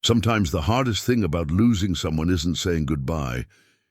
Sometimes the hardest thing about losing someone isn't saying goodbye.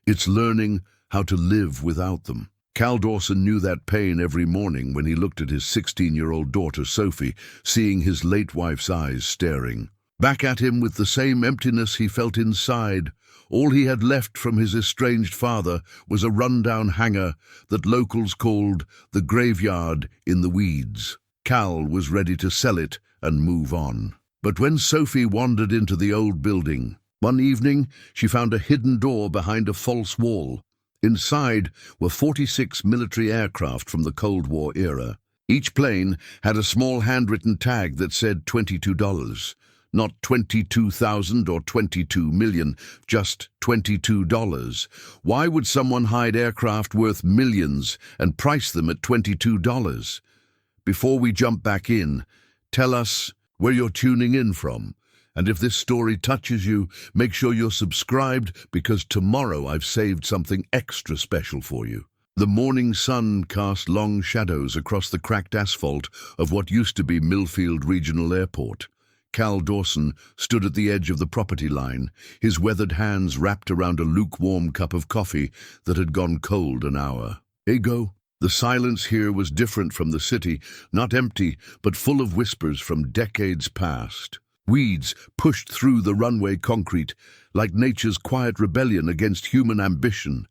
It's learning how to live without them. Cal Dawson knew that pain every morning when he looked at his 16-year-old daughter, Sophie, seeing his late wife's eyes staring back at him with the same emptiness he felt inside. All he had left from his estranged father was a rundown hangar that locals called the graveyard in the weeds. Cal was ready to sell it and move on. But when Sophie wandered into the old building, one evening she found a hidden door behind a false wall. Inside were 46 military aircraft from the Cold War era. Each plane had a small handwritten tag that said $22. Not 22,000 or 22 million, just $22. Why would someone hide aircraft worth millions and price them at $22? Before we jump back in, tell us where you're tuning in from. And if this story touches you, make sure you're subscribed, because tomorrow I've saved something extra special for you. The morning sun cast long shadows across the cracked asphalt of what used to be Millfield Regional Airport. Cal Dawson stood at the edge of the property line, his weathered hands wrapped around a lukewarm cup of coffee that had gone cold an hour ago. The silence here was different from the city, not empty, but full of whispers from decades past. Weeds pushed through the runway concrete, like nature's quiet rebellion against human ambition.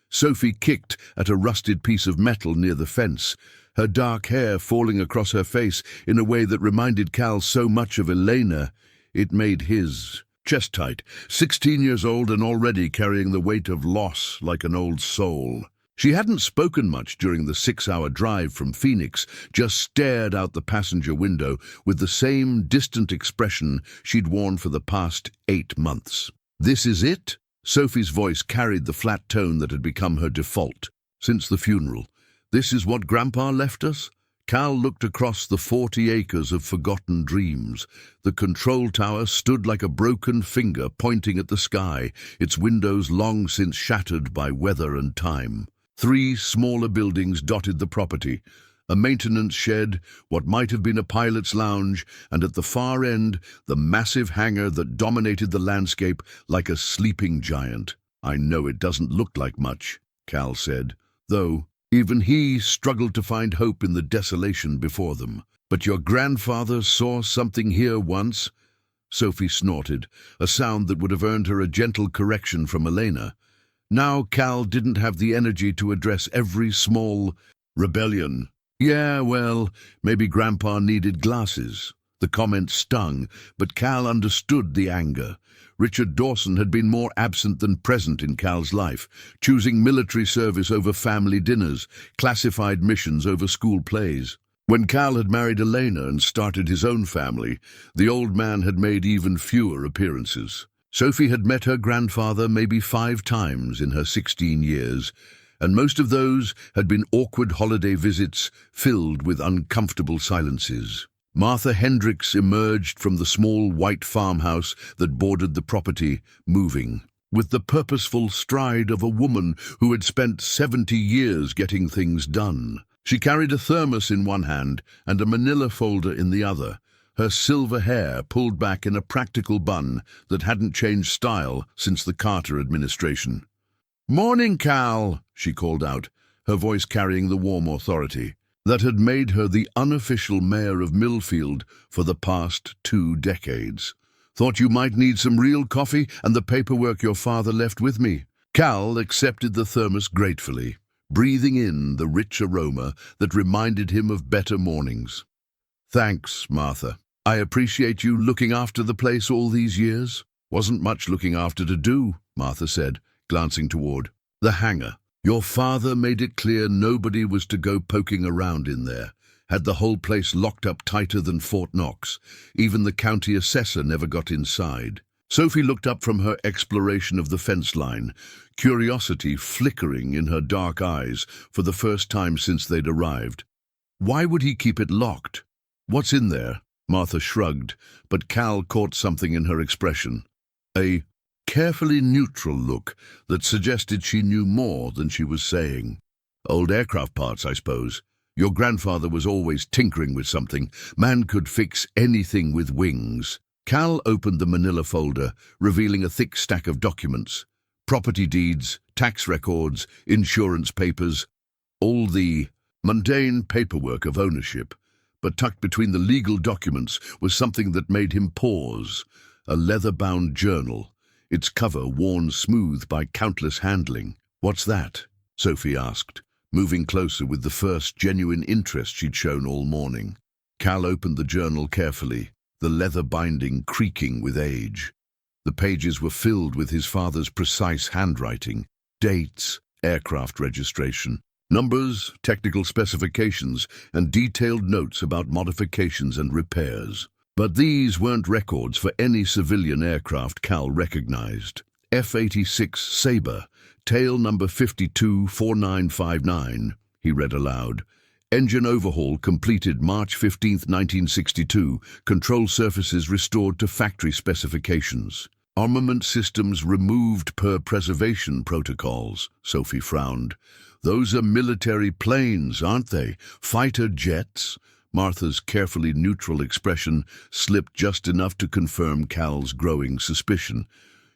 Sophie kicked at a rusted piece of metal near the fence, her dark hair falling across her face in a way that reminded Cal so much of Elena. It made his chest tight. 16 years old and already carrying the weight of loss like an old soul. She hadn't spoken much during the 6-hour drive from Phoenix, just stared out the passenger window with the same distant expression she'd worn for the past 8 months. "This is it?" Sophie's voice carried the flat tone that had become her default since the funeral. "This is what Grandpa left us?" Cal looked across the 40 acres of forgotten dreams. The control tower stood like a broken finger pointing at the sky, its windows long since shattered by weather and time. 3 smaller buildings dotted the property, a maintenance shed, what might have been a pilot's lounge, and at the far end, the massive hangar that dominated the landscape like a sleeping giant. "I know it doesn't look like much," Cal said, though even he struggled to find hope in the desolation before them. "But your grandfather saw something here once?" Sophie snorted, a sound that would have earned her a gentle correction from Elena. Now Cal didn't have the energy to address every small rebellion. "Yeah, well, maybe Grandpa needed glasses." The comment stung, but Cal understood the anger. Richard Dawson had been more absent than present in Cal's life, choosing military service over family dinners, classified missions over school plays. When Cal had married Elena and started his own family, the old man had made even fewer appearances. Sophie had met her grandfather maybe 5 times in her 16 years, and most of those had been awkward holiday visits filled with uncomfortable silences. Martha Hendricks emerged from the small white farmhouse that bordered the property, moving, with the purposeful stride of a woman who had spent 70 years getting things done. She carried a thermos in one hand and a manila folder in the other, her silver hair pulled back in a practical bun that hadn't changed style since the Carter administration. "Morning, Cal," she called out, her voice carrying the warm authority that had made her the unofficial mayor of Millfield for the past 2 decades. "Thought you might need some real coffee and the paperwork your father left with me." Cal accepted the thermos gratefully, breathing in the rich aroma that reminded him of better mornings. "Thanks, Martha. I appreciate you looking after the place all these years." "Wasn't much looking after to do," Martha said, glancing toward the hangar. "Your father made it clear nobody was to go poking around in there. Had the whole place locked up tighter than Fort Knox. Even the county assessor never got inside." Sophie looked up from her exploration of the fence line, curiosity flickering in her dark eyes for the first time since they'd arrived. "Why would he keep it locked? What's in there?" Martha shrugged, but Cal caught something in her expression. A carefully neutral look that suggested she knew more than she was saying. "Old aircraft parts, I suppose. Your grandfather was always tinkering with something. Man could fix anything with wings." Cal opened the manila folder, revealing a thick stack of documents. Property deeds, tax records, insurance papers, all the mundane paperwork of ownership. But tucked between the legal documents was something that made him pause, a leather-bound journal, its cover worn smooth by countless handling. "What's that?" Sophie asked, moving closer with the first genuine interest she'd shown all morning. Cal opened the journal carefully, the leather binding creaking with age. The pages were filled with his father's precise handwriting, dates, aircraft registration, numbers, technical specifications, and detailed notes about modifications and repairs. But these weren't records for any civilian aircraft Cal recognized. F-86 Sabre, tail number 524959, he read aloud. Engine overhaul completed March 15, 1962. Control surfaces restored to factory specifications. Armament systems removed per preservation protocols, Sophie frowned. Those are military planes, aren't they? Fighter jets? Martha's carefully neutral expression slipped just enough to confirm Cal's growing suspicion.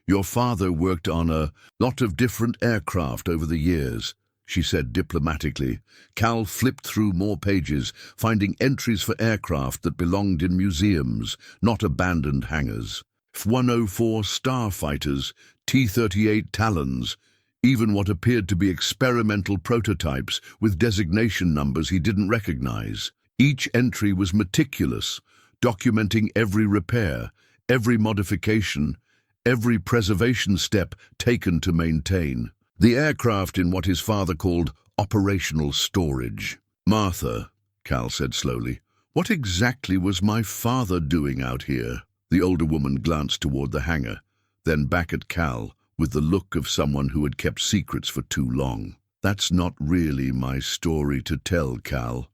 Your father worked on a lot of different aircraft over the years, she said diplomatically. Cal flipped through more pages, finding entries for aircraft that belonged in museums, not abandoned hangars. F-104 Starfighters, T-38 Talons, even what appeared to be experimental prototypes with designation numbers he didn't recognize. Each entry was meticulous, documenting every repair, every modification, every preservation step taken to maintain the aircraft in what his father called operational storage. "Martha," Cal said slowly, "what exactly was my father doing out here?" The older woman glanced toward the hangar, then back at Cal with the look of someone who had kept secrets for too long. "That's not really my story to tell, Cal,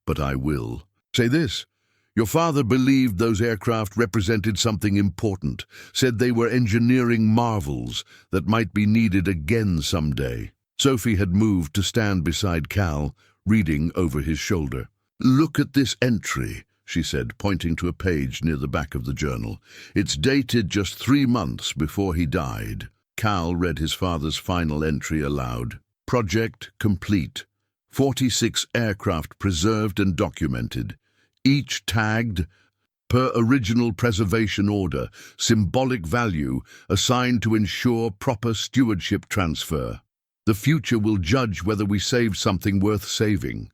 but I will. Say this. Your father believed those aircraft represented something important, said they were engineering marvels that might be needed again someday." Sophie had moved to stand beside Cal, reading over his shoulder. "Look at this entry," she said, pointing to a page near the back of the journal. "It's dated just 3 months before he died." Cal read his father's final entry aloud. "Project complete. 46 aircraft preserved and documented. Each tagged per original preservation order, symbolic value assigned to ensure proper stewardship transfer. The future will judge whether we saved something worth saving.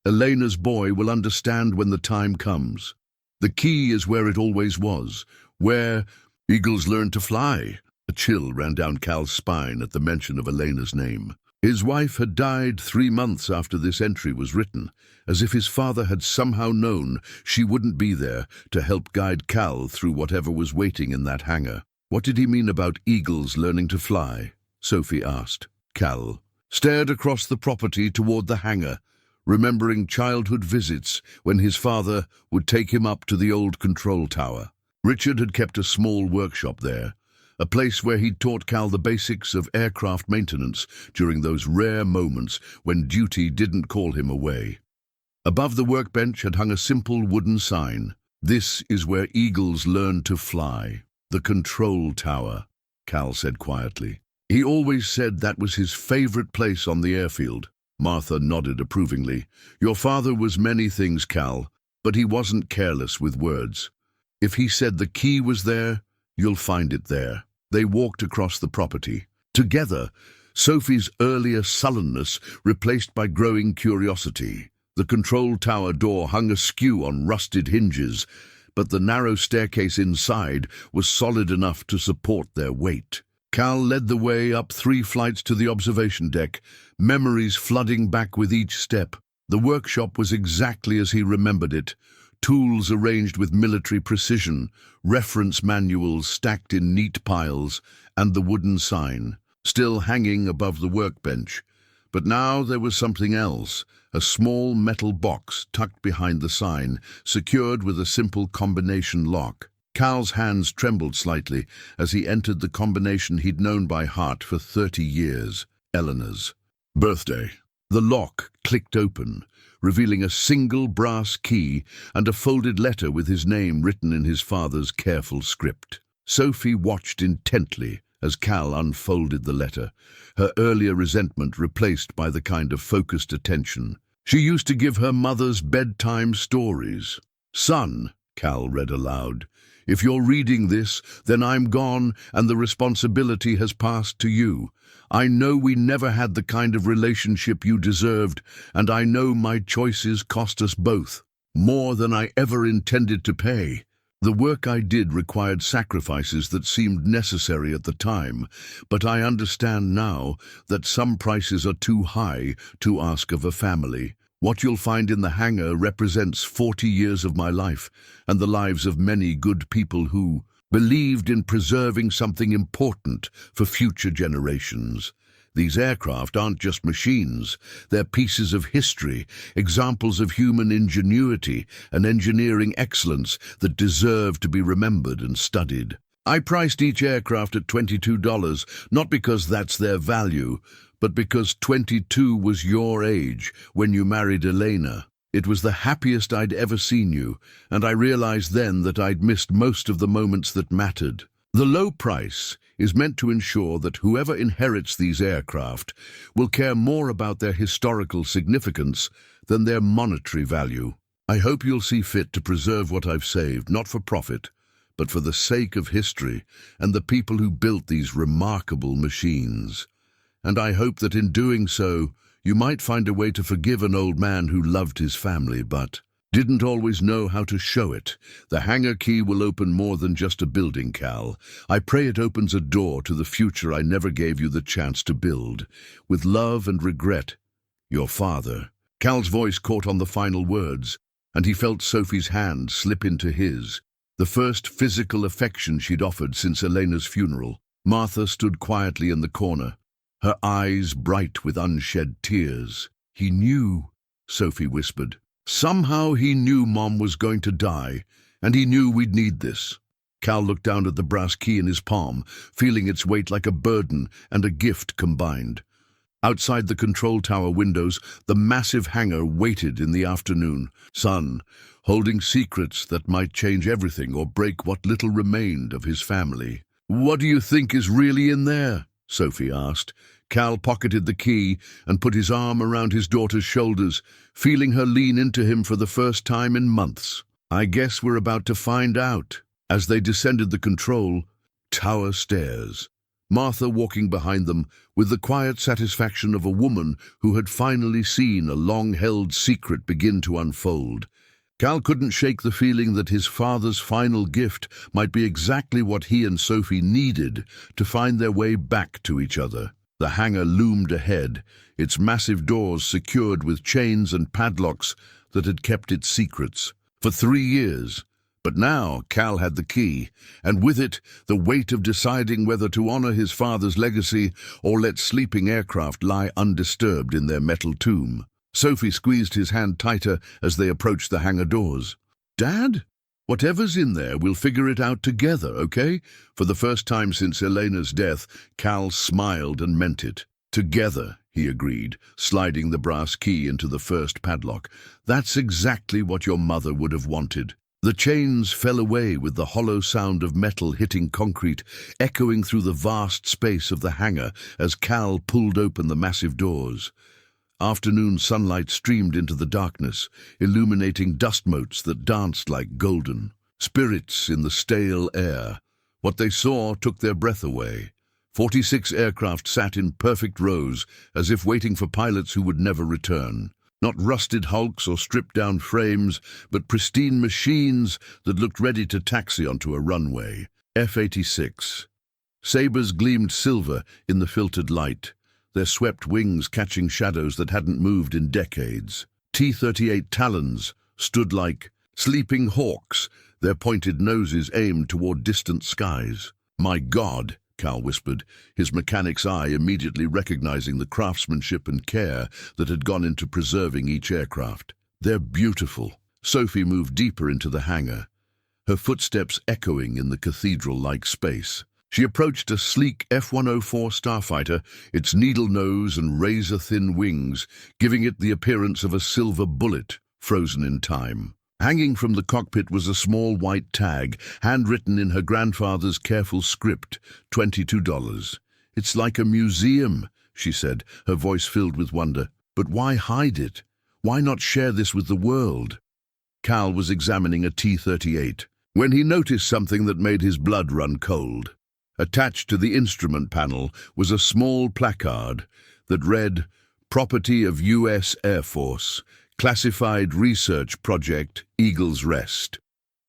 Elena's boy will understand when the time comes. The key is where it always was, where eagles learn to fly." A chill ran down Cal's spine at the mention of Elena's name. His wife had died 3 months after this entry was written, as if his father had somehow known she wouldn't be there to help guide Cal through whatever was waiting in that hangar. "What did he mean about eagles learning to fly?" Sophie asked. Cal stared across the property toward the hangar, remembering childhood visits when his father would take him up to the old control tower. Richard had kept a small workshop there, a place where he'd taught Cal the basics of aircraft maintenance during those rare moments when duty didn't call him away. Above the workbench had hung a simple wooden sign. "This is where eagles learn to fly. The control tower," Cal said quietly. "He always said that was his favorite place on the airfield." Martha nodded approvingly. "Your father was many things, Cal, but he wasn't careless with words. If he said the key was there, you'll find it there." They walked across the property. Together, Sophie's earlier sullenness replaced by growing curiosity. The control tower door hung askew on rusted hinges, but the narrow staircase inside was solid enough to support their weight. Cal led the way up 3 flights to the observation deck, memories flooding back with each step. The workshop was exactly as he remembered it. Tools arranged with military precision, reference manuals stacked in neat piles, and the wooden sign, still hanging above the workbench. But now there was something else, a small metal box tucked behind the sign, secured with a simple combination lock. Cal's hands trembled slightly as he entered the combination he'd known by heart for 30 years, Eleanor's birthday. The lock clicked open, revealing a single brass key and a folded letter with his name written in his father's careful script. Sophie watched intently as Cal unfolded the letter, her earlier resentment replaced by the kind of focused attention she used to give her mother's bedtime stories. "Son," Cal read aloud, "if you're reading this, then I'm gone and the responsibility has passed to you. I know we never had the kind of relationship you deserved, and I know my choices cost us both, more than I ever intended to pay. The work I did required sacrifices that seemed necessary at the time, but I understand now that some prices are too high to ask of a family. What you'll find in the hangar represents 40 years of my life and the lives of many good people who believed in preserving something important for future generations. These aircraft aren't just machines, they're pieces of history, examples of human ingenuity and engineering excellence that deserve to be remembered and studied. I priced each aircraft at $22, not because that's their value, but because 22 was your age when you married Elena. It was the happiest I'd ever seen you, and I realized then that I'd missed most of the moments that mattered. The low price is meant to ensure that whoever inherits these aircraft will care more about their historical significance than their monetary value. I hope you'll see fit to preserve what I've saved, not for profit, but for the sake of history and the people who built these remarkable machines. And I hope that in doing so, you might find a way to forgive an old man who loved his family but didn't always know how to show it. The hangar key will open more than just a building, Cal. I pray it opens a door to the future I never gave you the chance to build. With love and regret, your father." Cal's voice caught on the final words, and he felt Sophie's hand slip into his, the first physical affection she'd offered since Elena's funeral. Martha stood quietly in the corner, her eyes bright with unshed tears. "He knew," Sophie whispered. "Somehow he knew Mom was going to die, and he knew we'd need this." Cal looked down at the brass key in his palm, feeling its weight like a burden and a gift combined. Outside the control tower windows, the massive hangar waited in the afternoon sun, holding secrets that might change everything or break what little remained of his family. "What do you think is really in there?" Sophie asked. Cal pocketed the key and put his arm around his daughter's shoulders, feeling her lean into him for the first time in months. "I guess we're about to find out." As they descended the control tower stairs, Martha walking behind them with the quiet satisfaction of a woman who had finally seen a long-held secret begin to unfold. Cal couldn't shake the feeling that his father's final gift might be exactly what he and Sophie needed to find their way back to each other. The hangar loomed ahead, its massive doors secured with chains and padlocks that had kept its secrets for 3 years. But now Cal had the key, and with it the weight of deciding whether to honor his father's legacy or let sleeping aircraft lie undisturbed in their metal tomb. Sophie squeezed his hand tighter as they approached the hangar doors. "Dad? Whatever's in there, we'll figure it out together, okay?" For the first time since Elena's death, Cal smiled and meant it. "Together," he agreed, sliding the brass key into the first padlock. "That's exactly what your mother would have wanted." The chains fell away with the hollow sound of metal hitting concrete, echoing through the vast space of the hangar as Cal pulled open the massive doors. Afternoon sunlight streamed into the darkness, illuminating dust motes that danced like golden spirits in the stale air. What they saw took their breath away. 46 aircraft sat in perfect rows, as if waiting for pilots who would never return. Not rusted hulks or stripped-down frames, but pristine machines that looked ready to taxi onto a runway. F-86. Sabres gleamed silver in the filtered light, their swept wings catching shadows that hadn't moved in decades. T-38 Talons stood like sleeping hawks, their pointed noses aimed toward distant skies. "My God," Cal whispered, his mechanic's eye immediately recognizing the craftsmanship and care that had gone into preserving each aircraft. "They're beautiful." Sophie moved deeper into the hangar, her footsteps echoing in the cathedral-like space. She approached a sleek F-104 starfighter, its needle nose and razor-thin wings, giving it the appearance of a silver bullet, frozen in time. Hanging from the cockpit was a small white tag, handwritten in her grandfather's careful script, $22. "It's like a museum," she said, her voice filled with wonder. "But why hide it? Why not share this with the world?" Cal was examining a T-38 when he noticed something that made his blood run cold. Attached to the instrument panel was a small placard that read, "Property of U.S. Air Force, Classified Research Project, Eagle's Rest.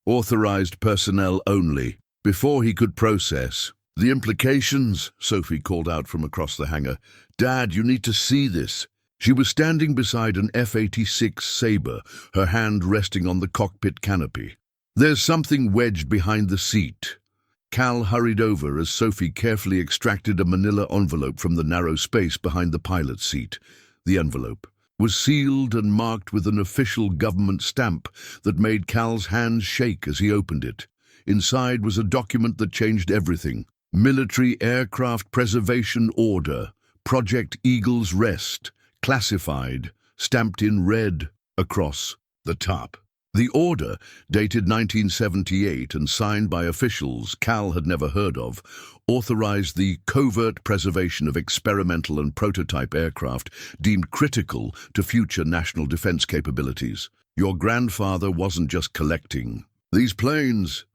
Authorized personnel only." Before he could process the implications, Sophie called out from across the hangar. "Dad, you need to see this." She was standing beside an F-86 Sabre, her hand resting on the cockpit canopy. "There's something wedged behind the seat." Cal hurried over as Sophie carefully extracted a manila envelope from the narrow space behind the pilot's seat. The envelope was sealed and marked with an official government stamp that made Cal's hands shake as he opened it. Inside was a document that changed everything. Military Aircraft Preservation Order, Project Eagle's Rest, classified, stamped in red across the top. The order, dated 1978 and signed by officials Cal had never heard of, authorized the covert preservation of experimental and prototype aircraft deemed critical to future national defense capabilities. "Your grandfather wasn't just collecting these planes,"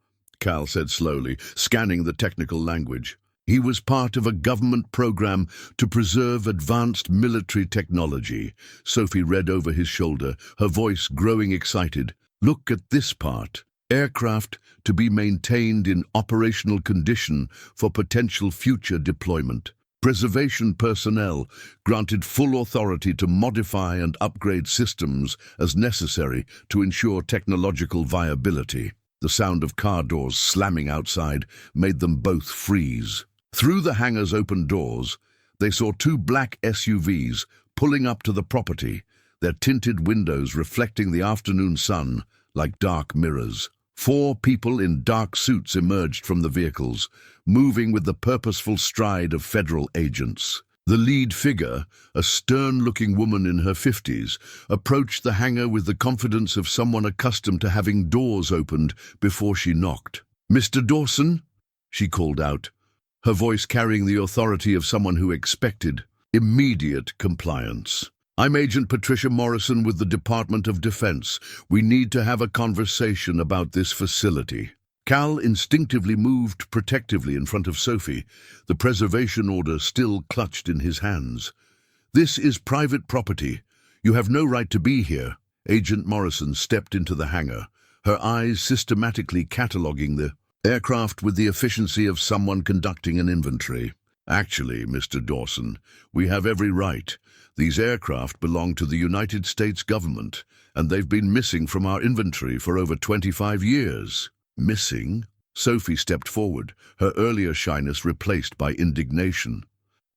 Cal said slowly, scanning the technical language. "He was part of a government program to preserve advanced military technology." Sophie read over his shoulder, her voice growing excited. "Look at this part. Aircraft to be maintained in operational condition for potential future deployment. Preservation personnel granted full authority to modify and upgrade systems as necessary to ensure technological viability." The sound of car doors slamming outside made them both freeze. Through the hangar's open doors, they saw two black SUVs pulling up to the property, their tinted windows reflecting the afternoon sun like dark mirrors. 4 people in dark suits emerged from the vehicles, moving with the purposeful stride of federal agents. The lead figure, a stern-looking woman in her 50s, approached the hangar with the confidence of someone accustomed to having doors opened before she knocked. "Mr. Dawson?" she called out, her voice carrying the authority of someone who expected immediate compliance. "I'm Agent Patricia Morrison with the Department of Defense. We need to have a conversation about this facility." Cal instinctively moved protectively in front of Sophie, the preservation order still clutched in his hands. "This is private property. You have no right to be here." Agent Morrison stepped into the hangar, her eyes systematically cataloguing the aircraft with the efficiency of someone conducting an inventory. "Actually, Mr. Dawson, we have every right. These aircraft belong to the United States government, and they've been missing from our inventory for over 25 years. "Missing?" Sophie stepped forward, her earlier shyness replaced by indignation.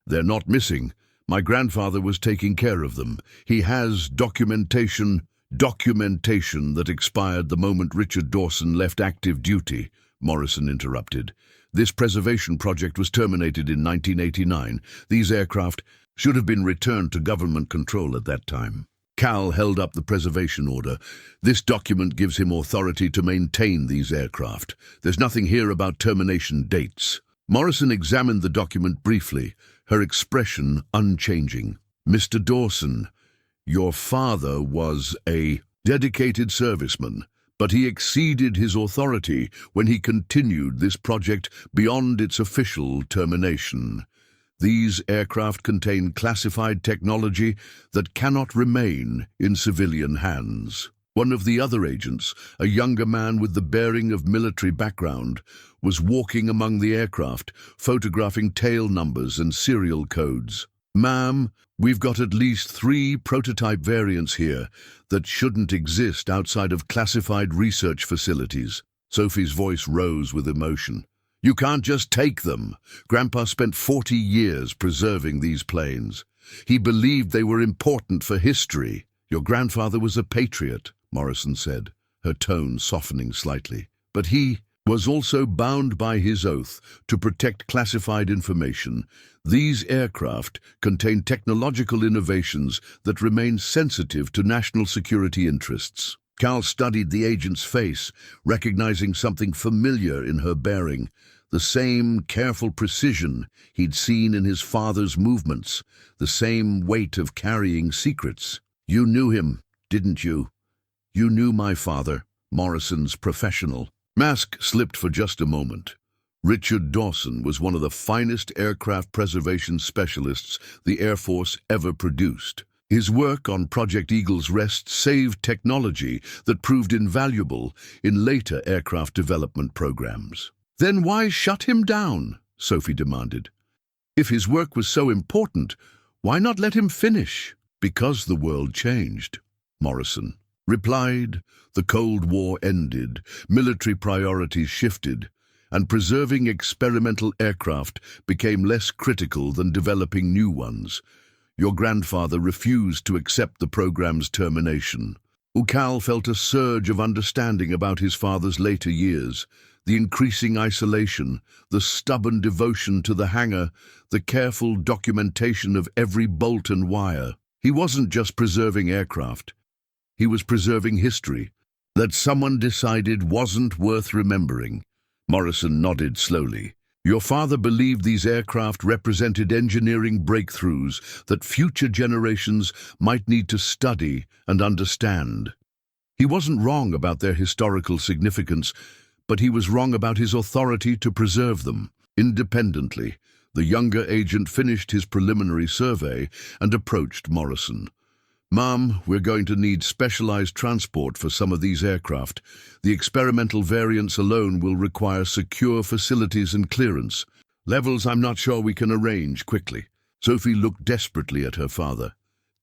"They're not missing. My grandfather was taking care of them. He has documentation that expired the moment Richard Dawson left active duty," Morrison interrupted. "This preservation project was terminated in 1989. These aircraft should have been returned to government control at that time." Cal held up the preservation order. "This document gives him authority to maintain these aircraft. There's nothing here about termination dates." Morrison examined the document briefly, her expression unchanging. "Mr. Dawson, your father was a dedicated serviceman, but he exceeded his authority when he continued this project beyond its official termination. These aircraft contain classified technology that cannot remain in civilian hands." One of the other agents, a younger man with the bearing of military background, was walking among the aircraft, photographing tail numbers and serial codes. "Ma'am, we've got at least 3 prototype variants here that shouldn't exist outside of classified research facilities." Sophie's voice rose with emotion. "You can't just take them. Grandpa spent 40 years preserving these planes. He believed they were important for history." "Your grandfather was a patriot," Morrison said, her tone softening slightly. "But he was also bound by his oath to protect classified information. These aircraft contain technological innovations that remain sensitive to national security interests. Cal studied the agent's face, recognizing something familiar in her bearing, the same careful precision he'd seen in his father's movements, the same weight of carrying secrets. "You knew him, didn't you? You knew my father, Morrison's professional." Mask slipped for just a moment. Richard Dawson was one of the finest aircraft preservation specialists the Air Force ever produced. His work on Project Eagle's Rest saved technology that proved invaluable in later aircraft development programs. "Then why shut him down?" Sophie demanded. "If his work was so important, why not let him finish?" "Because the world changed," Morrison replied. "The Cold War ended, military priorities shifted, and preserving experimental aircraft became less critical than developing new ones. Your grandfather refused to accept the program's termination." Cal felt a surge of understanding about his father's later years, the increasing isolation, the stubborn devotion to the hangar, the careful documentation of every bolt and wire. He wasn't just preserving aircraft. He was preserving history that someone decided wasn't worth remembering. Morrison nodded slowly. "Your father believed these aircraft represented engineering breakthroughs that future generations might need to study and understand. He wasn't wrong about their historical significance, but he was wrong about his authority to preserve them." Independently, the younger agent finished his preliminary survey and approached Morrison. "Mom, we're going to need specialized transport for some of these aircraft. The experimental variants alone will require secure facilities and clearance. Levels I'm not sure we can arrange quickly." Sophie looked desperately at her father.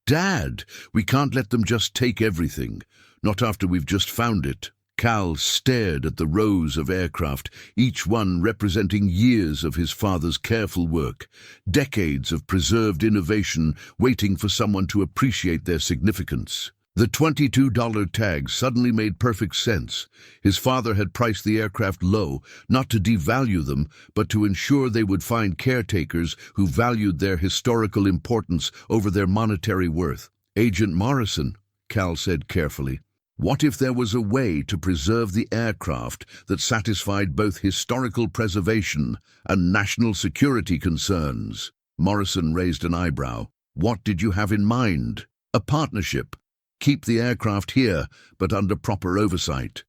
"Dad, we can't let them just take everything, not after we've just found it." Cal stared at the rows of aircraft, each one representing years of his father's careful work, decades of preserved innovation waiting for someone to appreciate their significance. The $22 tag suddenly made perfect sense. His father had priced the aircraft low, not to devalue them, but to ensure they would find caretakers who valued their historical importance over their monetary worth. "Agent Morrison," Cal said carefully, "what if there was a way to preserve the aircraft that satisfied both historical preservation and national security concerns?" Morrison raised an eyebrow. "What did you have in mind?" "A partnership. Keep the aircraft here, but under proper oversight.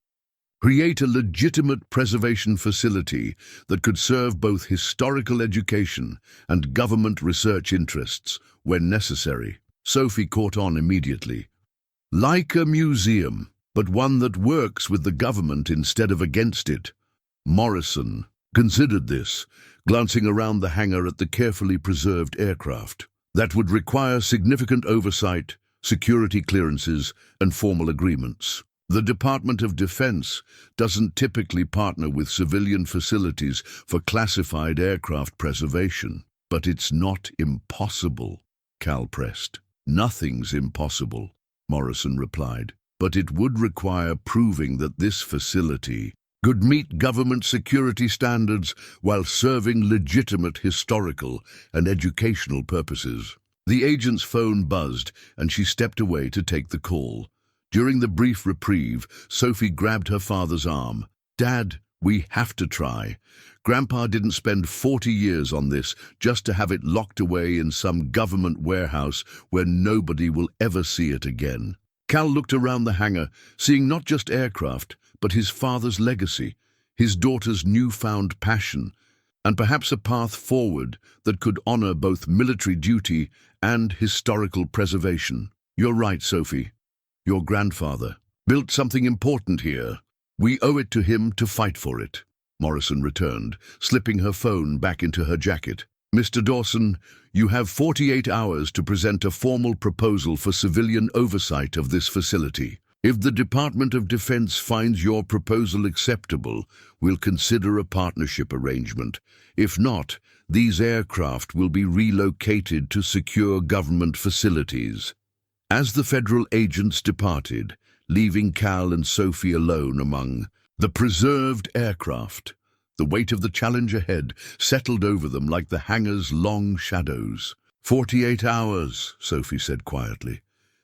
Create a legitimate preservation facility that could serve both historical education and government research interests when necessary." Sophie caught on immediately. "Like a museum, but one that works with the government instead of against it." Morrison considered this, glancing around the hangar at the carefully preserved aircraft. "That would require significant oversight, security clearances, and formal agreements. The Department of Defense doesn't typically partner with civilian facilities for classified aircraft preservation. But it's not impossible," Cal pressed. "Nothing's impossible," Morrison replied, "but it would require proving that this facility could meet government security standards while serving legitimate historical and educational purposes." The agent's phone buzzed, and she stepped away to take the call. During the brief reprieve, Sophie grabbed her father's arm. "Dad, we have to try. Grandpa didn't spend 40 years on this just to have it locked away in some government warehouse where nobody will ever see it again." Cal looked around the hangar, seeing not just aircraft, but his father's legacy, his daughter's newfound passion, and perhaps a path forward that could honor both military duty and historical preservation. "You're right, Sophie. Your grandfather built something important here. We owe it to him to fight for it." Morrison returned, slipping her phone back into her jacket. "Mr. Dawson, you have 48 hours to present a formal proposal for civilian oversight of this facility. If the Department of Defense finds your proposal acceptable, we'll consider a partnership arrangement. If not, these aircraft will be relocated to secure government facilities." As the federal agents departed, leaving Cal and Sophie alone among The preserved aircraft. The weight of the challenge ahead settled over them like the hangar's long shadows. 48 hours, Sophie said quietly.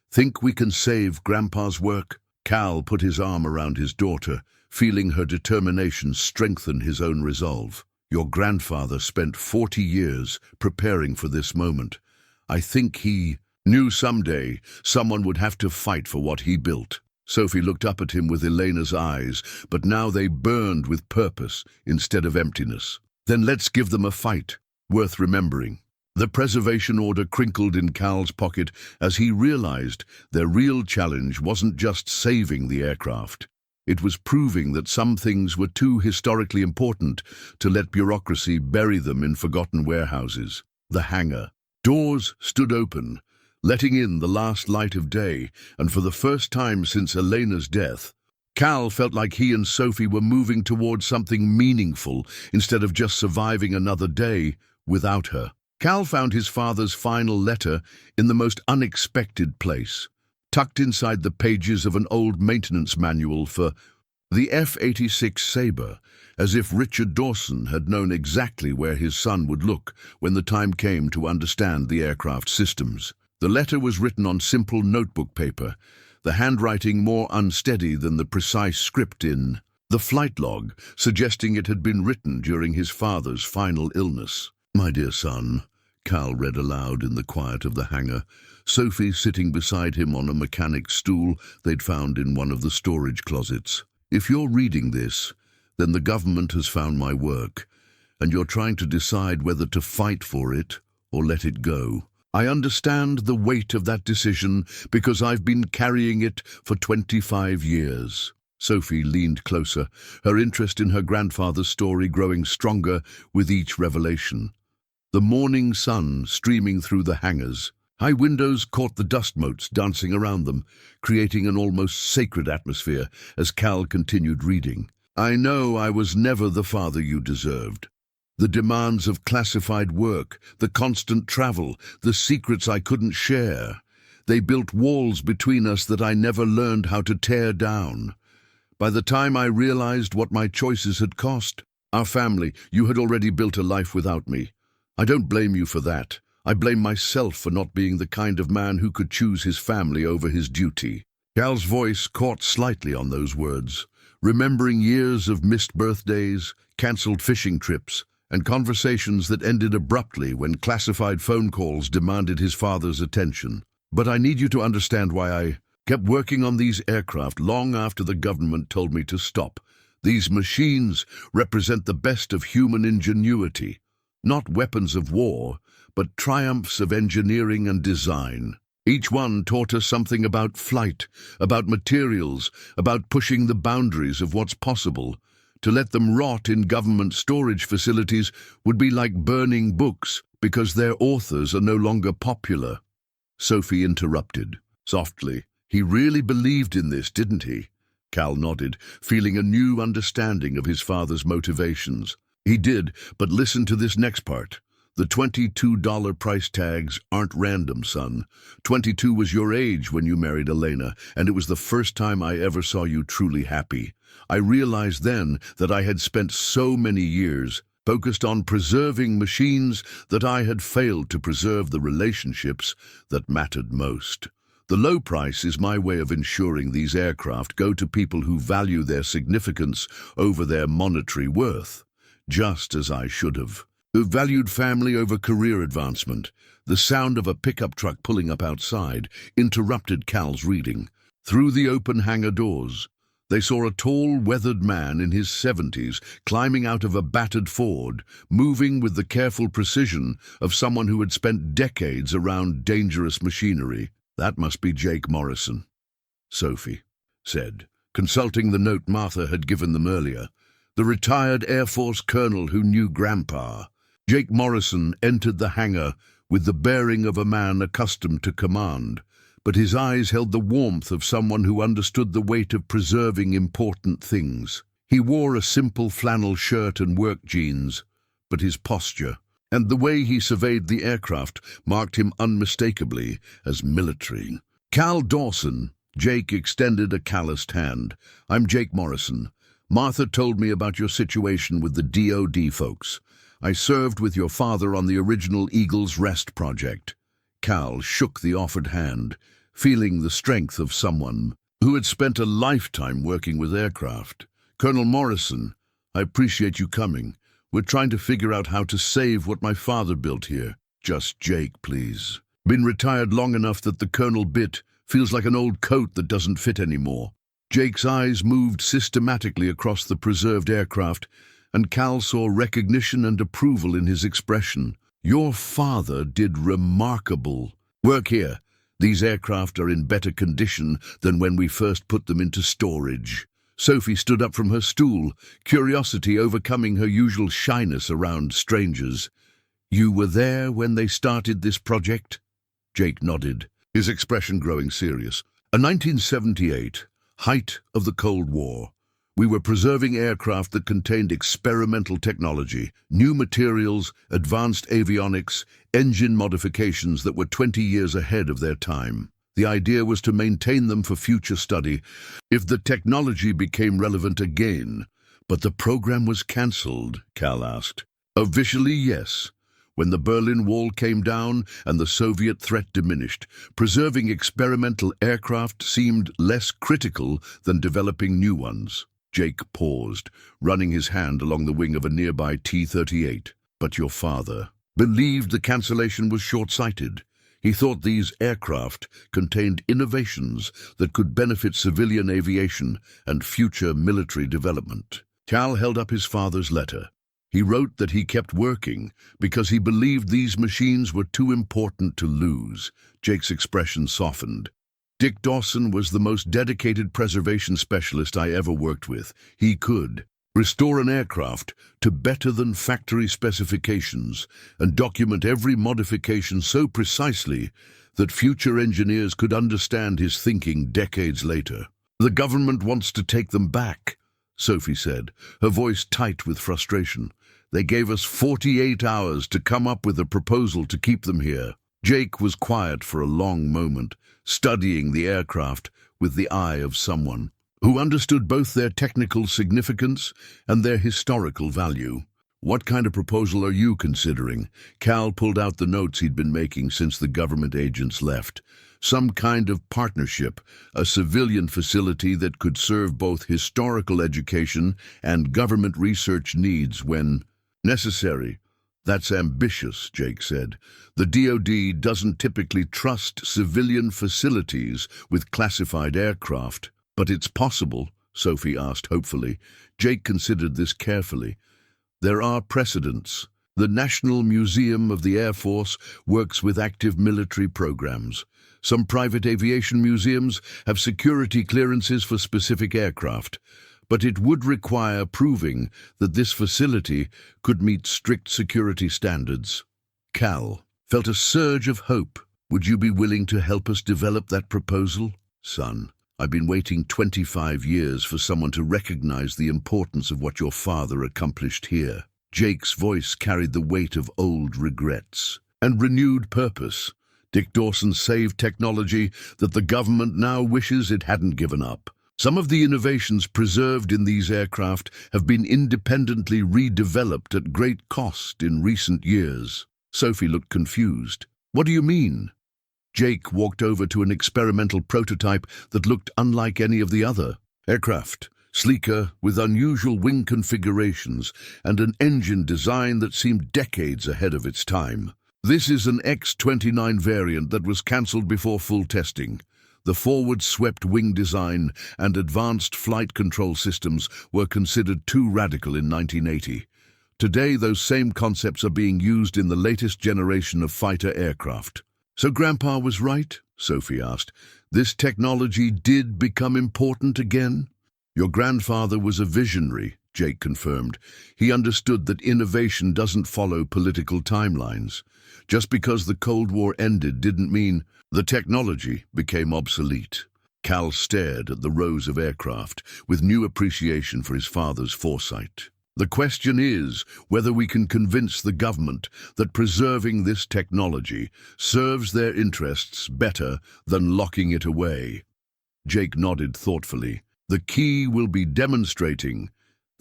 Think we can save Grandpa's work? Cal put his arm around his daughter, feeling her determination strengthen his own resolve. Your grandfather spent 40 years preparing for this moment. I think he knew someday someone would have to fight for what he built. Sophie looked up at him with Elena's eyes, but now they burned with purpose instead of emptiness. Then let's give them a fight, worth remembering. The preservation order crinkled in Cal's pocket as he realized their real challenge wasn't just saving the aircraft. It was proving that some things were too historically important to let bureaucracy bury them in forgotten warehouses. The hangar. Doors stood open, letting in the last light of day, and for the first time since Elena's death, Cal felt like he and Sophie were moving towards something meaningful instead of just surviving another day without her. Cal found his father's final letter in the most unexpected place, tucked inside the pages of an old maintenance manual for the F-86 Sabre, as if Richard Dawson had known exactly where his son would look when the time came to understand the aircraft systems. The letter was written on simple notebook paper, the handwriting more unsteady than the precise script in the flight log, suggesting it had been written during his father's final illness. My dear son, Cal read aloud in the quiet of the hangar, Sophie sitting beside him on a mechanic's stool they'd found in one of the storage closets. If you're reading this, then the government has found my work, and you're trying to decide whether to fight for it or let it go. I understand the weight of that decision because I've been carrying it for 25 years. Sophie leaned closer, her interest in her grandfather's story growing stronger with each revelation. The morning sun streaming through the hangars. High windows caught the dust motes dancing around them, creating an almost sacred atmosphere as Cal continued reading. I know I was never the father you deserved. The demands of classified work, the constant travel, the secrets I couldn't share. They built walls between us that I never learned how to tear down. By the time I realized what my choices had cost, our family, you had already built a life without me. I don't blame you for that. I blame myself for not being the kind of man who could choose his family over his duty. Cal's voice caught slightly on those words, remembering years of missed birthdays, cancelled fishing trips, and conversations that ended abruptly when classified phone calls demanded his father's attention. But I need you to understand why I kept working on these aircraft long after the government told me to stop. These machines represent the best of human ingenuity, not weapons of war, but triumphs of engineering and design. Each one taught us something about flight, about materials, about pushing the boundaries of what's possible. To let them rot in government storage facilities would be like burning books because their authors are no longer popular. Sophie interrupted, softly. He really believed in this, didn't he? Cal nodded, feeling a new understanding of his father's motivations. He did, but listen to this next part. The $22 price tags aren't random, son. 22 was your age when you married Elena, and it was the first time I ever saw you truly happy. I realized then that I had spent so many years focused on preserving machines that I had failed to preserve the relationships that mattered most. The low price is my way of ensuring these aircraft go to people who value their significance over their monetary worth, just as I should have. Who valued family over career advancement. The sound of a pickup truck pulling up outside interrupted Cal's reading. Through the open hangar doors, they saw a tall, weathered man in his 70s climbing out of a battered Ford, moving with the careful precision of someone who had spent decades around dangerous machinery. That must be Jake Morrison, Sophie said, consulting the note Martha had given them earlier. The retired Air Force colonel who knew Grandpa. Jake Morrison entered the hangar with the bearing of a man accustomed to command, but his eyes held the warmth of someone who understood the weight of preserving important things. He wore a simple flannel shirt and work jeans, but his posture and the way he surveyed the aircraft marked him unmistakably as military. Cal Dawson, Jake extended a calloused hand. I'm Jake Morrison. Martha told me about your situation with the DoD folks. I served with your father on the original Eagle's Rest project. Cal shook the offered hand, feeling the strength of someone who had spent a lifetime working with aircraft. Colonel Morrison, I appreciate you coming. We're trying to figure out how to save what my father built here. Just Jake, please. Been retired long enough that the Colonel bit feels like an old coat that doesn't fit anymore. Jake's eyes moved systematically across the preserved aircraft, and Cal saw recognition and approval in his expression. Your father did remarkable work here. These aircraft are in better condition than when we first put them into storage. Sophie stood up from her stool, curiosity overcoming her usual shyness around strangers. You were there when they started this project? Jake nodded, his expression growing serious. In 1978, height of the Cold War. We were preserving aircraft that contained experimental technology, new materials, advanced avionics, engine modifications that were 20 years ahead of their time. The idea was to maintain them for future study if the technology became relevant again. But the program was cancelled, Cal asked. Officially, yes. When the Berlin Wall came down and the Soviet threat diminished, preserving experimental aircraft seemed less critical than developing new ones. Jake paused, running his hand along the wing of a nearby T-38. But your father believed the cancellation was short-sighted. He thought these aircraft contained innovations that could benefit civilian aviation and future military development. Cal held up his father's letter. He wrote that he kept working because he believed these machines were too important to lose. Jake's expression softened. Dick Dawson was the most dedicated preservation specialist I ever worked with. He could restore an aircraft to better than factory specifications and document every modification so precisely that future engineers could understand his thinking decades later. The government wants to take them back, Sophie said, her voice tight with frustration. They gave us 48 hours to come up with a proposal to keep them here. Jake was quiet for a long moment, studying the aircraft with the eye of someone who understood both their technical significance and their historical value. What kind of proposal are you considering? Cal pulled out the notes he'd been making since the government agents left. Some kind of partnership, a civilian facility that could serve both historical education and government research needs when necessary. That's ambitious, Jake said. The DoD doesn't typically trust civilian facilities with classified aircraft. But it's possible, Sophie asked hopefully. Jake considered this carefully. There are precedents. The National Museum of the Air Force works with active military programs. Some private aviation museums have security clearances for specific aircraft. But it would require proving that this facility could meet strict security standards. Cal felt a surge of hope. Would you be willing to help us develop that proposal? Son, I've been waiting 25 years for someone to recognize the importance of what your father accomplished here. Jake's voice carried the weight of old regrets and renewed purpose. Dick Dawson saved technology that the government now wishes it hadn't given up. Some of the innovations preserved in these aircraft have been independently redeveloped at great cost in recent years. Sophie looked confused. What do you mean? Jake walked over to an experimental prototype that looked unlike any of the other aircraft, sleeker, with unusual wing configurations and an engine design that seemed decades ahead of its time. This is an X-29 variant that was cancelled before full testing. The forward-swept wing design and advanced flight control systems were considered too radical in 1980. Today, those same concepts are being used in the latest generation of fighter aircraft. So Grandpa was right? Sophie asked. This technology did become important again? Your grandfather was a visionary, Jake confirmed. He understood that innovation doesn't follow political timelines. Just because the Cold War ended didn't mean the technology became obsolete. Cal stared at the rows of aircraft with new appreciation for his father's foresight. The question is whether we can convince the government that preserving this technology serves their interests better than locking it away. Jake nodded thoughtfully. The key will be demonstrating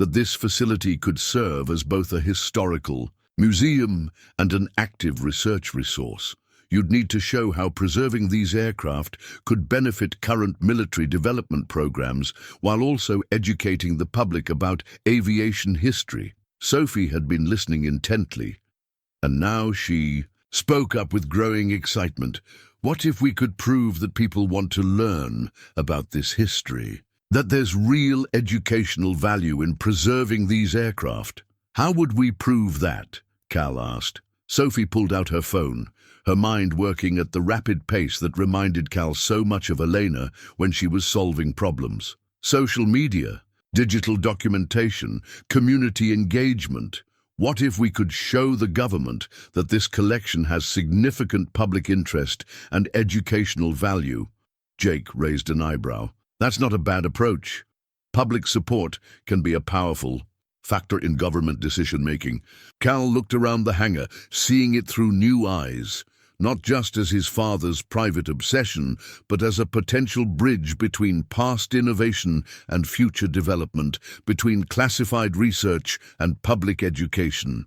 that this facility could serve as both a historical museum and an active research resource. You'd need to show how preserving these aircraft could benefit current military development programs while also educating the public about aviation history. Sophie had been listening intently, and now she spoke up with growing excitement. What if we could prove that people want to learn about this history? That there's real educational value in preserving these aircraft? How would we prove that? Cal asked. Sophie pulled out her phone, her mind working at the rapid pace that reminded Cal so much of Elena when she was solving problems. Social media, digital documentation, community engagement. What if we could show the government that this collection has significant public interest and educational value? Jake raised an eyebrow. That's not a bad approach. Public support can be a powerful factor in government decision-making. Cal looked around the hangar, seeing it through new eyes, not just as his father's private obsession, but as a potential bridge between past innovation and future development, between classified research and public education.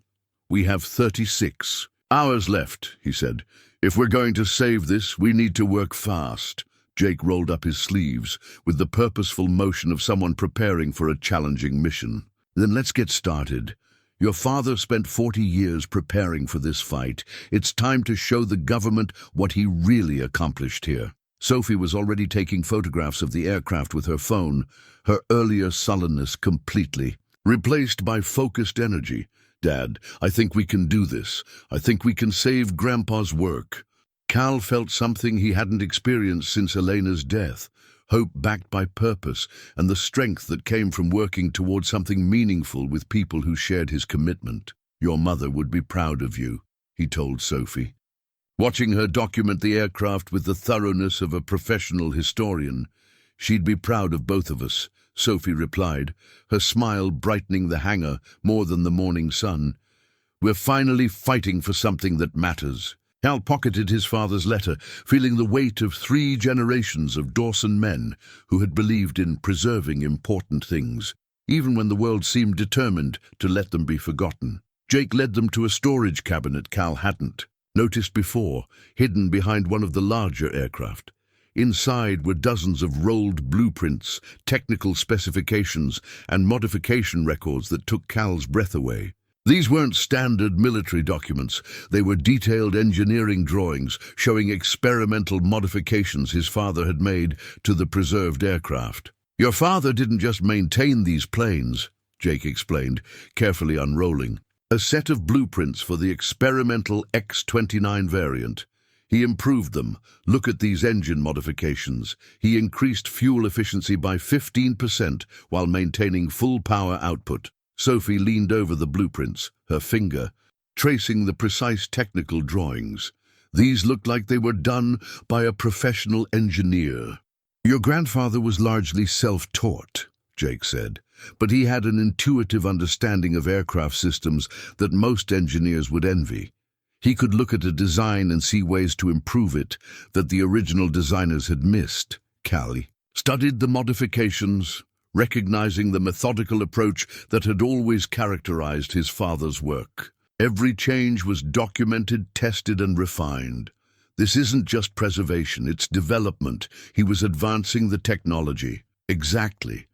We have 36 hours left, he said. If we're going to save this, we need to work fast. Jake rolled up his sleeves with the purposeful motion of someone preparing for a challenging mission. Then let's get started. Your father spent 40 years preparing for this fight. It's time to show the government what he really accomplished here. Sophie was already taking photographs of the aircraft with her phone, her earlier sullenness completely replaced by focused energy. Dad, I think we can do this. I think we can save Grandpa's work. Cal felt something he hadn't experienced since Elena's death. Hope backed by purpose, and the strength that came from working toward something meaningful with people who shared his commitment. Your mother would be proud of you, he told Sophie. Watching her document the aircraft with the thoroughness of a professional historian, she'd be proud of both of us, Sophie replied, her smile brightening the hangar more than the morning sun. We're finally fighting for something that matters. Cal pocketed his father's letter, feeling the weight of 3 generations of Dawson men who had believed in preserving important things, even when the world seemed determined to let them be forgotten. Jake led them to a storage cabinet Cal hadn't noticed before, hidden behind one of the larger aircraft. Inside were dozens of rolled blueprints, technical specifications, and modification records that took Cal's breath away. These weren't standard military documents. They were detailed engineering drawings showing experimental modifications his father had made to the preserved aircraft. Your father didn't just maintain these planes, Jake explained, carefully unrolling a set of blueprints for the experimental X-29 variant. He improved them. Look at these engine modifications. He increased fuel efficiency by 15% while maintaining full power output. Sophie leaned over the blueprints, her finger tracing the precise technical drawings. These looked like they were done by a professional engineer. Your grandfather was largely self-taught, Jake said, but he had an intuitive understanding of aircraft systems that most engineers would envy. He could look at a design and see ways to improve it that the original designers had missed. Callie studied the modifications, recognizing the methodical approach that had always characterized his father's work. Every change was documented, tested, and refined. This isn't just preservation, it's development. He was advancing the technology. Exactly.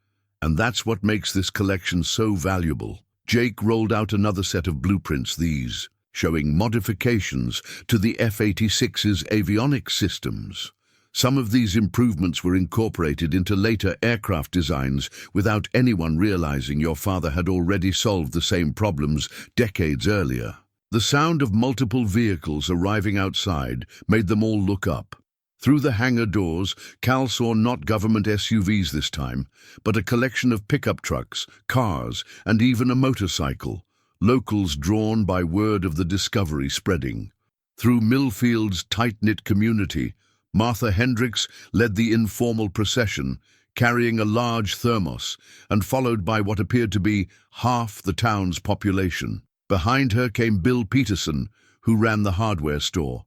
And that's what makes this collection so valuable. Jake rolled out another set of blueprints, these showing modifications to the F-86's avionics systems. Some of these improvements were incorporated into later aircraft designs without anyone realizing your father had already solved the same problems decades earlier. The sound of multiple vehicles arriving outside made them all look up. Through the hangar doors, Cal saw not government SUVs this time, but a collection of pickup trucks, cars, and even a motorcycle, locals drawn by word of the discovery spreading. Through Millfield's tight-knit community, Martha Hendricks led the informal procession, carrying a large thermos, and followed by what appeared to be half the town's population. Behind her came Bill Peterson, who ran the hardware store.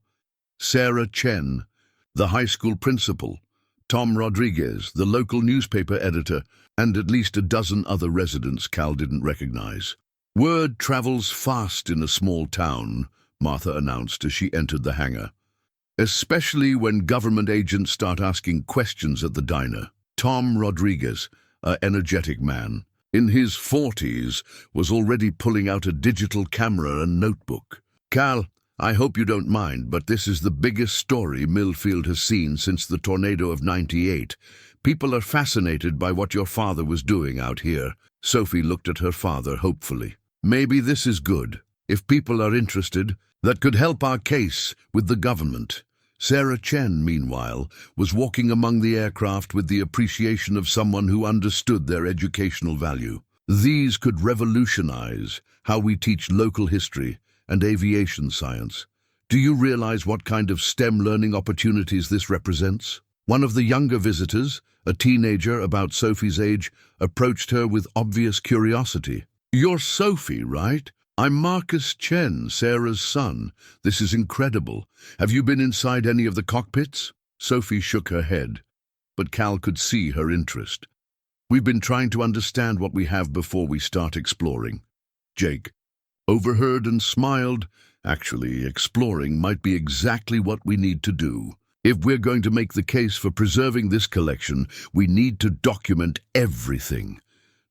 Sarah Chen, the high school principal, Tom Rodriguez, the local newspaper editor, and at least a dozen other residents Cal didn't recognize. "Word travels fast in a small town," Martha announced as she entered the hangar. "Especially when government agents start asking questions at the diner." Tom Rodriguez, an energetic man, in his 40s, was already pulling out a digital camera and notebook. "Cal, I hope you don't mind, but this is the biggest story Millfield has seen since the tornado of '98. People are fascinated by what your father was doing out here." Sophie looked at her father hopefully. "Maybe this is good. If people are interested, that could help our case with the government." Sarah Chen, meanwhile, was walking among the aircraft with the appreciation of someone who understood their educational value. "These could revolutionize how we teach local history and aviation science. Do you realize what kind of STEM learning opportunities this represents?" One of the younger visitors, a teenager about Sophie's age, approached her with obvious curiosity. "You're Sophie, right? I'm Marcus Chen, Sarah's son. This is incredible. Have you been inside any of the cockpits?" Sophie shook her head, but Cal could see her interest. "We've been trying to understand what we have before we start exploring." Jake overheard and smiled. "Actually, exploring might be exactly what we need to do. If we're going to make the case for preserving this collection, we need to document everything.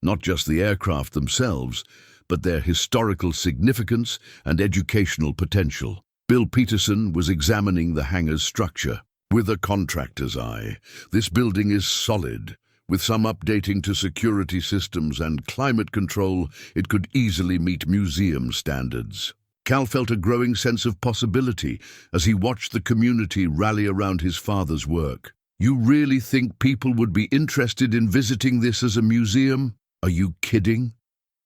Not just the aircraft themselves, but their historical significance and educational potential." Bill Peterson was examining the hangar's structure. "With a contractor's eye, this building is solid. With some updating to security systems and climate control, it could easily meet museum standards." Cal felt a growing sense of possibility as he watched the community rally around his father's work. "You really think people would be interested in visiting this as a museum? Are you kidding?"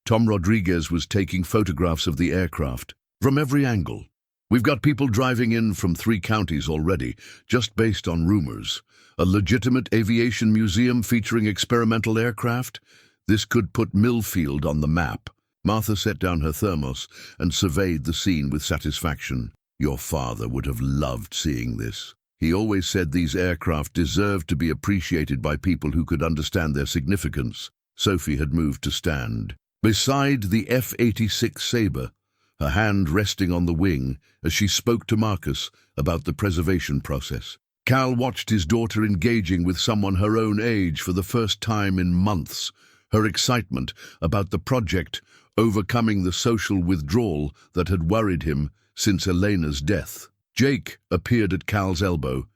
Tom Rodriguez was taking photographs of the aircraft from every angle. "We've got people driving in from 3 counties already, just based on rumors. A legitimate aviation museum featuring experimental aircraft? This could put Millfield on the map." Martha set down her thermos and surveyed the scene with satisfaction. "Your father would have loved seeing this. He always said these aircraft deserved to be appreciated by people who could understand their significance." Sophie had moved to stand beside the F-86 Sabre, her hand resting on the wing as she spoke to Marcus about the preservation process. Cal watched his daughter engaging with someone her own age for the first time in months. Her excitement about the project overcoming the social withdrawal that had worried him since Elena's death. Jake appeared at Cal's elbow,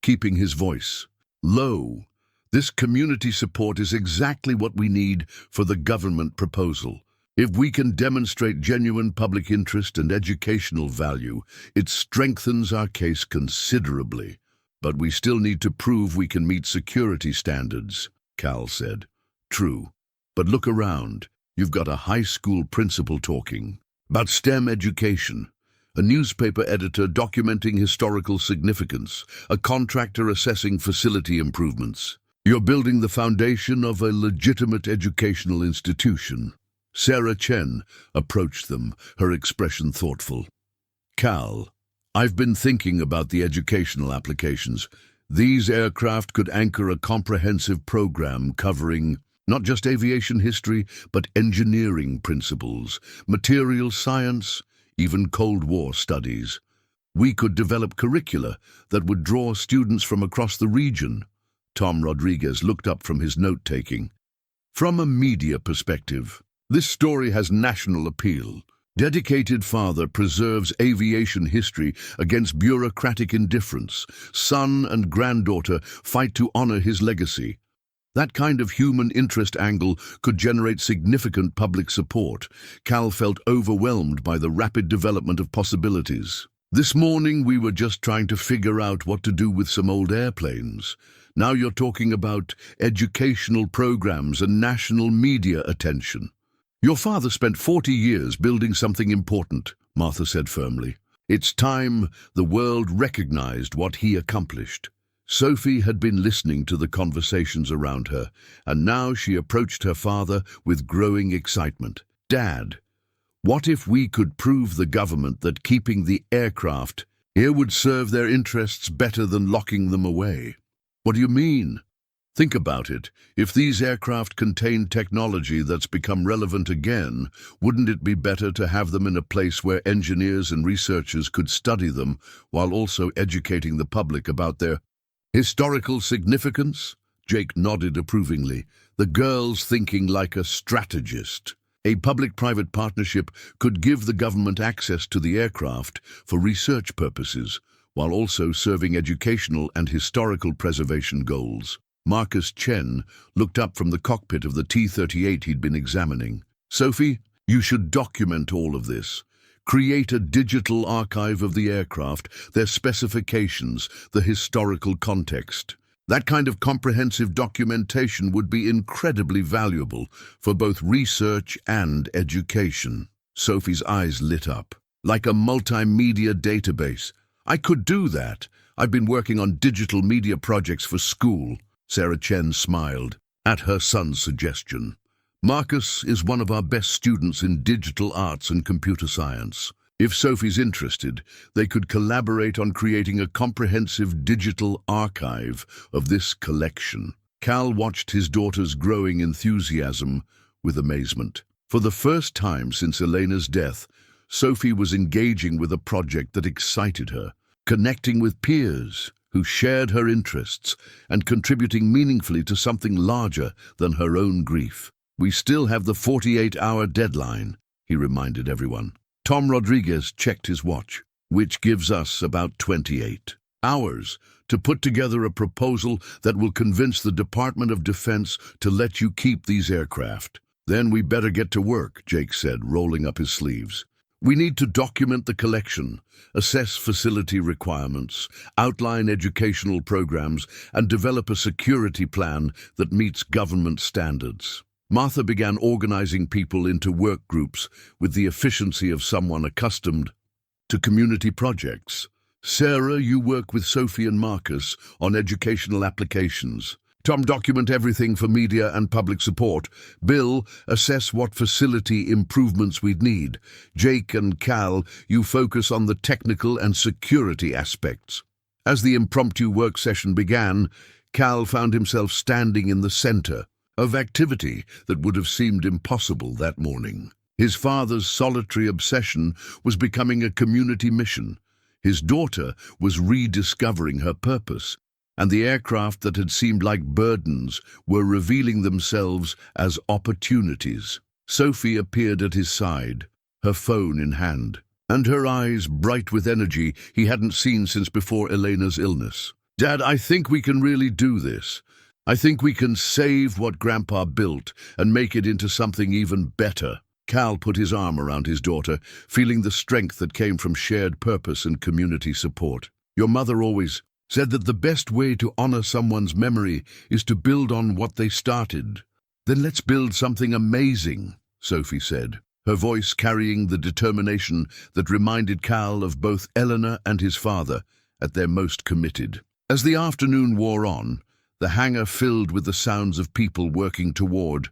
keeping his voice low. "This community support is exactly what we need for the government proposal. If we can demonstrate genuine public interest and educational value, it strengthens our case considerably. But we still need to prove we can meet security standards," Cal said. "True. But look around. You've got a high school principal talking about STEM education, a newspaper editor documenting historical significance, a contractor assessing facility improvements. You're building the foundation of a legitimate educational institution." Sarah Chen approached them, her expression thoughtful. "Cal, I've been thinking about the educational applications. These aircraft could anchor a comprehensive program covering not just aviation history, but engineering principles, material science, even Cold War studies. We could develop curricula that would draw students from across the region." Tom Rodriguez looked up from his note-taking. "From a media perspective, this story has national appeal. Dedicated father preserves aviation history against bureaucratic indifference. Son and granddaughter fight to honor his legacy. That kind of human interest angle could generate significant public support." Cal felt overwhelmed by the rapid development of possibilities. "This morning we were just trying to figure out what to do with some old airplanes. Now you're talking about educational programs and national media attention." "Your father spent 40 years building something important," Martha said firmly. "It's time the world recognized what he accomplished." Sophie had been listening to the conversations around her, and now she approached her father with growing excitement. "Dad, what if we could prove the government that keeping the aircraft here would serve their interests better than locking them away?" What do you mean? Think about it. If these aircraft contain technology that's become relevant again, wouldn't it be better to have them in a place where engineers and researchers could study them while also educating the public about their historical significance? Jake nodded approvingly, the girls thinking like a strategist. A public-private partnership could give the government access to the aircraft for research purposes, while also serving educational and historical preservation goals. Marcus Chen looked up from the cockpit of the T-38 he'd been examining. Sophie, you should document all of this. Create a digital archive of the aircraft, their specifications, the historical context. That kind of comprehensive documentation would be incredibly valuable for both research and education. Sophie's eyes lit up. Like a multimedia database. I could do that. I've been working on digital media projects for school. Sarah Chen smiled at her son's suggestion. Marcus is one of our best students in digital arts and computer science. If Sophie's interested, they could collaborate on creating a comprehensive digital archive of this collection. Cal watched his daughter's growing enthusiasm with amazement. For the first time since Elena's death, Sophie was engaging with a project that excited her, connecting with peers who shared her interests and contributing meaningfully to something larger than her own grief. We still have the 48-hour deadline, he reminded everyone. Tom Rodriguez checked his watch, which gives us about 28 hours to put together a proposal that will convince the Department of Defense to let you keep these aircraft. Then we better get to work, Jake said, rolling up his sleeves. We need to document the collection, assess facility requirements, outline educational programs, and develop a security plan that meets government standards. Martha began organizing people into work groups with the efficiency of someone accustomed to community projects. Sarah, you work with Sophie and Marcus on educational applications. Tom, document everything for media and public support. Bill, assess what facility improvements we'd need. Jake and Cal, you focus on the technical and security aspects. As the impromptu work session began, Cal found himself standing in the center of activity that would have seemed impossible that morning. His father's solitary obsession was becoming a community mission. His daughter was rediscovering her purpose, and the aircraft that had seemed like burdens were revealing themselves as opportunities. Sophie appeared at his side, her phone in hand, and her eyes bright with energy he hadn't seen since before Elena's illness. Dad, I think we can really do this. I think we can save what Grandpa built and make it into something even better. Cal put his arm around his daughter, feeling the strength that came from shared purpose and community support. Your mother always said that the best way to honor someone's memory is to build on what they started. Then let's build something amazing, Sophie said, her voice carrying the determination that reminded Cal of both Eleanor and his father at their most committed. As the afternoon wore on, the hangar filled with the sounds of people working toward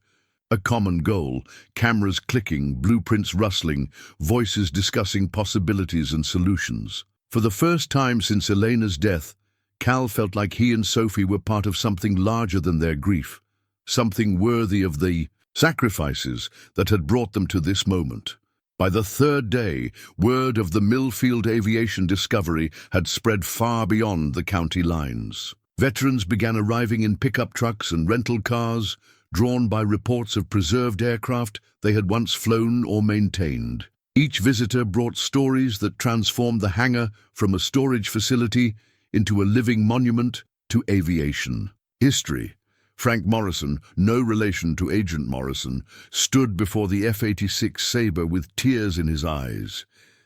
a common goal, cameras clicking, blueprints rustling, voices discussing possibilities and solutions. For the first time since Elena's death, Cal felt like he and Sophie were part of something larger than their grief, something worthy of the sacrifices that had brought them to this moment. By the third day, word of the Millfield aviation discovery had spread far beyond the county lines. Veterans began arriving in pickup trucks and rental cars, drawn by reports of preserved aircraft they had once flown or maintained. Each visitor brought stories that transformed the hangar from a storage facility into a living monument to aviation history. Frank Morrison, no relation to Agent Morrison, stood before the F-86 Sabre with tears in his eyes.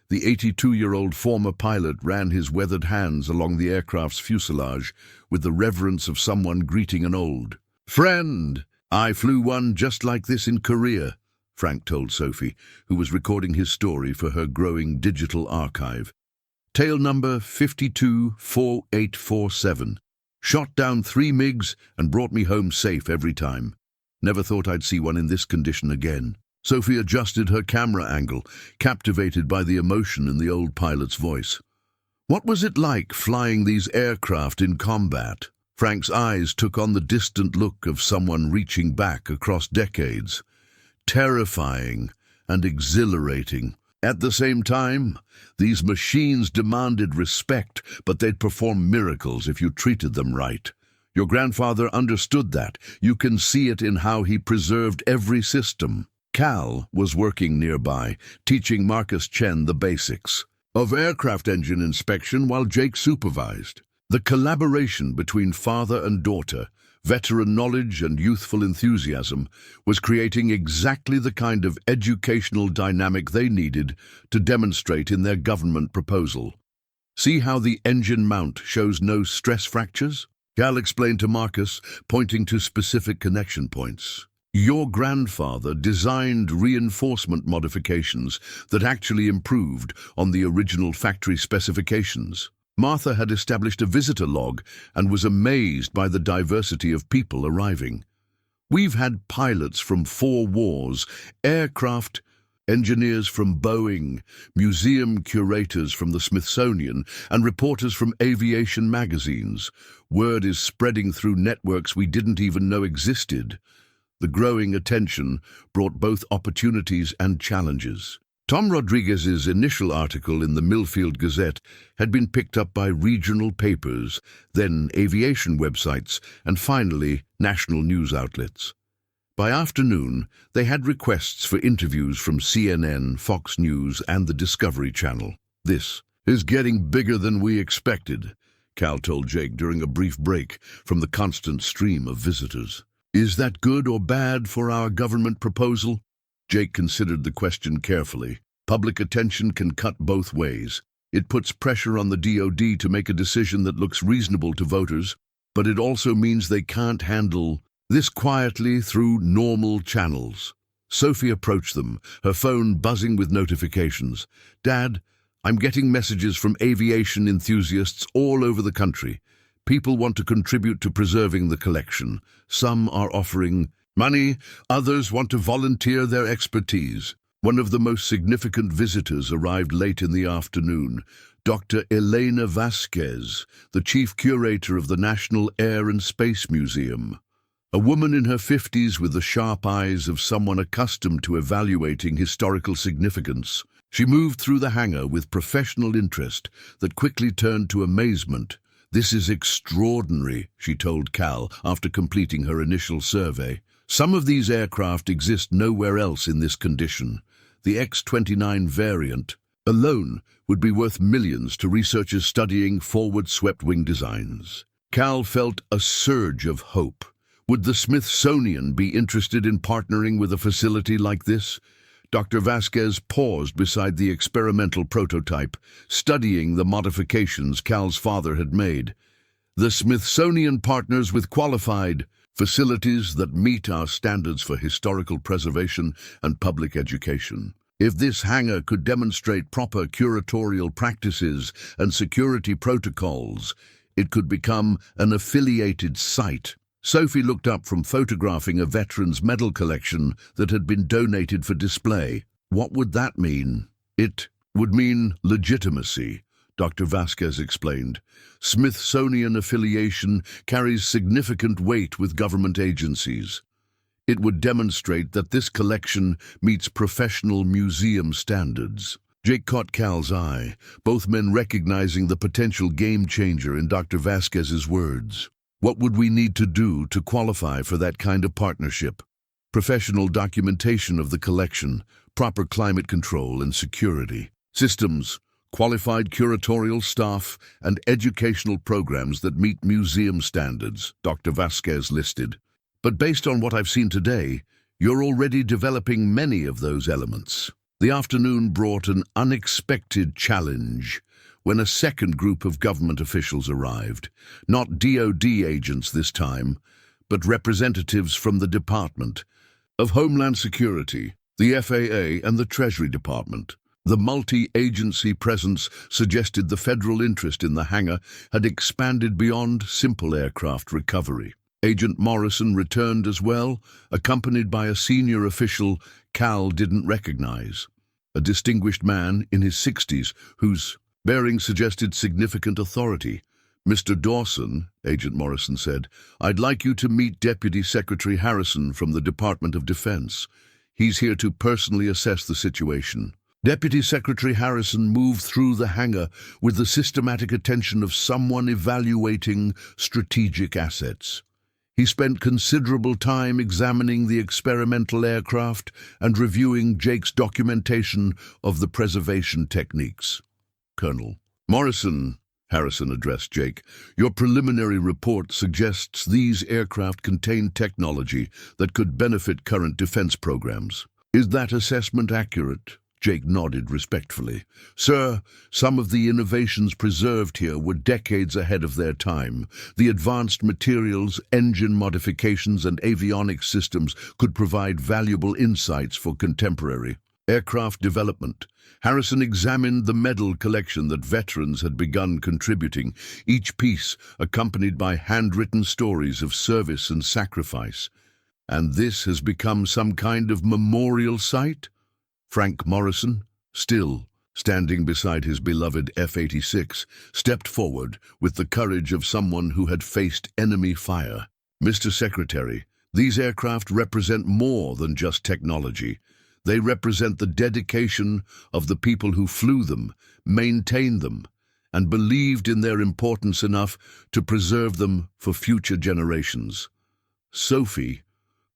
The 82-year-old former pilot ran his weathered hands along the aircraft's fuselage with the reverence of someone greeting an old friend. I flew one just like this in Korea, Frank told Sophie, who was recording his story for her growing digital archive. Tail number 524847. Shot down 3 MiGs and brought me home safe every time. Never thought I'd see one in this condition again. Sophie adjusted her camera angle, captivated by the emotion in the old pilot's voice. What was it like flying these aircraft in combat? Frank's eyes took on the distant look of someone reaching back across decades. Terrifying and exhilarating. At the same time, these machines demanded respect, but they'd perform miracles if you treated them right. Your grandfather understood that. You can see it in how he preserved every system. Cal was working nearby, teaching Marcus Chen the basics of aircraft engine inspection while Jake supervised. The collaboration between father and daughter, veteran knowledge and youthful enthusiasm, was creating exactly the kind of educational dynamic they needed to demonstrate in their government proposal. See how the engine mount shows no stress fractures? Cal explained to Marcus, pointing to specific connection points. Your grandfather designed reinforcement modifications that actually improved on the original factory specifications. Martha had established a visitor log and was amazed by the diversity of people arriving. We've had pilots from 4 wars, aircraft engineers from Boeing, museum curators from the Smithsonian, and reporters from aviation magazines. Word is spreading through networks we didn't even know existed. The growing attention brought both opportunities and challenges. Tom Rodriguez's initial article in the Millfield Gazette had been picked up by regional papers, then aviation websites, and finally national news outlets. By afternoon, they had requests for interviews from CNN, Fox News, and the Discovery Channel. "This is getting bigger than we expected," Cal told Jake during a brief break from the constant stream of visitors. "Is that good or bad for our government proposal?" Jake considered the question carefully. Public attention can cut both ways. It puts pressure on the DoD to make a decision that looks reasonable to voters, but it also means they can't handle this quietly through normal channels. Sophie approached them, her phone buzzing with notifications. "Dad, I'm getting messages from aviation enthusiasts all over the country. People want to contribute to preserving the collection. Some are offering money, others want to volunteer their expertise." One of the most significant visitors arrived late in the afternoon, Dr. Elena Vasquez, the chief curator of the National Air and Space Museum. A woman in her 50s with the sharp eyes of someone accustomed to evaluating historical significance. She moved through the hangar with professional interest that quickly turned to amazement. "This is extraordinary," she told Cal after completing her initial survey. "Some of these aircraft exist nowhere else in this condition. The X-29 variant alone would be worth millions to researchers studying forward-swept wing designs." Cal felt a surge of hope. Would the Smithsonian be interested in partnering with a facility like this? Dr. Vasquez paused beside the experimental prototype, studying the modifications Cal's father had made. "The Smithsonian partners with qualified facilities that meet our standards for historical preservation and public education. If this hangar could demonstrate proper curatorial practices and security protocols, it could become an affiliated site." Sophie looked up from photographing a veteran's medal collection that had been donated for display. "What would that mean?" "It would mean legitimacy," Dr. Vasquez explained. "Smithsonian affiliation carries significant weight with government agencies. It would demonstrate that this collection meets professional museum standards." Jake caught Cal's eye, both men recognizing the potential game-changer in Dr. Vasquez's words. "What would we need to do to qualify for that kind of partnership?" "Professional documentation of the collection, proper climate control and security, systems, qualified curatorial staff, and educational programs that meet museum standards," Dr. Vasquez listed. "But based on what I've seen today, you're already developing many of those elements." The afternoon brought an unexpected challenge when a second group of government officials arrived. Not DoD agents this time, but representatives from the Department of Homeland Security, the FAA, and the Treasury Department. The multi-agency presence suggested the federal interest in the hangar had expanded beyond simple aircraft recovery. Agent Morrison returned as well, accompanied by a senior official Cal didn't recognize. A distinguished man in his 60s whose bearing suggested significant authority, Mr. Dawson, Agent Morrison said, I'd like you to meet Deputy Secretary Harrison from the Department of Defense. He's here to personally assess the situation. Deputy Secretary Harrison moved through the hangar with the systematic attention of someone evaluating strategic assets. He spent considerable time examining the experimental aircraft and reviewing Jake's documentation of the preservation techniques. Colonel Morrison, Harrison addressed Jake, your preliminary report suggests these aircraft contain technology that could benefit current defense programs. Is that assessment accurate? Jake nodded respectfully. Sir, some of the innovations preserved here were decades ahead of their time. The advanced materials, engine modifications, and avionics systems could provide valuable insights for contemporary aircraft development. Harrison examined the medal collection that veterans had begun contributing, each piece accompanied by handwritten stories of service and sacrifice. And this has become some kind of memorial site? Frank Morrison, still standing beside his beloved F-86, stepped forward with the courage of someone who had faced enemy fire. Mr. Secretary, these aircraft represent more than just technology. They represent the dedication of the people who flew them, maintained them, and believed in their importance enough to preserve them for future generations. Sophie,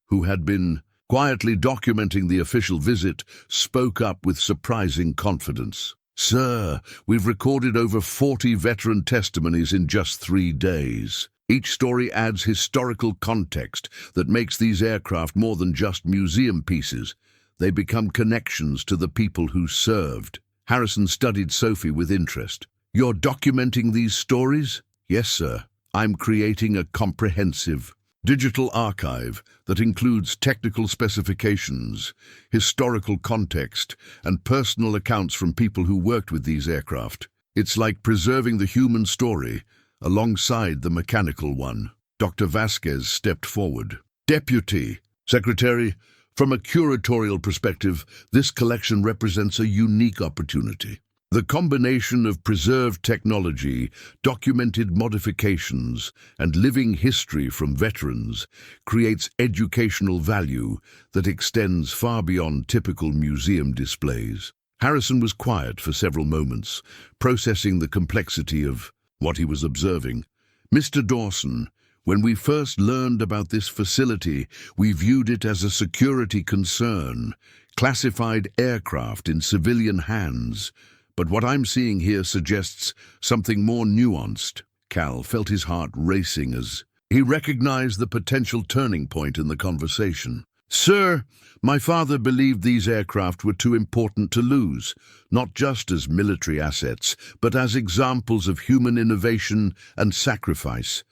who had been quietly documenting the official visit, spoke up with surprising confidence. Sir, we've recorded over 40 veteran testimonies in just 3 days. Each story adds historical context that makes these aircraft more than just museum pieces. They become connections to the people who served. Harrison studied Sophie with interest. You're documenting these stories? Yes, sir. I'm creating a comprehensive digital archive that includes technical specifications, historical context, and personal accounts from people who worked with these aircraft. It's like preserving the human story alongside the mechanical one. Dr. Vasquez stepped forward. Deputy Secretary, from a curatorial perspective, this collection represents a unique opportunity. The combination of preserved technology, documented modifications, and living history from veterans creates educational value that extends far beyond typical museum displays. Harrison was quiet for several moments, processing the complexity of what he was observing. Mr. Dawson, when we first learned about this facility, we viewed it as a security concern, classified aircraft in civilian hands. But what I'm seeing here suggests something more nuanced. Cal felt his heart racing as he recognized the potential turning point in the conversation. Sir, my father believed these aircraft were too important to lose, not just as military assets, but as examples of human innovation and sacrifice.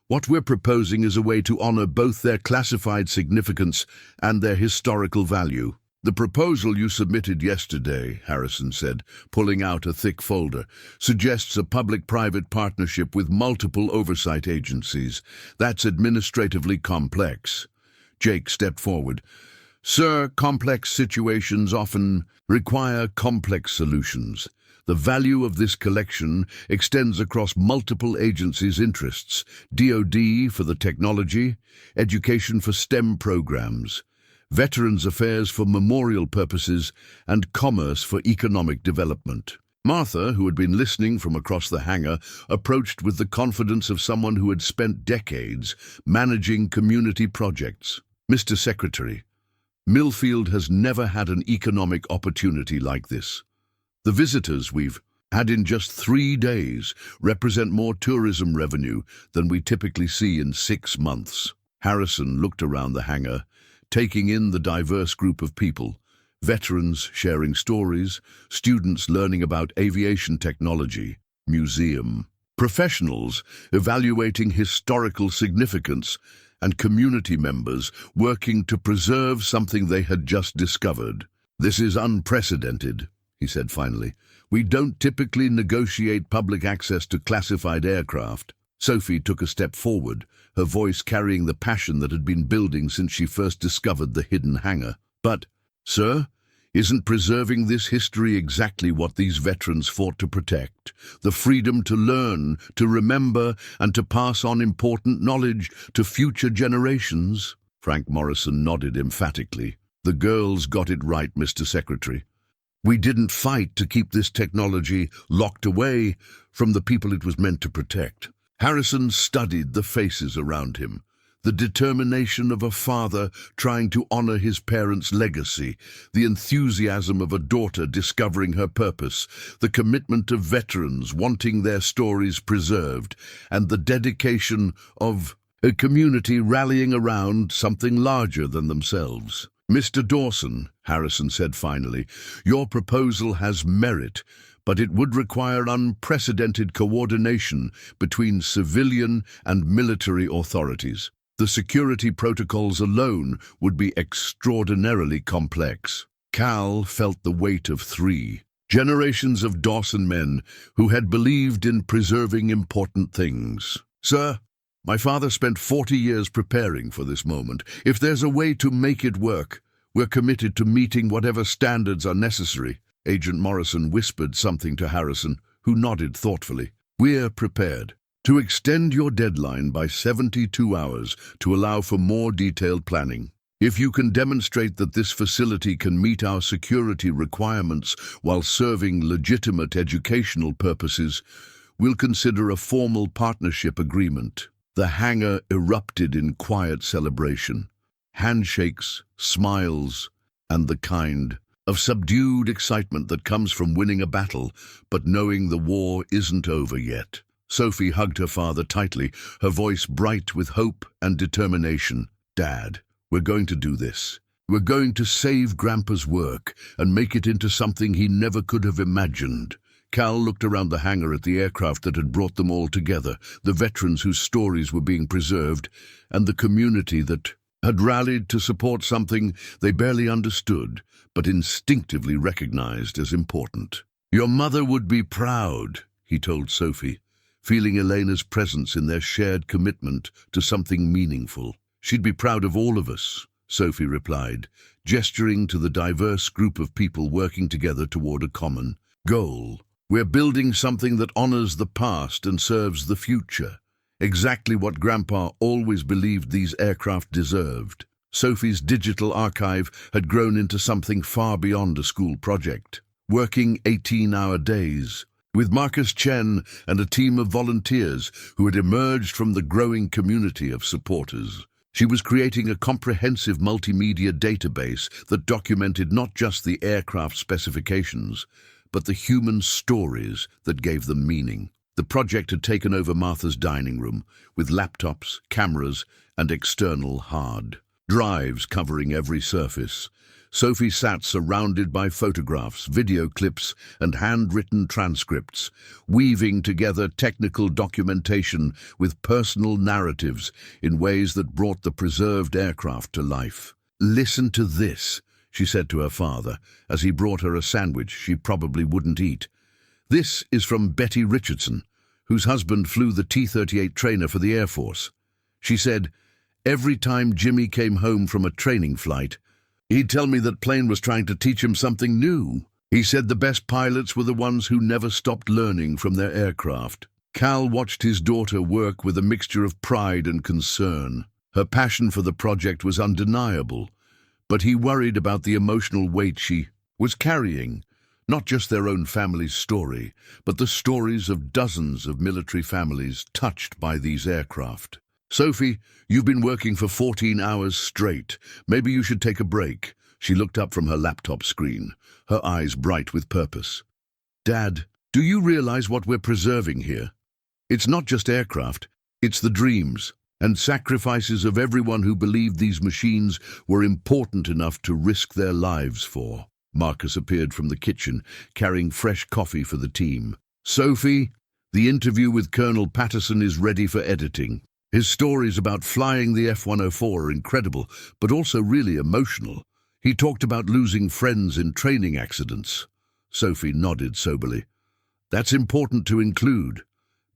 What we're proposing is a way to honor both their classified significance and their historical value. The proposal you submitted yesterday, Harrison said, pulling out a thick folder, suggests a public-private partnership with multiple oversight agencies. That's administratively complex. Jake stepped forward. Sir, complex situations often require complex solutions. The value of this collection extends across multiple agencies' interests: DoD for the technology, education for STEM programs, Veterans Affairs for memorial purposes, and commerce for economic development. Martha, who had been listening from across the hangar, approached with the confidence of someone who had spent decades managing community projects. Mr. Secretary, Millfield has never had an economic opportunity like this. The visitors we've had in just 3 days represent more tourism revenue than we typically see in 6 months. Harrison looked around the hangar, taking in the diverse group of people, veterans sharing stories, students learning about aviation technology, museum professionals evaluating historical significance, and community members working to preserve something they had just discovered. This is unprecedented, he said finally. We don't typically negotiate public access to classified aircraft. Sophie took a step forward, her voice carrying the passion that had been building since she first discovered the hidden hangar. But, sir, Isn't preserving this history exactly what these veterans fought to protect? The freedom to learn, to remember, and to pass on important knowledge to future generations? Frank Morrison nodded emphatically. The girls got it right, Mr. Secretary. We didn't fight to keep this technology locked away from the people it was meant to protect. Harrison studied the faces around him. The determination of a father trying to honor his parents' legacy, the enthusiasm of a daughter discovering her purpose, the commitment of veterans wanting their stories preserved, and the dedication of a community rallying around something larger than themselves. Mr. Dawson, Harrison said finally, your proposal has merit, but it would require unprecedented coordination between civilian and military authorities. The security protocols alone would be extraordinarily complex. Cal felt the weight of 3 generations of Dawson men who had believed in preserving important things. Sir, my father spent 40 years preparing for this moment. If there's a way to make it work, we're committed to meeting whatever standards are necessary. Agent Morrison whispered something to Harrison, who nodded thoughtfully. We're prepared to extend your deadline by 72 hours to allow for more detailed planning. If you can demonstrate that this facility can meet our security requirements while serving legitimate educational purposes, we'll consider a formal partnership agreement. The hangar erupted in quiet celebration. Handshakes, smiles, and the kind of subdued excitement that comes from winning a battle, but knowing the war isn't over yet. Sophie hugged her father tightly, her voice bright with hope and determination. Dad, we're going to do this. We're going to save Grandpa's work and make it into something he never could have imagined. Cal looked around the hangar at the aircraft that had brought them all together, the veterans whose stories were being preserved, and the community that had rallied to support something they barely understood, but instinctively recognized as important. Your mother would be proud, he told Sophie, feeling Elena's presence in their shared commitment to something meaningful. She'd be proud of all of us, Sophie replied, gesturing to the diverse group of people working together toward a common goal. We're building something that honors the past and serves the future, exactly what Grandpa always believed these aircraft deserved. Sophie's digital archive had grown into something far beyond a school project, working 18-hour days, with Marcus Chen and a team of volunteers who had emerged from the growing community of supporters. She was creating a comprehensive multimedia database that documented not just the aircraft specifications, but the human stories that gave them meaning. The project had taken over Martha's dining room, with laptops, cameras, and external hard drives covering every surface. Sophie sat surrounded by photographs, video clips, and handwritten transcripts, weaving together technical documentation with personal narratives in ways that brought the preserved aircraft to life. Listen to this, she said to her father, as he brought her a sandwich she probably wouldn't eat. This is from Betty Richardson, whose husband flew the T-38 trainer for the Air Force. She said, every time Jimmy came home from a training flight, he'd tell me that plane was trying to teach him something new. He said the best pilots were the ones who never stopped learning from their aircraft. Cal watched his daughter work with a mixture of pride and concern. Her passion for the project was undeniable, but he worried about the emotional weight she was carrying. Not just their own family's story, but the stories of dozens of military families touched by these aircraft. Sophie, you've been working for 14 hours straight. Maybe you should take a break. She looked up from her laptop screen, her eyes bright with purpose. Dad, do you realize what we're preserving here? It's not just aircraft, it's the dreams and sacrifices of everyone who believed these machines were important enough to risk their lives for. Marcus appeared from the kitchen, carrying fresh coffee for the team. Sophie, the interview with Colonel Patterson is ready for editing. His stories about flying the F-104 are incredible, but also really emotional. He talked about losing friends in training accidents. Sophie nodded soberly. That's important to include.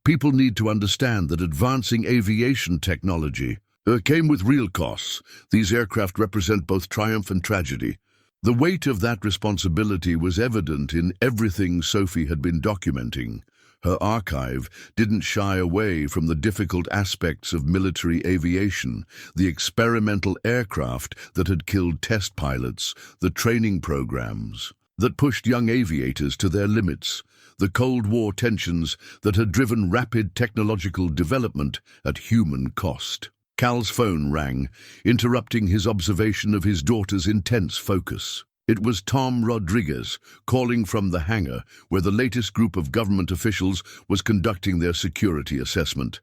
People need to understand that advancing aviation technology came with real costs. These aircraft represent both triumph and tragedy. The weight of that responsibility was evident in everything Sophie had been documenting. Her archive didn't shy away from the difficult aspects of military aviation, the experimental aircraft that had killed test pilots, the training programs that pushed young aviators to their limits, the Cold War tensions that had driven rapid technological development at human cost. Cal's phone rang, interrupting his observation of his daughter's intense focus. It was Tom Rodriguez, calling from the hangar, where the latest group of government officials was conducting their security assessment.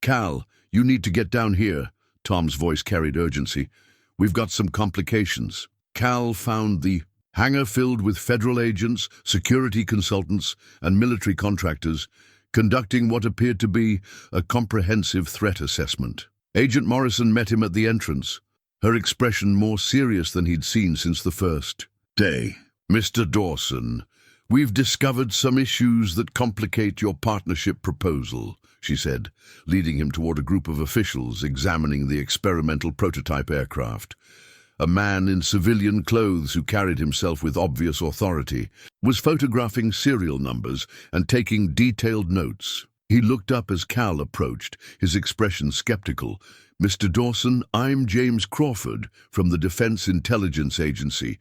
"Cal, you need to get down here," Tom's voice carried urgency. "We've got some complications." Cal found the hangar filled with federal agents, security consultants, and military contractors, conducting what appeared to be a comprehensive threat assessment. Agent Morrison met him at the entrance, her expression more serious than he'd seen since the first day. "Mr. Dawson, we've discovered some issues that complicate your partnership proposal," she said, leading him toward a group of officials examining the experimental prototype aircraft. A man in civilian clothes who carried himself with obvious authority was photographing serial numbers and taking detailed notes. He looked up as Cal approached, his expression skeptical. "Mr. Dawson, I'm James Crawford from the Defense Intelligence Agency.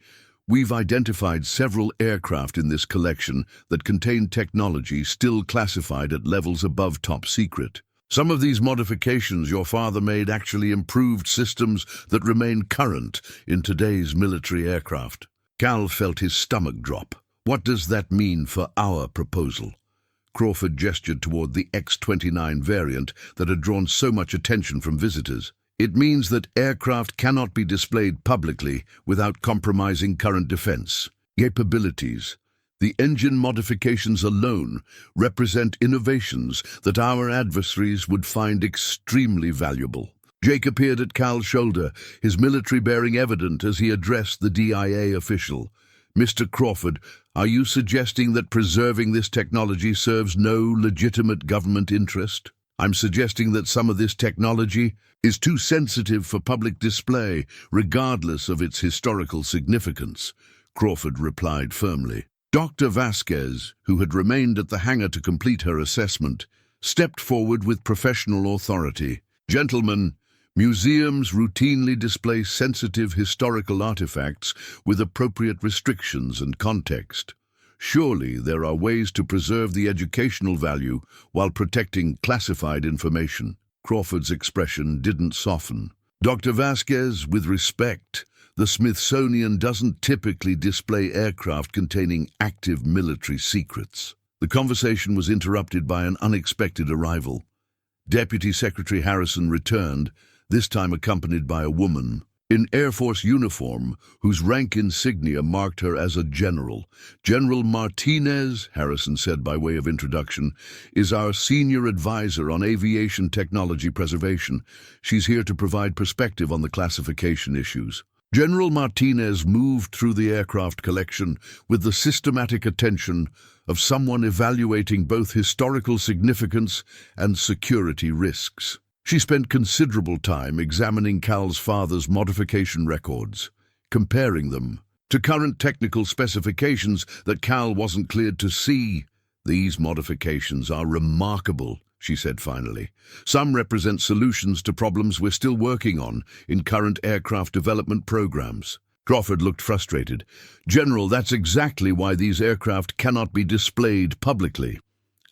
We've identified several aircraft in this collection that contain technology still classified at levels above top secret. Some of these modifications your father made actually improved systems that remain current in today's military aircraft." Cal felt his stomach drop. "What does that mean for our proposal?" Crawford gestured toward the X-29 variant that had drawn so much attention from visitors. "It means that aircraft cannot be displayed publicly without compromising current defense capabilities. The engine modifications alone represent innovations that our adversaries would find extremely valuable." Jake appeared at Cal's shoulder, his military bearing evident as he addressed the DIA official. "Mr. Crawford, are you suggesting that preserving this technology serves no legitimate government interest?" "I'm suggesting that some of this technology is too sensitive for public display, regardless of its historical significance," Crawford replied firmly. Dr. Vasquez, who had remained at the hangar to complete her assessment, stepped forward with professional authority. "Gentlemen, museums routinely display sensitive historical artifacts with appropriate restrictions and context. Surely there are ways to preserve the educational value while protecting classified information." Crawford's expression didn't soften. "Dr. Vasquez, with respect, the Smithsonian doesn't typically display aircraft containing active military secrets." The conversation was interrupted by an unexpected arrival. Deputy Secretary Harrison returned, this time accompanied by a woman in Air Force uniform whose rank insignia marked her as a general. "General Martinez," Harrison said by way of introduction, "is our senior advisor on aviation technology preservation. She's here to provide perspective on the classification issues." General Martinez moved through the aircraft collection with the systematic attention of someone evaluating both historical significance and security risks. She spent considerable time examining Cal's father's modification records, comparing them to current technical specifications that Cal wasn't cleared to see. "These modifications are remarkable," she said finally. "Some represent solutions to problems we're still working on in current aircraft development programs." Crawford looked frustrated. "General, that's exactly why these aircraft cannot be displayed publicly."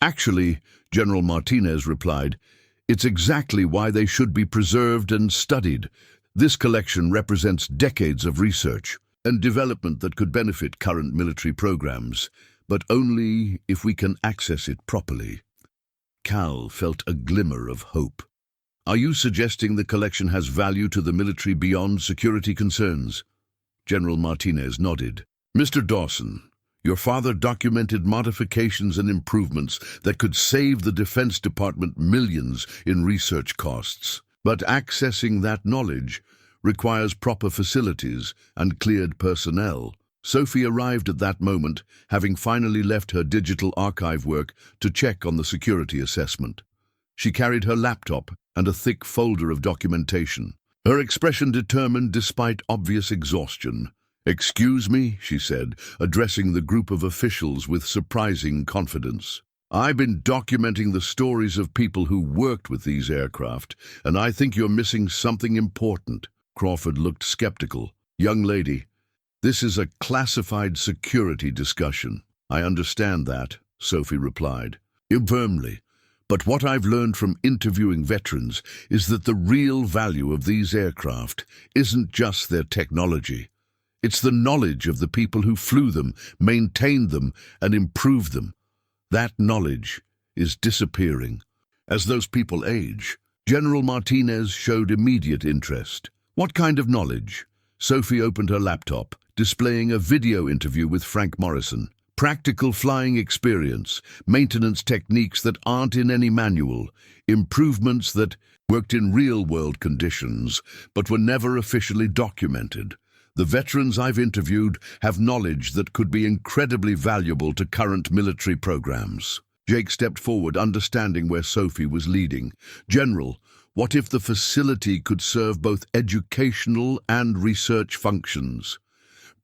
"Actually," General Martinez replied, "it's exactly why they should be preserved and studied. This collection represents decades of research and development that could benefit current military programs, but only if we can access it properly." Cal felt a glimmer of hope. "Are you suggesting the collection has value to the military beyond security concerns?" General Martinez nodded. "Mr. Dawson, your father documented modifications and improvements that could save the Defense Department millions in research costs. But accessing that knowledge requires proper facilities and cleared personnel." Sophie arrived at that moment, having finally left her digital archive work to check on the security assessment. She carried her laptop and a thick folder of documentation, her expression determined despite obvious exhaustion. "Excuse me," she said, addressing the group of officials with surprising confidence. "I've been documenting the stories of people who worked with these aircraft, and I think you're missing something important." Crawford looked skeptical. "Young lady, this is a classified security discussion." "I understand that," Sophie replied. Firmly. "But what I've learned from interviewing veterans is that the real value of these aircraft isn't just their technology. It's the knowledge of the people who flew them, maintained them, and improved them. That knowledge is disappearing. As those people age, General Martinez showed immediate interest. What kind of knowledge?" Sophie opened her laptop, displaying a video interview with Frank Morrison. "Practical flying experience, maintenance techniques that aren't in any manual, improvements that worked in real-world conditions but were never officially documented. The veterans I've interviewed have knowledge that could be incredibly valuable to current military programs." Jake stepped forward, understanding where Sophie was leading. "General, what if the facility could serve both educational and research functions?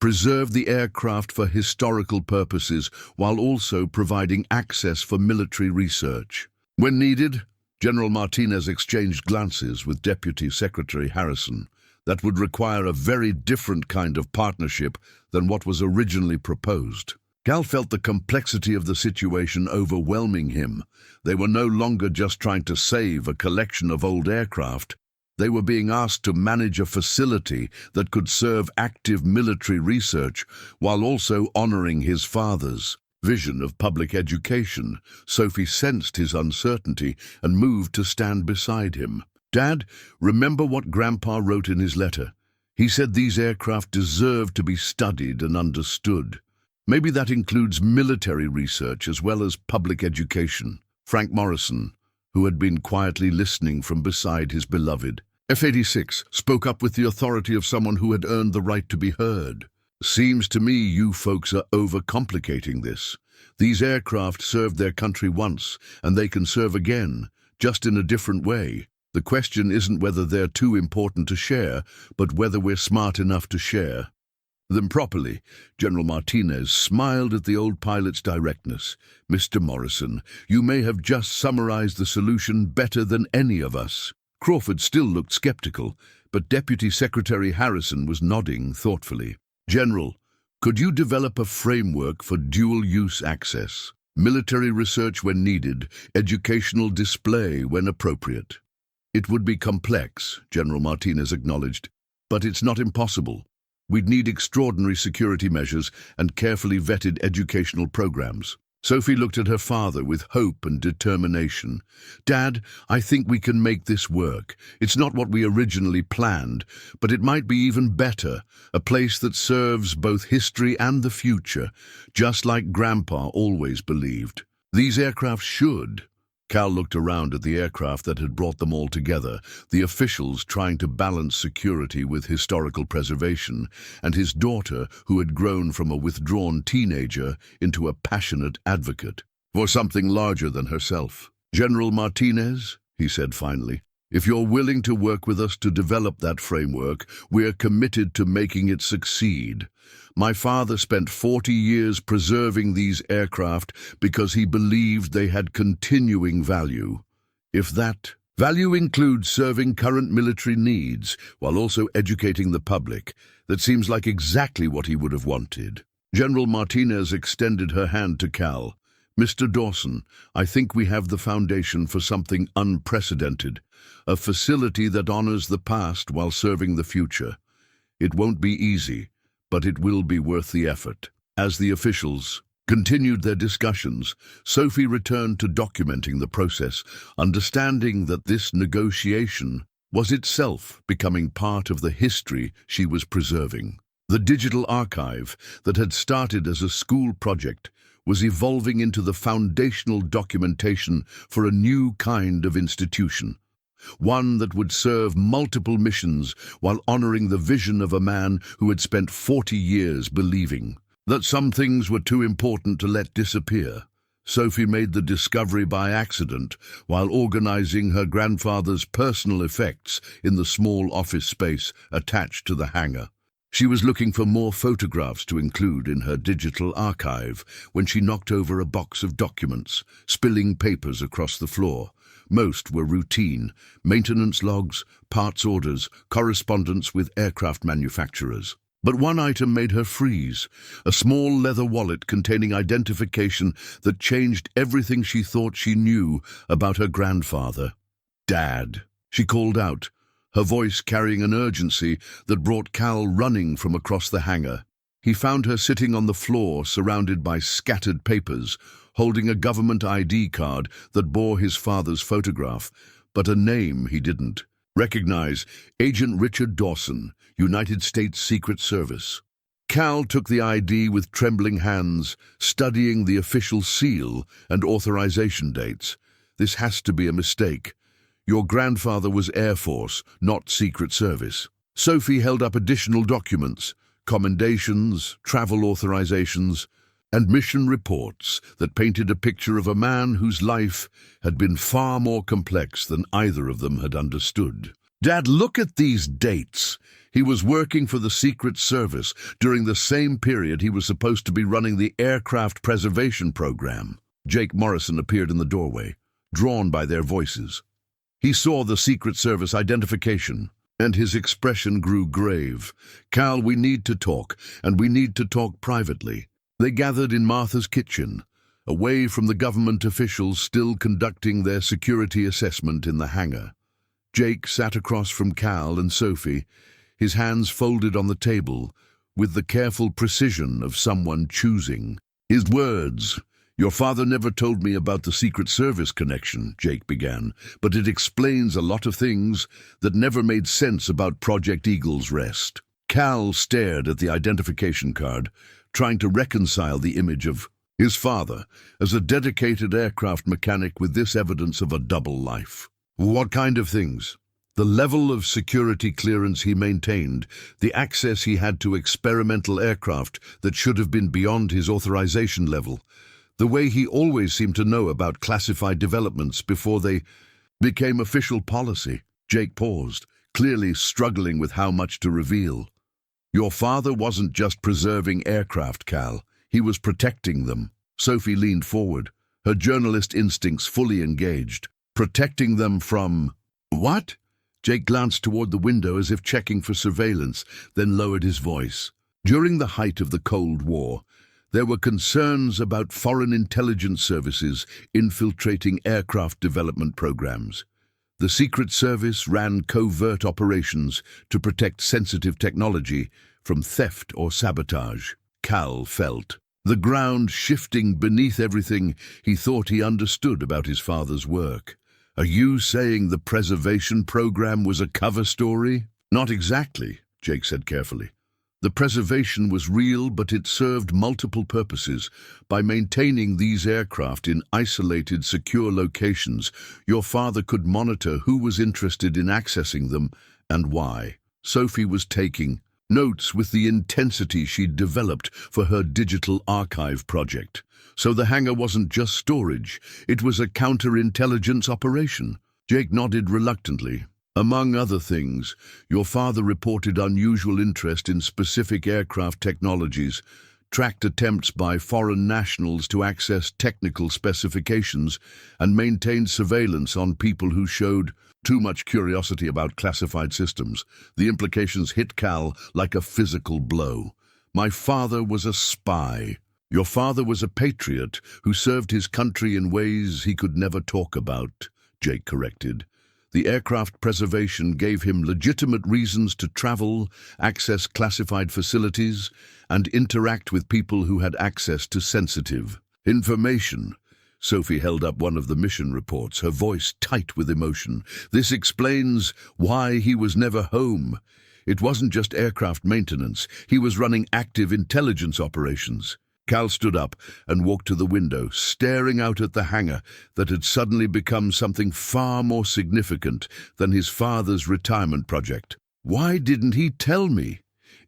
Preserve the aircraft for historical purposes while also providing access for military research." When needed, General Martinez exchanged glances with Deputy Secretary Harrison. That would require a very different kind of partnership than what was originally proposed. Cal felt the complexity of the situation overwhelming him. They were no longer just trying to save a collection of old aircraft. They were being asked to manage a facility that could serve active military research while also honoring his father's vision of public education. Sophie sensed his uncertainty and moved to stand beside him. "Dad, remember what Grandpa wrote in his letter? He said these aircraft deserve to be studied and understood. Maybe that includes military research as well as public education." Frank Morrison, who had been quietly listening from beside his beloved F-86, spoke up with the authority of someone who had earned the right to be heard. "Seems to me you folks are overcomplicating this. These aircraft served their country once, and they can serve again, just in a different way. The question isn't whether they're too important to share, but whether we're smart enough to share them properly." General Martinez smiled at the old pilot's directness. "Mr. Morrison, you may have just summarized the solution better than any of us." Crawford still looked skeptical, but Deputy Secretary Harrison was nodding thoughtfully. "General, could you develop a framework for dual-use access? Military research when needed, educational display when appropriate." "It would be complex," General Martinez acknowledged, "but it's not impossible. We'd need extraordinary security measures and carefully vetted educational programs." Sophie looked at her father with hope and determination. "Dad, I think we can make this work. It's not what we originally planned, but it might be even better, a place that serves both history and the future, just like Grandpa always believed. These aircraft should." Cal looked around at the aircraft that had brought them all together, the officials trying to balance security with historical preservation, and his daughter, who had grown from a withdrawn teenager into a passionate advocate for something larger than herself. "General Martinez," he said finally, "if you're willing to work with us to develop that framework, we're committed to making it succeed. My father spent 40 years preserving these aircraft because he believed they had continuing value. If that value includes serving current military needs while also educating the public, that seems like exactly what he would have wanted." General Martinez extended her hand to Cal. "Mr. Dawson, I think we have the foundation for something unprecedented, a facility that honors the past while serving the future. It won't be easy, but it will be worth the effort." As the officials continued their discussions, Sophie returned to documenting the process, understanding that this negotiation was itself becoming part of the history she was preserving. The digital archive that had started as a school project was evolving into the foundational documentation for a new kind of institution, one that would serve multiple missions while honoring the vision of a man who had spent 40 years believing that some things were too important to let disappear. Sophie made the discovery by accident while organizing her grandfather's personal effects in the small office space attached to the hangar. She was looking for more photographs to include in her digital archive when she knocked over a box of documents, spilling papers across the floor. Most were routine: maintenance logs, parts orders, correspondence with aircraft manufacturers. But one item made her freeze: a small leather wallet containing identification that changed everything she thought she knew about her grandfather. "Dad," she called out, her voice carrying an urgency that brought Cal running from across the hangar. He found her sitting on the floor, surrounded by scattered papers, holding a government ID card that bore his father's photograph, but a name he didn't recognize: Agent Richard Dawson, United States Secret Service. Cal took the ID with trembling hands, studying the official seal and authorization dates. "This has to be a mistake. Your grandfather was Air Force, not Secret Service." Sophie held up additional documents: commendations, travel authorizations, and mission reports that painted a picture of a man whose life had been far more complex than either of them had understood. "Dad, look at these dates. He was working for the Secret Service during the same period he was supposed to be running the aircraft preservation program." Jake Morrison appeared in the doorway, drawn by their voices. He saw the Secret Service identification, and his expression grew grave. "Cal, we need to talk, and we need to talk privately." They gathered in Martha's kitchen, away from the government officials still conducting their security assessment in the hangar. Jake sat across from Cal and Sophie, his hands folded on the table, with the careful precision of someone choosing. His words: "Your father never told me about the Secret Service connection," Jake began, "but it explains a lot of things that never made sense about Project Eagle's Rest." Cal stared at the identification card, trying to reconcile the image of his father as a dedicated aircraft mechanic with this evidence of a double life. What kind of things? The level of security clearance he maintained, the access he had to experimental aircraft that should have been beyond his authorization level, the way he always seemed to know about classified developments before they became official policy. Jake paused, clearly struggling with how much to reveal. "Your father wasn't just preserving aircraft, Cal. He was protecting them." Sophie leaned forward, her journalist instincts fully engaged. "Protecting them from..." "What?" Jake glanced toward the window as if checking for surveillance, then lowered his voice. During the height of the Cold War, there were concerns about foreign intelligence services infiltrating aircraft development programs. The Secret Service ran covert operations to protect sensitive technology from theft or sabotage. Cal felt the ground shifting beneath everything he thought he understood about his father's work. "Are you saying the preservation program was a cover story?" "Not exactly," Jake said carefully. "The preservation was real, but it served multiple purposes. By maintaining these aircraft in isolated, secure locations, your father could monitor who was interested in accessing them and why." Sophie was taking notes with the intensity she'd developed for her digital archive project. "So the hangar wasn't just storage, it was a counterintelligence operation." Jake nodded reluctantly. "Among other things, your father reported unusual interest in specific aircraft technologies, tracked attempts by foreign nationals to access technical specifications, and maintained surveillance on people who showed too much curiosity about classified systems." The implications hit Cal like a physical blow. "My father was a spy." "Your father was a patriot who served his country in ways he could never talk about," Jake corrected. "The aircraft preservation gave him legitimate reasons to travel, access classified facilities, and interact with people who had access to sensitive information." Sophie held up one of the mission reports, her voice tight with emotion. "This explains why he was never home. It wasn't just aircraft maintenance. He was running active intelligence operations." Cal stood up and walked to the window, staring out at the hangar that had suddenly become something far more significant than his father's retirement project. "Why didn't he tell me?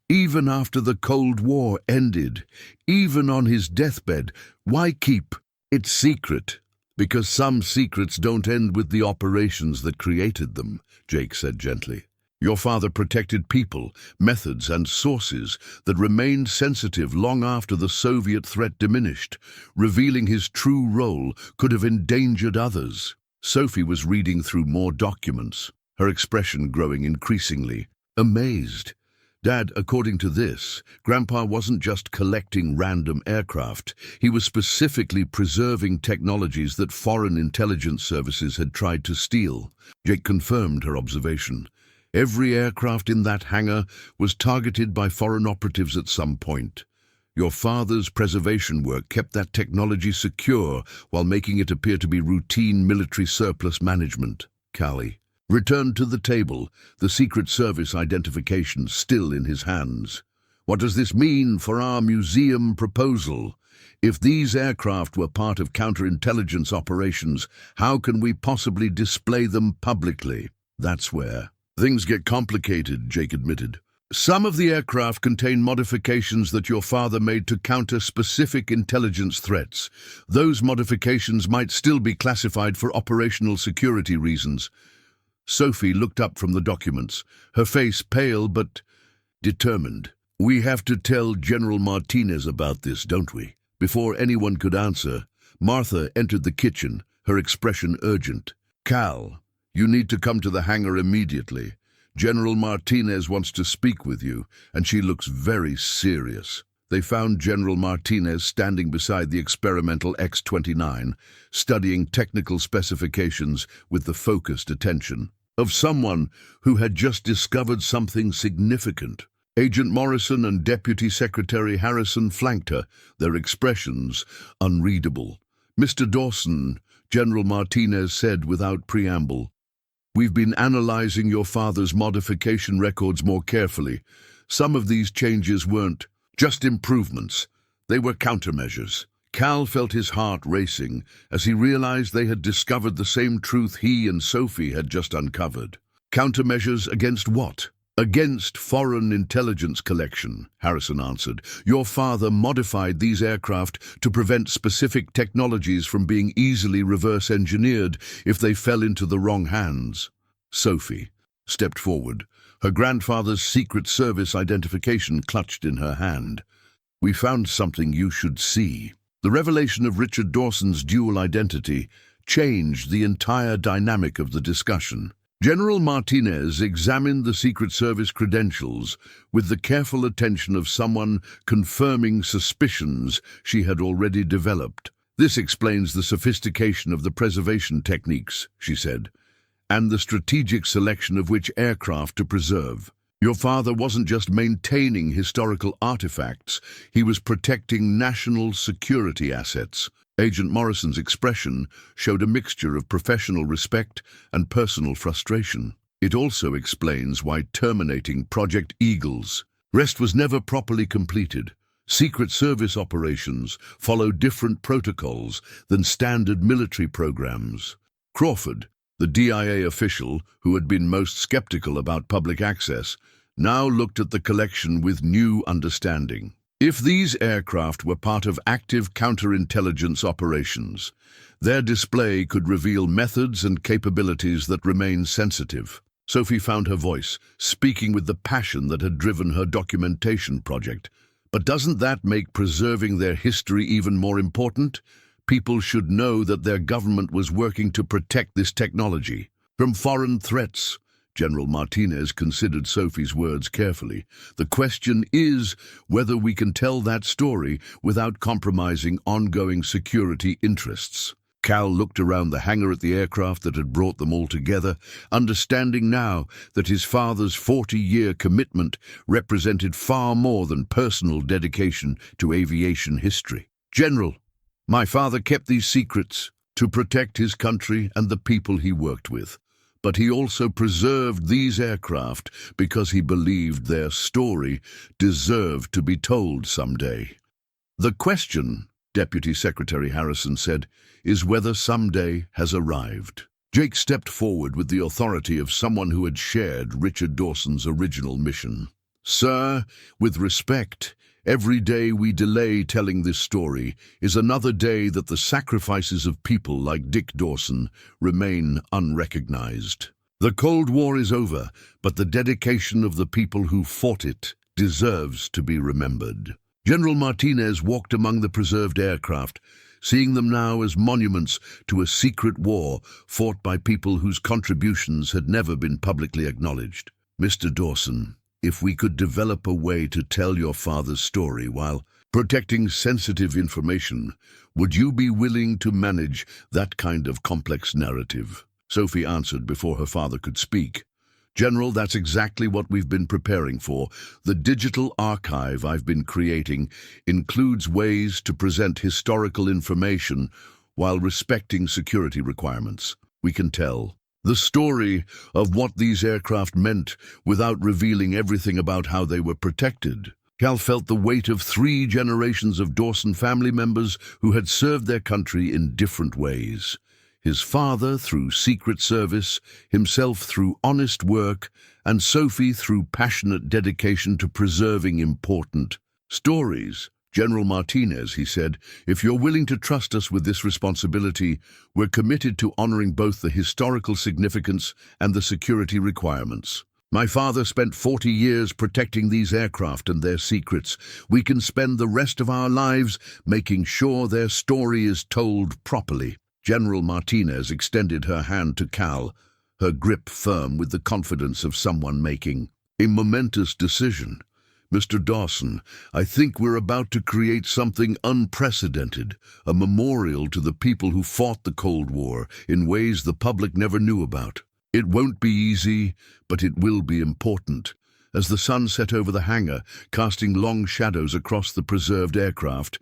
Even after the Cold War ended, even on his deathbed, why keep it secret?" "Because some secrets don't end with the operations that created them," Jake said gently. Your father protected people, methods, and sources that remained sensitive long after the Soviet threat diminished. Revealing his true role could have endangered others. Sophie was reading through more documents, her expression growing increasingly amazed. Dad, according to this, Grandpa wasn't just collecting random aircraft. He was specifically preserving technologies that foreign intelligence services had tried to steal. Jake confirmed her observation. Every aircraft in that hangar was targeted by foreign operatives at some point. Your father's preservation work kept that technology secure while making it appear to be routine military surplus management. Callie returned to the table, the Secret Service identification still in his hands. What does this mean for our museum proposal? If these aircraft were part of counterintelligence operations, how can we possibly display them publicly? That's where things get complicated, Jake admitted. Some of the aircraft contain modifications that your father made to counter specific intelligence threats. Those modifications might still be classified for operational security reasons. Sophie looked up from the documents, her face pale but determined. We have to tell General Martinez about this, don't we? Before anyone could answer, Martha entered the kitchen, her expression urgent. Cal, you need to come to the hangar immediately. General Martinez wants to speak with you, and she looks very serious. They found General Martinez standing beside the experimental X-29, studying technical specifications with the focused attention of someone who had just discovered something significant. Agent Morrison and Deputy Secretary Harrison flanked her, their expressions unreadable. Mr. Dawson, General Martinez said without preamble, we've been analyzing your father's modification records more carefully. Some of these changes weren't just improvements, they were countermeasures. Cal felt his heart racing as he realized they had discovered the same truth he and Sophie had just uncovered. Countermeasures against what? Against foreign intelligence collection, Harrison answered. Your father modified these aircraft to prevent specific technologies from being easily reverse-engineered if they fell into the wrong hands. Sophie stepped forward, her grandfather's Secret Service identification clutched in her hand. We found something you should see. The revelation of Richard Dawson's dual identity changed the entire dynamic of the discussion. General Martinez examined the Secret Service credentials with the careful attention of someone confirming suspicions she had already developed. This explains the sophistication of the preservation techniques, she said, and the strategic selection of which aircraft to preserve. Your father wasn't just maintaining historical artifacts, he was protecting national security assets. Agent Morrison's expression showed a mixture of professional respect and personal frustration. It also explains why terminating Project Eagle's rest was never properly completed. Secret Service operations follow different protocols than standard military programs. Crawford, the DIA official who had been most skeptical about public access, now looked at the collection with new understanding. If these aircraft were part of active counterintelligence operations, their display could reveal methods and capabilities that remain sensitive. Sophie found her voice, speaking with the passion that had driven her documentation project. But doesn't that make preserving their history even more important? People should know that their government was working to protect this technology from foreign threats. General Martinez considered Sophie's words carefully. The question is whether we can tell that story without compromising ongoing security interests. Cal looked around the hangar at the aircraft that had brought them all together, understanding now that his father's 40-year commitment represented far more than personal dedication to aviation history. General, my father kept these secrets to protect his country and the people he worked with. But he also preserved these aircraft because he believed their story deserved to be told someday. The question, Deputy Secretary Harrison said, is whether someday has arrived. Jake stepped forward with the authority of someone who had shared Richard Dawson's original mission. Sir, with respect, every day we delay telling this story is another day that the sacrifices of people like Dick Dawson remain unrecognized. The Cold War is over, but the dedication of the people who fought it deserves to be remembered. General Martinez walked among the preserved aircraft, seeing them now as monuments to a secret war fought by people whose contributions had never been publicly acknowledged. Mr. Dawson, if we could develop a way to tell your father's story while protecting sensitive information, would you be willing to manage that kind of complex narrative? Sophie answered before her father could speak. General, that's exactly what we've been preparing for. The digital archive I've been creating includes ways to present historical information while respecting security requirements. We can tell the story of what these aircraft meant without revealing everything about how they were protected. Cal felt the weight of 3 generations of Dawson family members who had served their country in different ways. His father through secret service, himself through honest work, and Sophie through passionate dedication to preserving important stories. General Martinez, he said, if you're willing to trust us with this responsibility, we're committed to honoring both the historical significance and the security requirements. My father spent 40 years protecting these aircraft and their secrets. We can spend the rest of our lives making sure their story is told properly. General Martinez extended her hand to Cal, her grip firm with the confidence of someone making a momentous decision. Mr. Dawson, I think we're about to create something unprecedented, a memorial to the people who fought the Cold War in ways the public never knew about. It won't be easy, but it will be important. As the sun set over the hangar, casting long shadows across the preserved aircraft,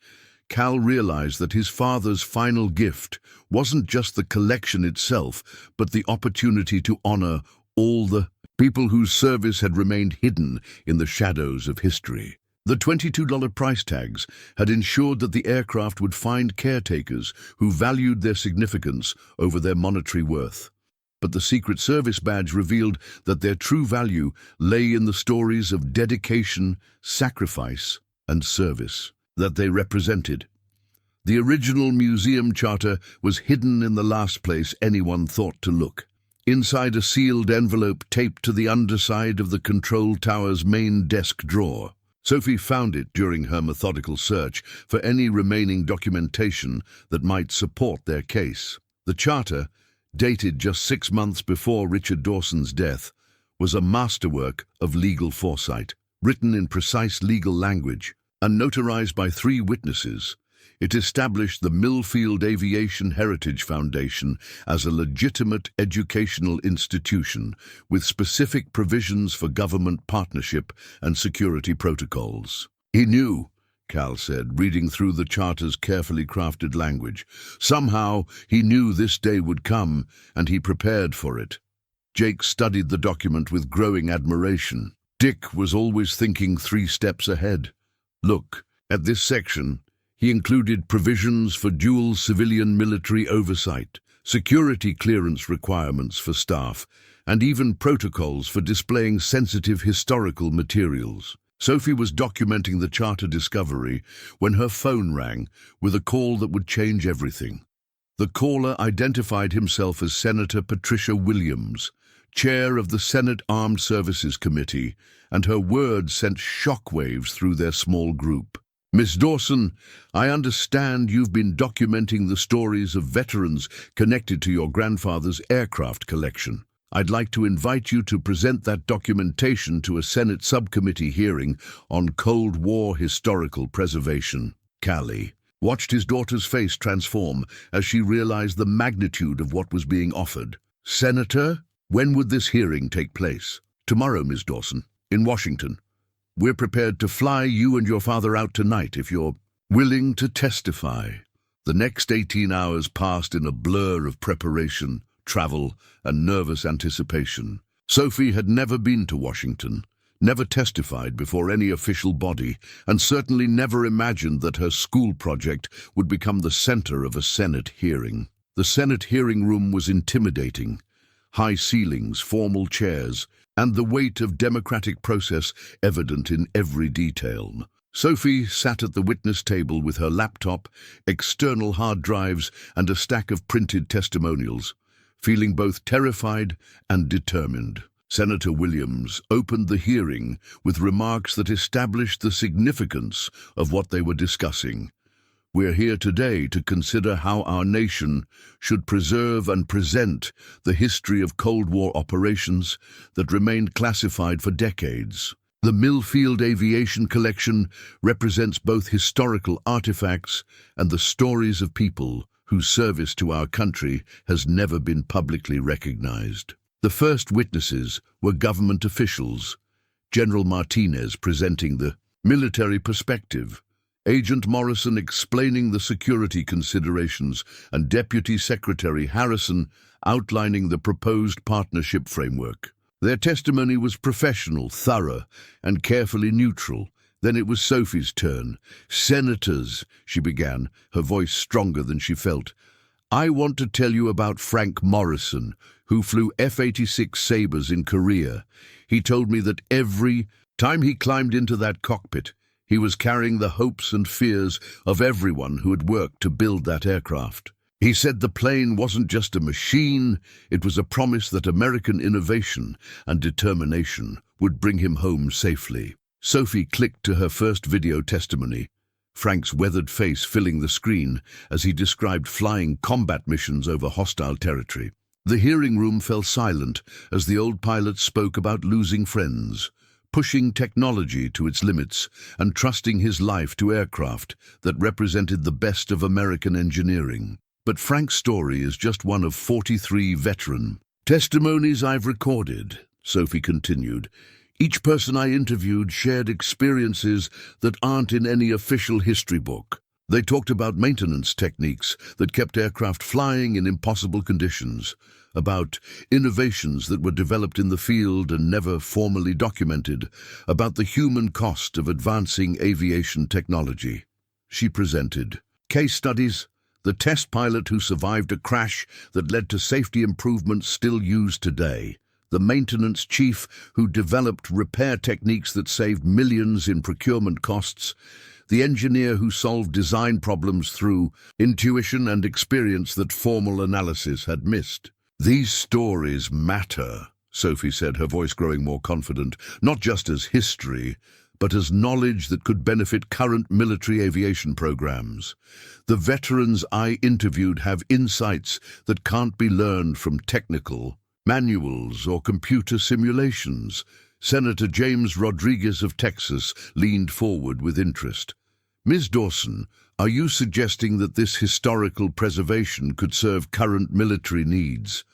Cal realized that his father's final gift wasn't just the collection itself, but the opportunity to honor all the people whose service had remained hidden in the shadows of history. The $22 price tags had ensured that the aircraft would find caretakers who valued their significance over their monetary worth. But the Secret Service badge revealed that their true value lay in the stories of dedication, sacrifice, and service that they represented. The original museum charter was hidden in the last place anyone thought to look, inside a sealed envelope taped to the underside of the control tower's main desk drawer. Sophie found it during her methodical search for any remaining documentation that might support their case. The charter, dated just 6 months before Richard Dawson's death, was a masterwork of legal foresight, written in precise legal language and notarized by 3 witnesses. It established the Millfield Aviation Heritage Foundation as a legitimate educational institution with specific provisions for government partnership and security protocols. He knew, Cal said, reading through the charter's carefully crafted language. Somehow he knew this day would come, and he prepared for it. Jake studied the document with growing admiration. Dick was always thinking 3 steps ahead. Look, at this section, he included provisions for dual civilian-military oversight, security clearance requirements for staff, and even protocols for displaying sensitive historical materials. Sophie was documenting the charter discovery when her phone rang with a call that would change everything. The caller identified himself as Senator Patricia Williams, chair of the Senate Armed Services Committee, and her words sent shockwaves through their small group. Miss Dawson, I understand you've been documenting the stories of veterans connected to your grandfather's aircraft collection. I'd like to invite you to present that documentation to a Senate subcommittee hearing on Cold War historical preservation. Callie watched his daughter's face transform as she realized the magnitude of what was being offered. Senator, when would this hearing take place? Tomorrow, Ms. Dawson, in Washington. We're prepared to fly you and your father out tonight if you're willing to testify. The next 18 hours passed in a blur of preparation, travel, and nervous anticipation. Sophie had never been to Washington, never testified before any official body, and certainly never imagined that her school project would become the center of a Senate hearing. The Senate hearing room was intimidating. High ceilings, formal chairs, and the weight of democratic process evident in every detail. Sophie sat at the witness table with her laptop, external hard drives, and a stack of printed testimonials. feeling both terrified and determined. Senator Williams opened the hearing with remarks that established the significance of what they were discussing. We're here today to consider how our nation should preserve and present the history of Cold War operations that remained classified for decades. The Millfield Aviation Collection represents both historical artifacts and the stories of people whose service to our country has never been publicly recognized. The first witnesses were government officials, General Martinez presenting the military perspective, Agent Morrison explaining the security considerations, and Deputy Secretary Harrison outlining the proposed partnership framework. Their testimony was professional, thorough, and carefully neutral. Then it was Sophie's turn. "Senators," she began, her voice stronger than she felt, "I want to tell you about Frank Morrison, who flew F-86 Sabres in Korea. He told me that every time he climbed into that cockpit, he was carrying the hopes and fears of everyone who had worked to build that aircraft. He said the plane wasn't just a machine, it was a promise that American innovation and determination would bring him home safely." Sophie clicked to her first video testimony, Frank's weathered face filling the screen as he described flying combat missions over hostile territory. The hearing room fell silent as the old pilot spoke about losing friends, pushing technology to its limits, and trusting his life to aircraft that represented the best of American engineering. But Frank's story is just one of 43 veteran testimonies I've recorded, Sophie continued. Each person I interviewed shared experiences that aren't in any official history book. They talked about maintenance techniques that kept aircraft flying in impossible conditions, about innovations that were developed in the field and never formally documented, about the human cost of advancing aviation technology. She presented case studies, the test pilot who survived a crash that led to safety improvements still used today, the maintenance chief who developed repair techniques that saved millions in procurement costs, the engineer who solved design problems through intuition and experience that formal analysis had missed. "These stories matter," Sophie said, her voice growing more confident, "not just as history, but as knowledge that could benefit current military aviation programs. The veterans I interviewed have insights that can't be learned from technical manuals or computer simulations." Senator James Rodriguez of Texas leaned forward with interest. "Ms. Dawson, are you suggesting that this historical preservation could serve current military needs?"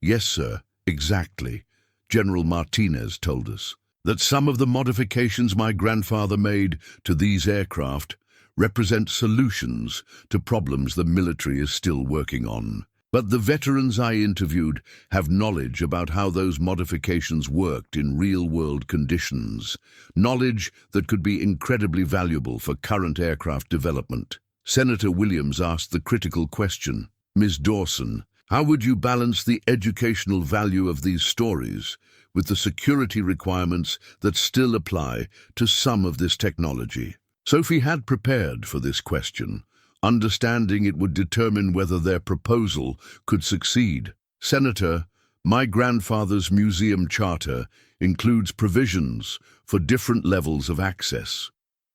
"Yes, sir, exactly," General Martinez told us. "That some of the modifications my grandfather made to these aircraft represent solutions to problems the military is still working on. But the veterans I interviewed have knowledge about how those modifications worked in real-world conditions, knowledge that could be incredibly valuable for current aircraft development." Senator Williams asked the critical question, "Ms. Dawson, how would you balance the educational value of these stories with the security requirements that still apply to some of this technology?" Sophie had prepared for this question, understanding it would determine whether their proposal could succeed. "Senator, my grandfather's museum charter includes provisions for different levels of access.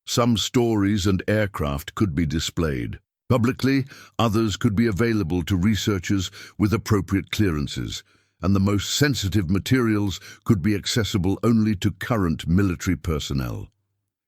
Some stories and aircraft could be displayed publicly, others could be available to researchers with appropriate clearances, and the most sensitive materials could be accessible only to current military personnel."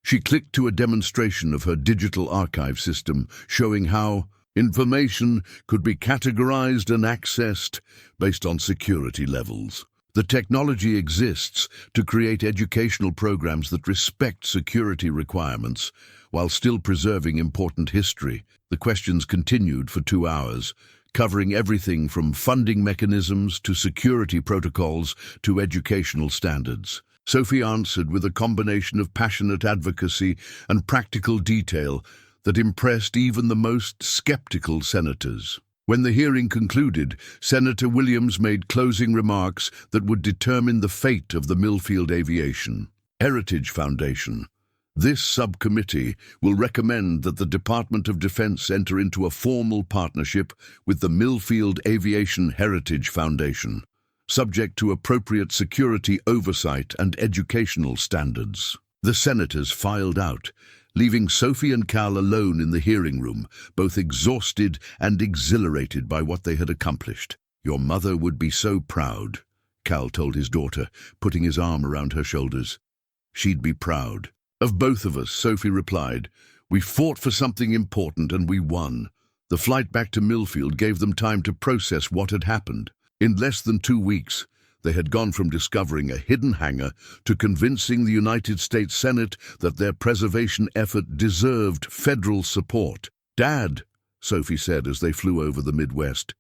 She clicked to a demonstration of her digital archive system, showing how information could be categorized and accessed based on security levels. The technology exists to create educational programs that respect security requirements while still preserving important history. The questions continued for 2 hours, covering everything from funding mechanisms to security protocols to educational standards. Sophie answered with a combination of passionate advocacy and practical detail that impressed even the most skeptical senators. When the hearing concluded, Senator Williams made closing remarks that would determine the fate of the Millfield Aviation Heritage Foundation. This subcommittee will recommend that the Department of Defense enter into a formal partnership with the Millfield Aviation Heritage Foundation, subject to appropriate security oversight and educational standards. The senators filed out, leaving Sophie and Cal alone in the hearing room, both exhausted and exhilarated by what they had accomplished. "Your mother would be so proud," Cal told his daughter, putting his arm around her shoulders. "She'd be proud." "Of both of us," Sophie replied. "We fought for something important and we won." The flight back to Millfield gave them time to process what had happened. In less than 2 weeks, they had gone from discovering a hidden hangar to convincing the United States Senate that their preservation effort deserved federal support. "Dad," Sophie said as they flew over the Midwest,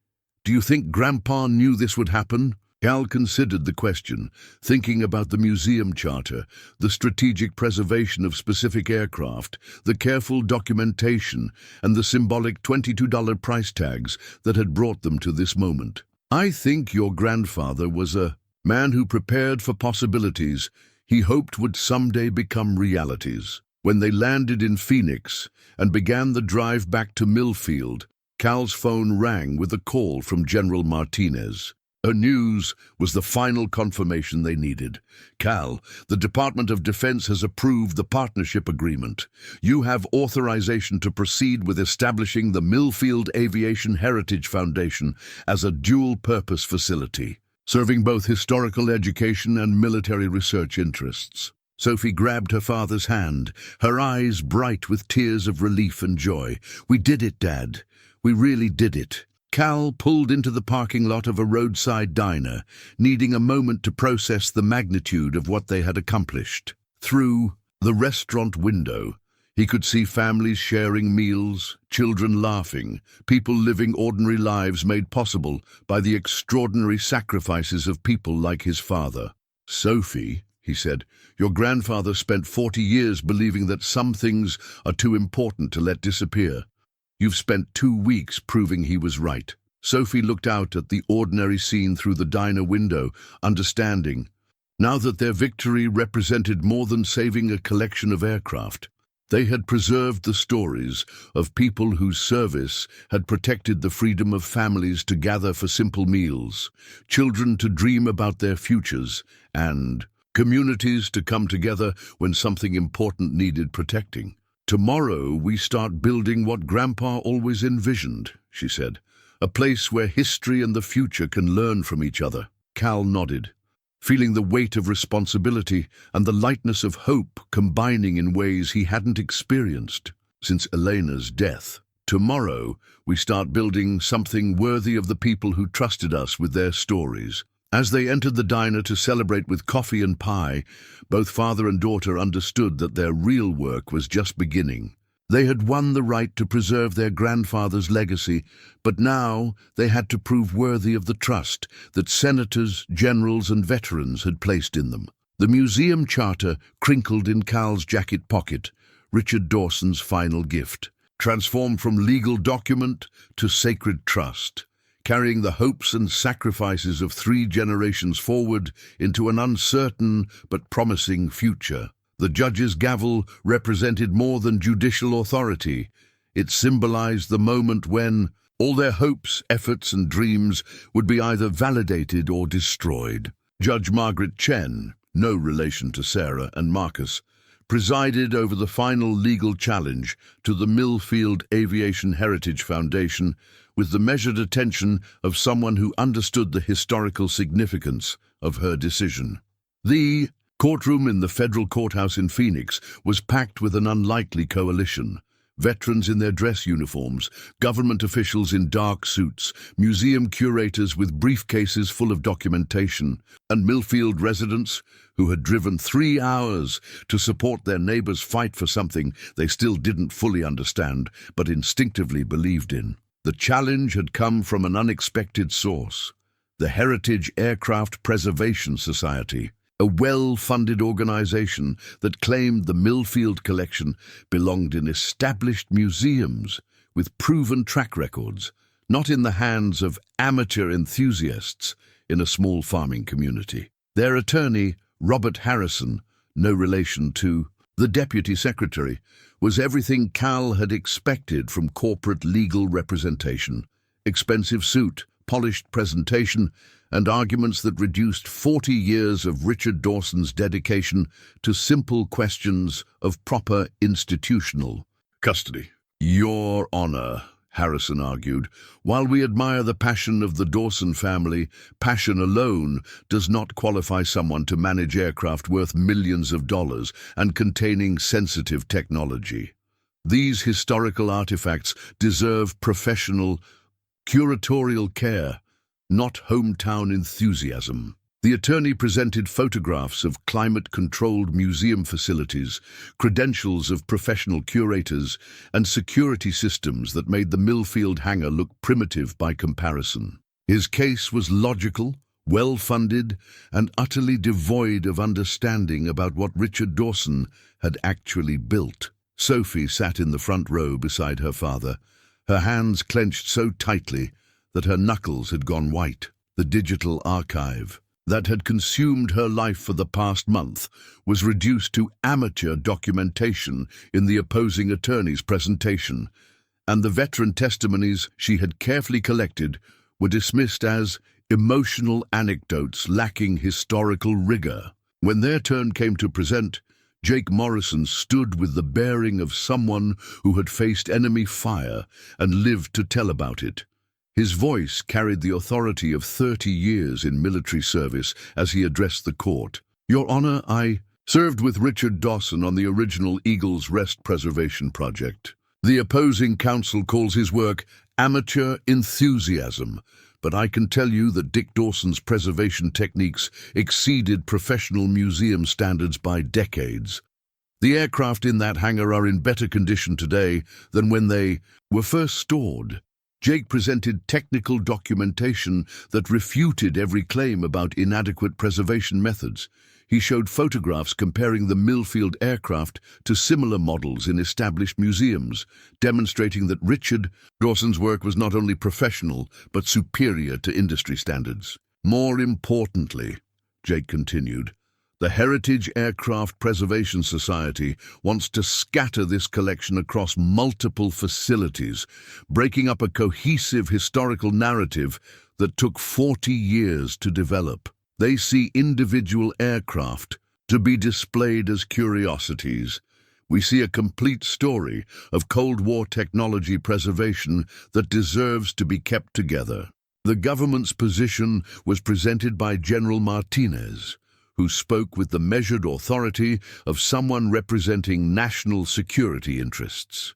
"do you think Grandpa knew this would happen?" Cal considered the question, thinking about the museum charter, the strategic preservation of specific aircraft, the careful documentation, and the symbolic $22 price tags that had brought them to this moment. "I think your grandfather was a man who prepared for possibilities he hoped would someday become realities." When they landed in Phoenix and began the drive back to Millfield, Cal's phone rang with a call from General Martinez. Her news was the final confirmation they needed. "Cal, the Department of Defense has approved the partnership agreement. You have authorization to proceed with establishing the Millfield Aviation Heritage Foundation as a dual-purpose facility, serving both historical education and military research interests." Sophie grabbed her father's hand, her eyes bright with tears of relief and joy. "We did it, Dad. We really did it." Cal pulled into the parking lot of a roadside diner, needing a moment to process the magnitude of what they had accomplished. Through the restaurant window, he could see families sharing meals, children laughing, people living ordinary lives made possible by the extraordinary sacrifices of people like his father. "Sophie," he said, "your grandfather spent 40 years believing that some things are too important to let disappear. You've spent 2 weeks proving he was right." Sophie looked out at the ordinary scene through the diner window, understanding. Now that their victory represented more than saving a collection of aircraft, they had preserved the stories of people whose service had protected the freedom of families to gather for simple meals, children to dream about their futures, and communities to come together when something important needed protecting. "Tomorrow we start building what Grandpa always envisioned," she said. "A place where history and the future can learn from each other." Cal nodded, feeling the weight of responsibility and the lightness of hope combining in ways he hadn't experienced since Elena's death. "Tomorrow we start building something worthy of the people who trusted us with their stories." As they entered the diner to celebrate with coffee and pie, both father and daughter understood that their real work was just beginning. They had won the right to preserve their grandfather's legacy, but now they had to prove worthy of the trust that senators, generals, and veterans had placed in them. The museum charter crinkled in Cal's jacket pocket, Richard Dawson's final gift, transformed from legal document to sacred trust, carrying the hopes and sacrifices of 3 generations forward into an uncertain but promising future. The judge's gavel represented more than judicial authority. It symbolized the moment when all their hopes, efforts, and dreams would be either validated or destroyed. Judge Margaret Chen, no relation to Sarah and Marcus, presided over the final legal challenge to the Millfield Aviation Heritage Foundation with the measured attention of someone who understood the historical significance of her decision. The courtroom in the federal courthouse in Phoenix was packed with an unlikely coalition. Veterans in their dress uniforms, government officials in dark suits, museum curators with briefcases full of documentation, and Millfield residents who had driven 3 hours to support their neighbors' fight for something they still didn't fully understand but instinctively believed in. The challenge had come from an unexpected source: the Heritage Aircraft Preservation Society, a well-funded organization that claimed the Millfield collection belonged in established museums with proven track records, not in the hands of amateur enthusiasts in a small farming community. Their attorney, Robert Harrison, no relation to The deputy secretary was everything Cal had expected from corporate legal representation: expensive suit, polished presentation, and arguments that reduced 40 years of Richard Dawson's dedication to simple questions of proper institutional custody. Your Honor, Harrison argued, while we admire the passion of the Dawson family, passion alone does not qualify someone to manage aircraft worth millions of dollars and containing sensitive technology. These historical artifacts deserve professional, curatorial care, not hometown enthusiasm. The attorney presented photographs of climate-controlled museum facilities, credentials of professional curators, and security systems that made the Millfield hangar look primitive by comparison. His case was logical, well-funded, and utterly devoid of understanding about what Richard Dawson had actually built. Sophie sat in the front row beside her father, her hands clenched so tightly that her knuckles had gone white. The digital archive that had consumed her life for the past month was reduced to amateur documentation in the opposing attorney's presentation, and the veteran testimonies she had carefully collected were dismissed as emotional anecdotes lacking historical rigor. When their turn came to present, Jake Morrison stood with the bearing of someone who had faced enemy fire and lived to tell about it. His voice carried the authority of 30 years in military service as he addressed the court. Your Honor, I served with Richard Dawson on the original Eagle's Rest Preservation Project. The opposing counsel calls his work amateur enthusiasm, but I can tell you that Dick Dawson's preservation techniques exceeded professional museum standards by decades. The aircraft in that hangar are in better condition today than when they were first stored. Jake presented technical documentation that refuted every claim about inadequate preservation methods. He showed photographs comparing the Millfield aircraft to similar models in established museums, demonstrating that Richard Dawson's work was not only professional, but superior to industry standards. More importantly, Jake continued, the Heritage Aircraft Preservation Society wants to scatter this collection across multiple facilities, breaking up a cohesive historical narrative that took 40 years to develop. They see individual aircraft to be displayed as curiosities. We see a complete story of Cold War technology preservation that deserves to be kept together. The government's position was presented by General Martinez, who spoke with the measured authority of someone representing national security interests.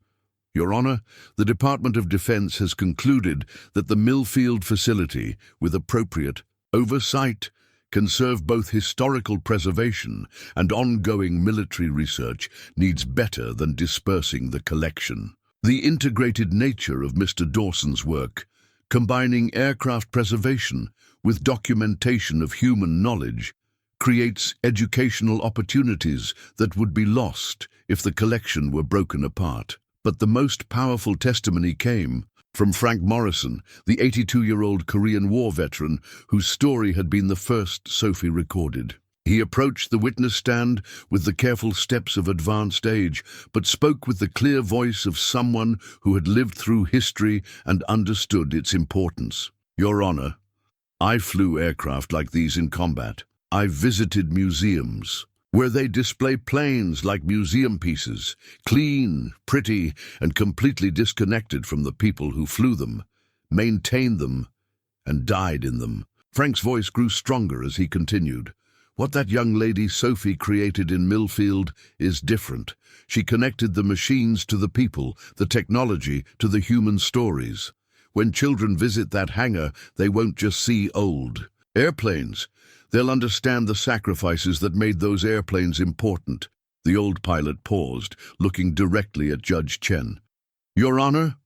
Your Honor, the Department of Defense has concluded that the Millfield facility, with appropriate oversight, can serve both historical preservation and ongoing military research, needs better than dispersing the collection. The integrated nature of Mr. Dawson's work, combining aircraft preservation with documentation of human knowledge, creates educational opportunities that would be lost if the collection were broken apart. But the most powerful testimony came from Frank Morrison, the 82-year-old Korean War veteran whose story had been the first Sophie recorded. He approached the witness stand with the careful steps of advanced age, but spoke with the clear voice of someone who had lived through history and understood its importance. Your Honor, I flew aircraft like these in combat. I visited museums where they display planes like museum pieces, clean, pretty, and completely disconnected from the people who flew them, maintained them, and died in them. Frank's voice grew stronger as he continued. What that young lady Sophie created in Millfield is different. She connected the machines to the people, the technology to the human stories. When children visit that hangar, they won't just see old airplanes. They'll understand the sacrifices that made those airplanes important. The old pilot paused, looking directly at Judge Chen. Your Honor,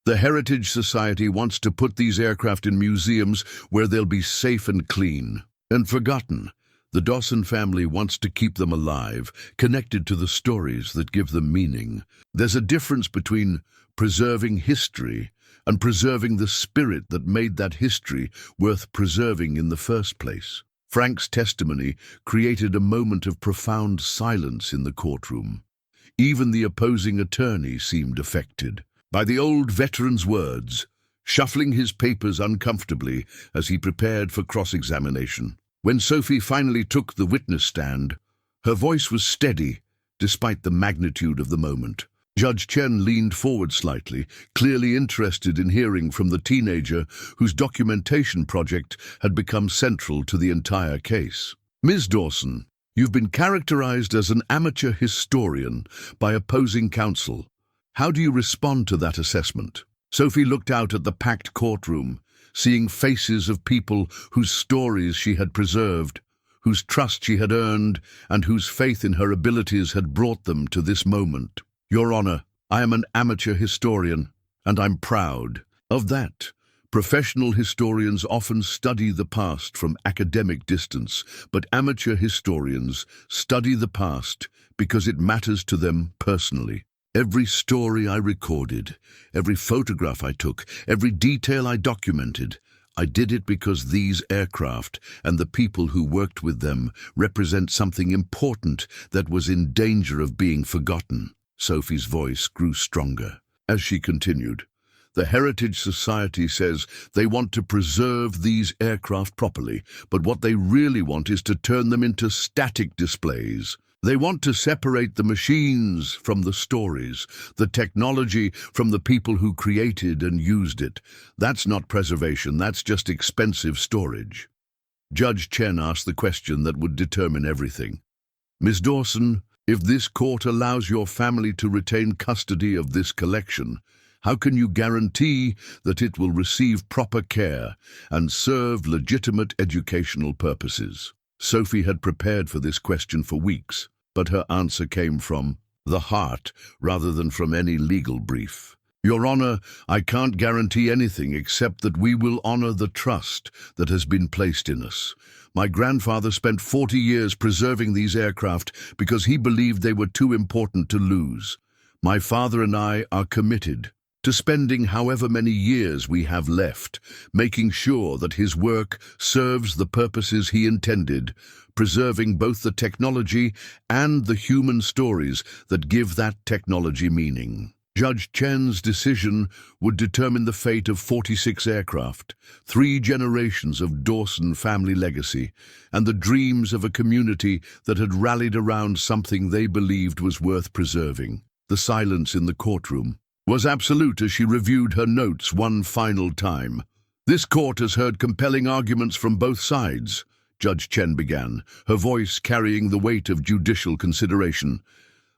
the Heritage Society wants to put these aircraft in museums where they'll be safe and clean and forgotten. The Dawson family wants to keep them alive, connected to the stories that give them meaning. There's a difference between preserving history and preserving the spirit that made that history worth preserving in the first place. Frank's testimony created a moment of profound silence in the courtroom. Even the opposing attorney seemed affected by the old veteran's words, shuffling his papers uncomfortably as he prepared for cross-examination. When Sophie finally took the witness stand, her voice was steady despite the magnitude of the moment. Judge Chen leaned forward slightly, clearly interested in hearing from the teenager whose documentation project had become central to the entire case. Ms. Dawson, you've been characterized as an amateur historian by opposing counsel. How do you respond to that assessment? Sophie looked out at the packed courtroom, seeing faces of people whose stories she had preserved, whose trust she had earned, and whose faith in her abilities had brought them to this moment. Your Honor, I am an amateur historian, and I'm proud of that. Professional historians often study the past from academic distance, but amateur historians study the past because it matters to them personally. Every story I recorded, every photograph I took, every detail I documented, I did it because these aircraft and the people who worked with them represent something important that was in danger of being forgotten. Sophie's voice grew stronger as she continued. The Heritage Society says they want to preserve these aircraft properly, but what they really want is to turn them into static displays. They want to separate the machines from the stories, the technology from the people who created and used it. That's not preservation, that's just expensive storage. Judge Chen asked the question that would determine everything. Ms. Dawson, if this court allows your family to retain custody of this collection, how can you guarantee that it will receive proper care and serve legitimate educational purposes? Sophie had prepared for this question for weeks, but her answer came from the heart rather than from any legal brief. Your Honor, I can't guarantee anything except that we will honor the trust that has been placed in us. My grandfather spent 40 years preserving these aircraft because he believed they were too important to lose. My father and I are committed to spending however many years we have left, making sure that his work serves the purposes he intended, preserving both the technology and the human stories that give that technology meaning. Judge Chen's decision would determine the fate of 46 aircraft, 3 generations of Dawson family legacy, and the dreams of a community that had rallied around something they believed was worth preserving. The silence in the courtroom was absolute as she reviewed her notes one final time. This court has heard compelling arguments from both sides, Judge Chen began, her voice carrying the weight of judicial consideration.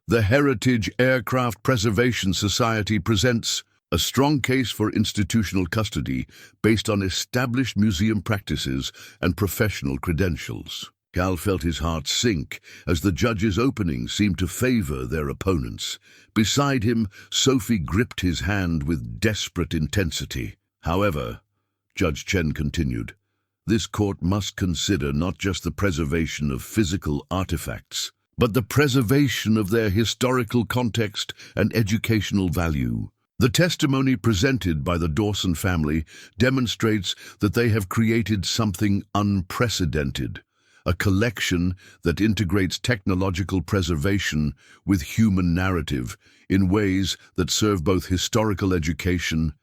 The Heritage Aircraft Preservation Society presents a strong case for institutional custody based on established museum practices and professional credentials. Cal felt his heart sink as the judge's opening seemed to favor their opponents. Beside him, Sophie gripped his hand with desperate intensity. However, Judge Chen continued, this court must consider not just the preservation of physical artifacts, but the preservation of their historical context and educational value. The testimony presented by the Dawson family demonstrates that they have created something unprecedented, a collection that integrates technological preservation with human narrative in ways that serve both historical education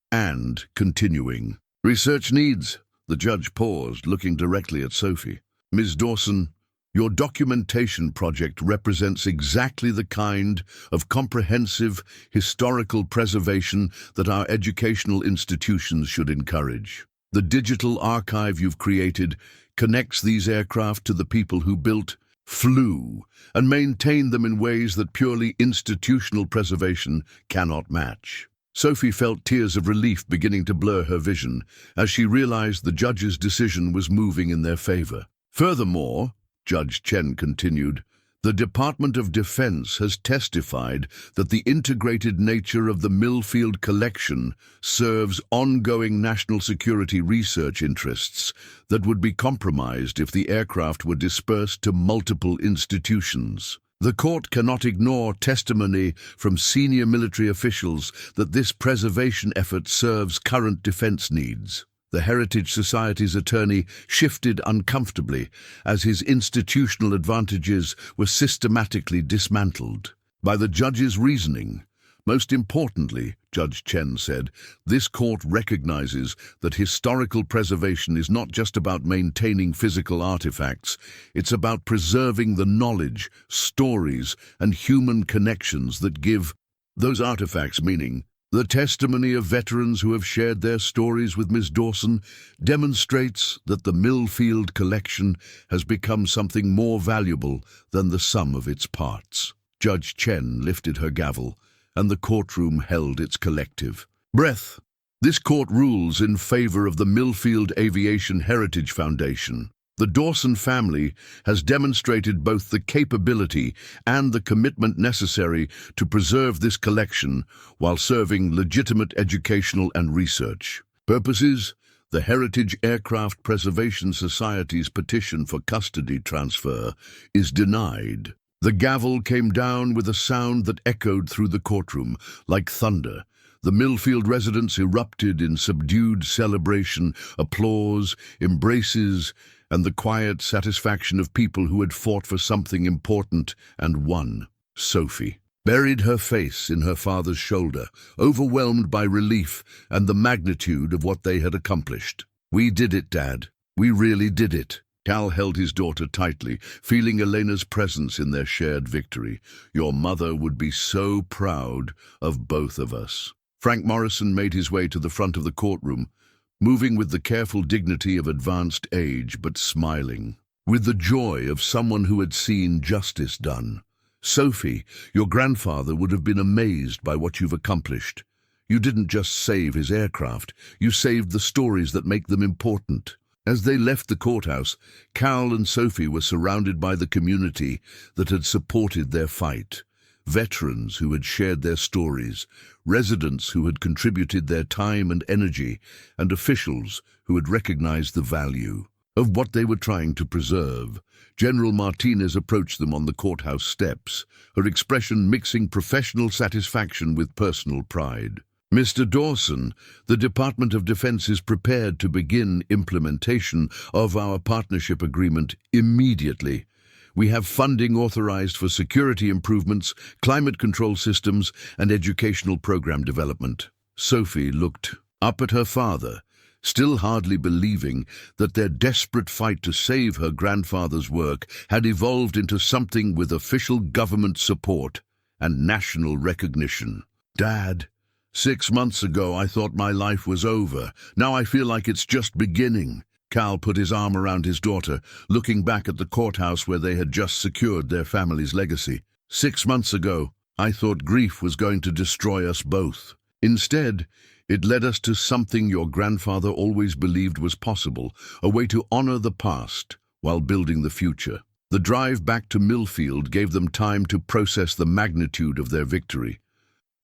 and continuing research needs. The judge paused, looking directly at Sophie. Ms. Dawson, your documentation project represents exactly the kind of comprehensive historical preservation that our educational institutions should encourage. The digital archive you've created connects these aircraft to the people who built, flew, and maintained them in ways that purely institutional preservation cannot match. Sophie felt tears of relief beginning to blur her vision as she realized the judge's decision was moving in their favor. Furthermore, Judge Chen continued, the Department of Defense has testified that the integrated nature of the Millfield collection serves ongoing national security research interests that would be compromised if the aircraft were dispersed to multiple institutions. The court cannot ignore testimony from senior military officials that this preservation effort serves current defense needs. The Heritage Society's attorney shifted uncomfortably as his institutional advantages were systematically dismantled. By the judge's reasoning, most importantly, Judge Chen said, this court recognizes that historical preservation is not just about maintaining physical artifacts, it's about preserving the knowledge, stories, and human connections that give those artifacts meaning. The testimony of veterans who have shared their stories with Ms. Dawson demonstrates that the Millfield collection has become something more valuable than the sum of its parts. Judge Chen lifted her gavel, and the courtroom held its collective breath. This court rules in favor of the Millfield Aviation Heritage Foundation. The Dawson family has demonstrated both the capability and the commitment necessary to preserve this collection while serving legitimate educational and research purposes. The Heritage Aircraft Preservation Society's petition for custody transfer is denied. The gavel came down with a sound that echoed through the courtroom like thunder. The Millfield residents erupted in subdued celebration, applause, embraces, and the quiet satisfaction of people who had fought for something important and won. Sophie buried her face in her father's shoulder, overwhelmed by relief and the magnitude of what they had accomplished. "We did it, Dad. We really did it." Cal held his daughter tightly, feeling Elena's presence in their shared victory. "Your mother would be so proud of both of us." Frank Morrison made his way to the front of the courtroom, moving with the careful dignity of advanced age, but smiling with the joy of someone who had seen justice done. "Sophie, your grandfather would have been amazed by what you've accomplished. You didn't just save his aircraft, you saved the stories that make them important." As they left the courthouse, Cal and Sophie were surrounded by the community that had supported their fight. Veterans who had shared their stories, residents who had contributed their time and energy, and officials who had recognized the value of what they were trying to preserve. General Martinez approached them on the courthouse steps, her expression mixing professional satisfaction with personal pride. "Mr. Dawson, the Department of Defense is prepared to begin implementation of our partnership agreement immediately. We have funding authorized for security improvements, climate control systems, and educational program development." Sophie looked up at her father, still hardly believing that their desperate fight to save her grandfather's work had evolved into something with official government support and national recognition. "Dad, 6 months ago I thought my life was over. Now I feel like it's just beginning." Cal put his arm around his daughter, looking back at the courthouse where they had just secured their family's legacy. 6 months ago, I thought grief was going to destroy us both. Instead, it led us to something your grandfather always believed was possible, a way to honor the past while building the future. The drive back to Millfield gave them time to process the magnitude of their victory.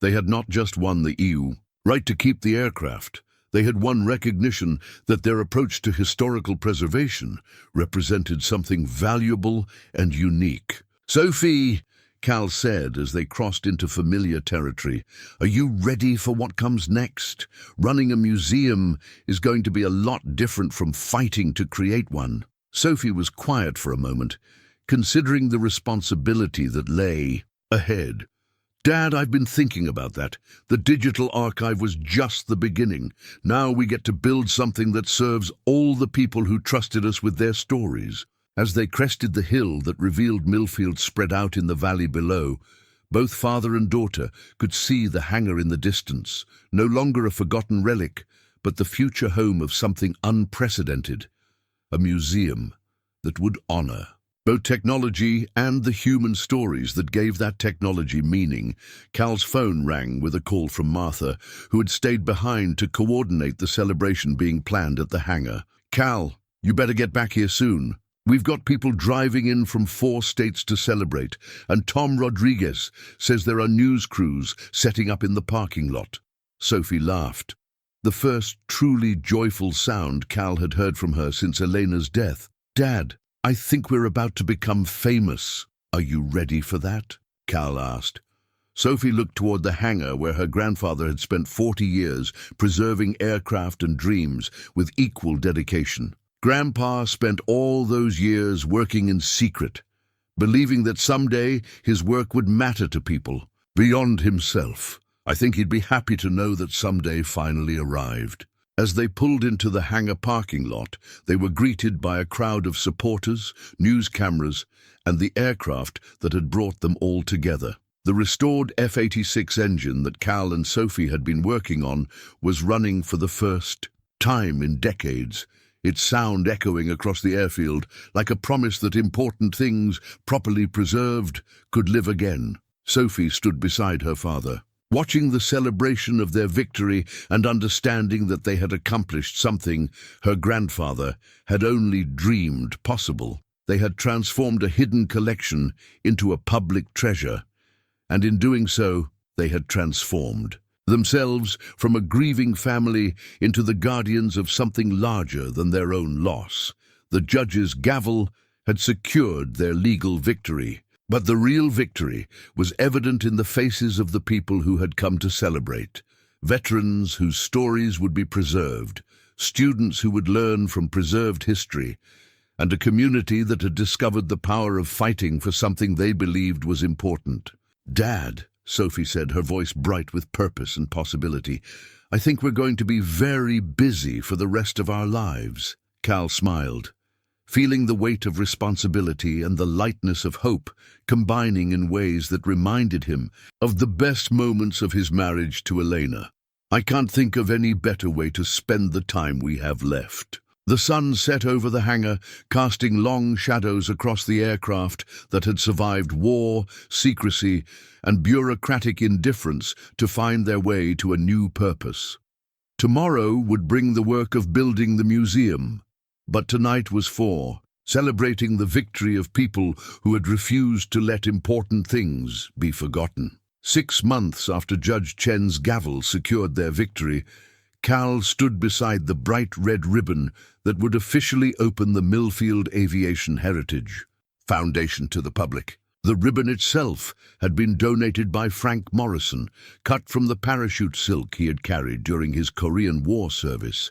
They had not just won the EU right to keep the aircraft. They had won recognition that their approach to historical preservation represented something valuable and unique. "Sophie," Cal said as they crossed into familiar territory, "are you ready for what comes next? Running a museum is going to be a lot different from fighting to create one." Sophie was quiet for a moment, considering the responsibility that lay ahead. "Dad, I've been thinking about that. The digital archive was just the beginning. Now we get to build something that serves all the people who trusted us with their stories." As they crested the hill that revealed Millfield spread out in the valley below, both father and daughter could see the hangar in the distance, no longer a forgotten relic, but the future home of something unprecedented, a museum that would honor both technology and the human stories that gave that technology meaning. Cal's phone rang with a call from Martha, who had stayed behind to coordinate the celebration being planned at the hangar. "Cal, you better get back here soon. We've got people driving in from 4 states to celebrate, and Tom Rodriguez says there are news crews setting up in the parking lot." Sophie laughed, the first truly joyful sound Cal had heard from her since Elena's death. "Dad, I think we're about to become famous. Are you ready for that?" Cal asked. Sophie looked toward the hangar where her grandfather had spent 40 years preserving aircraft and dreams with equal dedication. Grandpa spent all those years working in secret, believing that someday his work would matter to people, beyond himself. I think he'd be happy to know that someday finally arrived. As they pulled into the hangar parking lot, they were greeted by a crowd of supporters, news cameras, and the aircraft that had brought them all together. The restored F-86 engine that Cal and Sophie had been working on was running for the first time in decades, its sound echoing across the airfield like a promise that important things, properly preserved, could live again. Sophie stood beside her father, watching the celebration of their victory and understanding that they had accomplished something her grandfather had only dreamed possible. They had transformed a hidden collection into a public treasure, and in doing so, they had transformed themselves from a grieving family into the guardians of something larger than their own loss. The judge's gavel had secured their legal victory, but the real victory was evident in the faces of the people who had come to celebrate. Veterans whose stories would be preserved, students who would learn from preserved history, and a community that had discovered the power of fighting for something they believed was important. "Dad," Sophie said, her voice bright with purpose and possibility, "I think we're going to be very busy for the rest of our lives." Cal smiled, feeling the weight of responsibility and the lightness of hope combining in ways that reminded him of the best moments of his marriage to Elena. "I can't think of any better way to spend the time we have left." The sun set over the hangar, casting long shadows across the aircraft that had survived war, secrecy, and bureaucratic indifference to find their way to a new purpose. Tomorrow would bring the work of building the museum, but tonight was for celebrating the victory of people who had refused to let important things be forgotten. 6 months after Judge Chen's gavel secured their victory, Cal stood beside the bright red ribbon that would officially open the Millfield Aviation Heritage Foundation to the public. The ribbon itself had been donated by Frank Morrison, cut from the parachute silk he had carried during his Korean War service,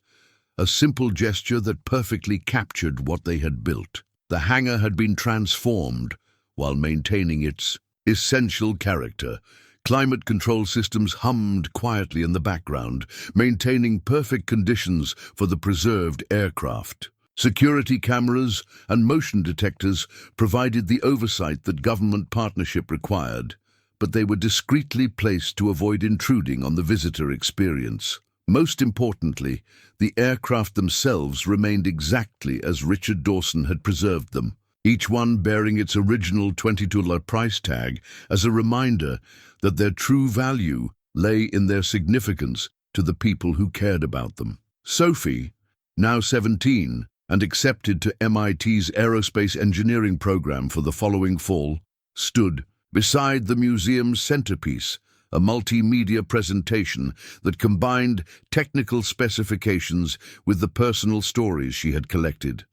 a simple gesture that perfectly captured what they had built. The hangar had been transformed while maintaining its essential character. Climate control systems hummed quietly in the background, maintaining perfect conditions for the preserved aircraft. Security cameras and motion detectors provided the oversight that government partnership required, but they were discreetly placed to avoid intruding on the visitor experience. Most importantly, the aircraft themselves remained exactly as Richard Dawson had preserved them, each one bearing its original $22 price tag as a reminder that their true value lay in their significance to the people who cared about them. Sophie, now 17 and accepted to MIT's aerospace engineering program for the following fall, stood beside the museum's centerpiece, a multimedia presentation that combined technical specifications with the personal stories she had collected.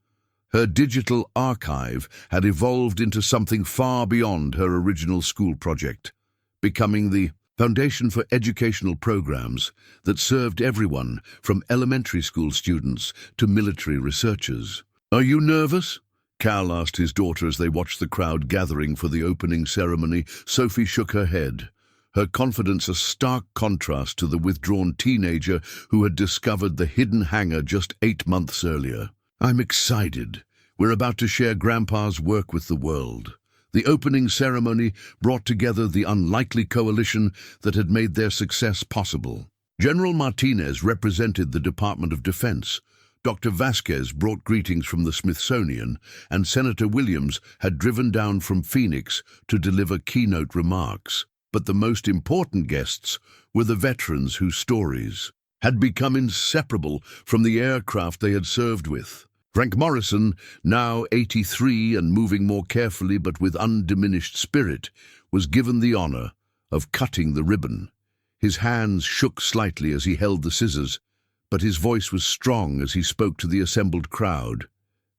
Her digital archive had evolved into something far beyond her original school project, becoming the foundation for educational programs that served everyone from elementary school students to military researchers. "Are you nervous?" Cal asked his daughter as they watched the crowd gathering for the opening ceremony. Sophie shook her head, her confidence a stark contrast to the withdrawn teenager who had discovered the hidden hangar just 8 months earlier. "I'm excited. We're about to share Grandpa's work with the world." The opening ceremony brought together the unlikely coalition that had made their success possible. General Martinez represented the Department of Defense, Dr. Vasquez brought greetings from the Smithsonian, and Senator Williams had driven down from Phoenix to deliver keynote remarks. But the most important guests were the veterans whose stories had become inseparable from the aircraft they had served with. Frank Morrison, now 83 and moving more carefully but with undiminished spirit, was given the honor of cutting the ribbon. His hands shook slightly as he held the scissors, but his voice was strong as he spoke to the assembled crowd.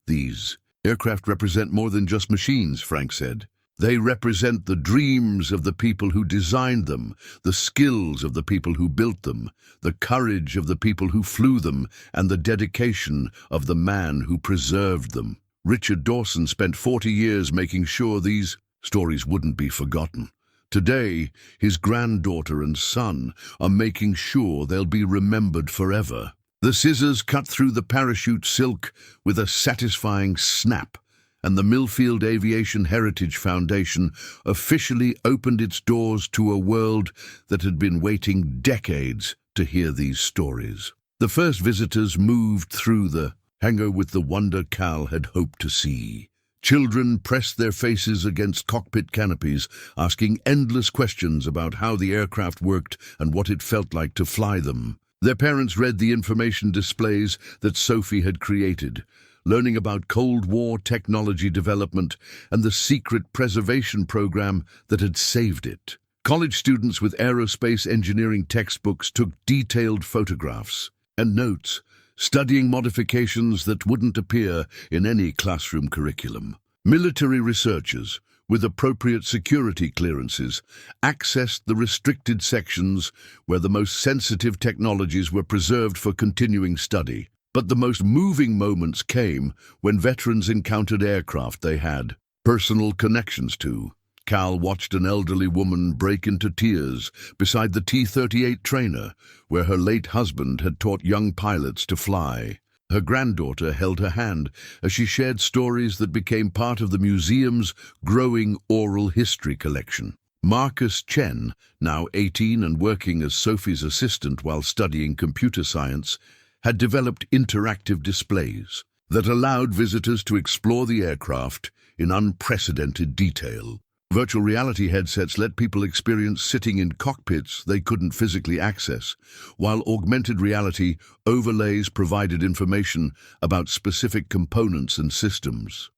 "These aircraft represent more than just machines," Frank said. They represent the dreams of the people who designed them, the skills of the people who built them, the courage of the people who flew them, and the dedication of the man who preserved them. Richard Dawson spent 40 years making sure these stories wouldn't be forgotten. Today, his granddaughter and son are making sure they'll be remembered forever. The scissors cut through the parachute silk with a satisfying snap, and the Millfield Aviation Heritage Foundation officially opened its doors to a world that had been waiting decades to hear these stories. The first visitors moved through the hangar with the wonder Cal had hoped to see. Children pressed their faces against cockpit canopies, asking endless questions about how the aircraft worked and what it felt like to fly them. Their parents read the information displays that Sophie had created, learning about Cold War technology development and the secret preservation program that had saved it. College students with aerospace engineering textbooks took detailed photographs and notes, studying modifications that wouldn't appear in any classroom curriculum. Military researchers, with appropriate security clearances, accessed the restricted sections where the most sensitive technologies were preserved for continuing study. But the most moving moments came when veterans encountered aircraft they had personal connections to. Cal watched an elderly woman break into tears beside the T-38 trainer, where her late husband had taught young pilots to fly. Her granddaughter held her hand as she shared stories that became part of the museum's growing oral history collection. Marcus Chen, now 18 and working as Sophie's assistant while studying computer science, had developed interactive displays that allowed visitors to explore the aircraft in unprecedented detail. Virtual reality headsets let people experience sitting in cockpits they couldn't physically access, while augmented reality overlays provided information about specific components and systems.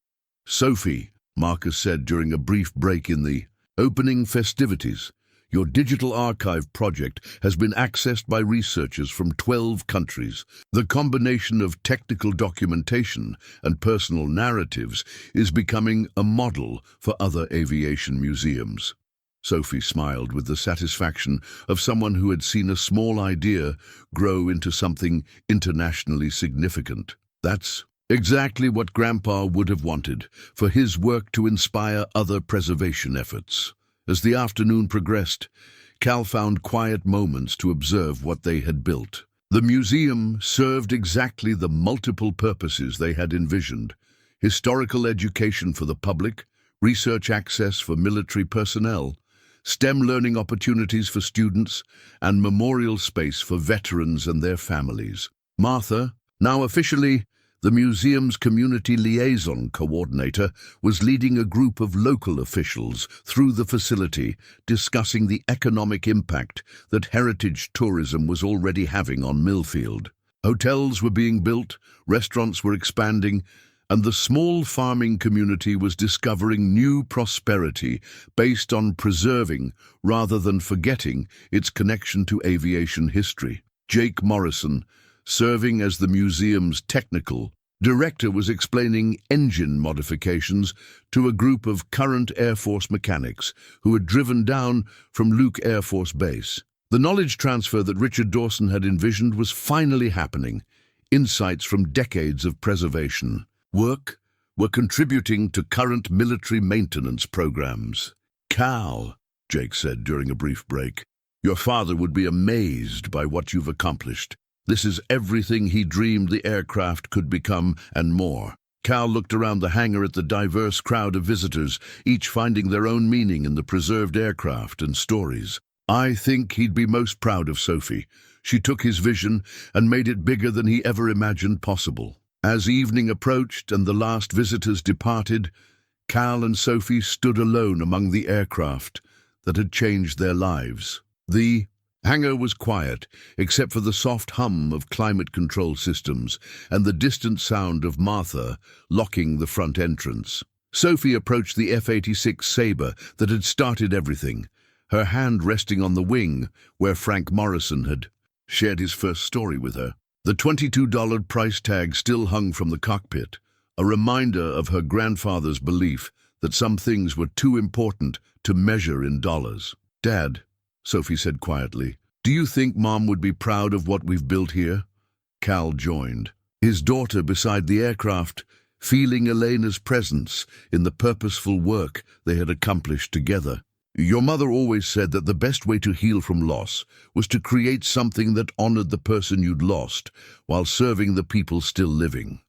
"Sophie," Marcus said during a brief break in the opening festivities, "your digital archive project has been accessed by researchers from 12 countries. The combination of technical documentation and personal narratives is becoming a model for other aviation museums." Sophie smiled with the satisfaction of someone who had seen a small idea grow into something internationally significant. "That's exactly what Grandpa would have wanted, for his work to inspire other preservation efforts." As the afternoon progressed, Cal found quiet moments to observe what they had built. The museum served exactly the multiple purposes they had envisioned: historical education for the public, research access for military personnel, STEM learning opportunities for students, and memorial space for veterans and their families. Martha, now officially the museum's community liaison coordinator, was leading a group of local officials through the facility, discussing the economic impact that heritage tourism was already having on Millfield. Hotels were being built, restaurants were expanding, and the small farming community was discovering new prosperity based on preserving, rather than forgetting, its connection to aviation history. Jake Morrison, serving as the museum's technical director, was explaining engine modifications to a group of current Air Force mechanics who had driven down from Luke Air Force Base. The knowledge transfer that Richard Dawson had envisioned was finally happening. Insights from decades of preservation work were contributing to current military maintenance programs. "Cal," Jake said during a brief break, "your father would be amazed by what you've accomplished. This is everything he dreamed the aircraft could become and more." Cal looked around the hangar at the diverse crowd of visitors, each finding their own meaning in the preserved aircraft and stories. "I think he'd be most proud of Sophie. She took his vision and made it bigger than he ever imagined possible." As evening approached and the last visitors departed, Cal and Sophie stood alone among the aircraft that had changed their lives. The hangar was quiet, except for the soft hum of climate control systems and the distant sound of Martha locking the front entrance. Sophie approached the F-86 Sabre that had started everything, her hand resting on the wing where Frank Morrison had shared his first story with her. The $22 price tag still hung from the cockpit, a reminder of her grandfather's belief that some things were too important to measure in dollars. "Dad," Sophie said quietly, "do you think Mom would be proud of what we've built here?" Cal joined, his daughter beside the aircraft, feeling Elena's presence in the purposeful work they had accomplished together. "Your mother always said that the best way to heal from loss was to create something that honored the person you'd lost while serving the people still living.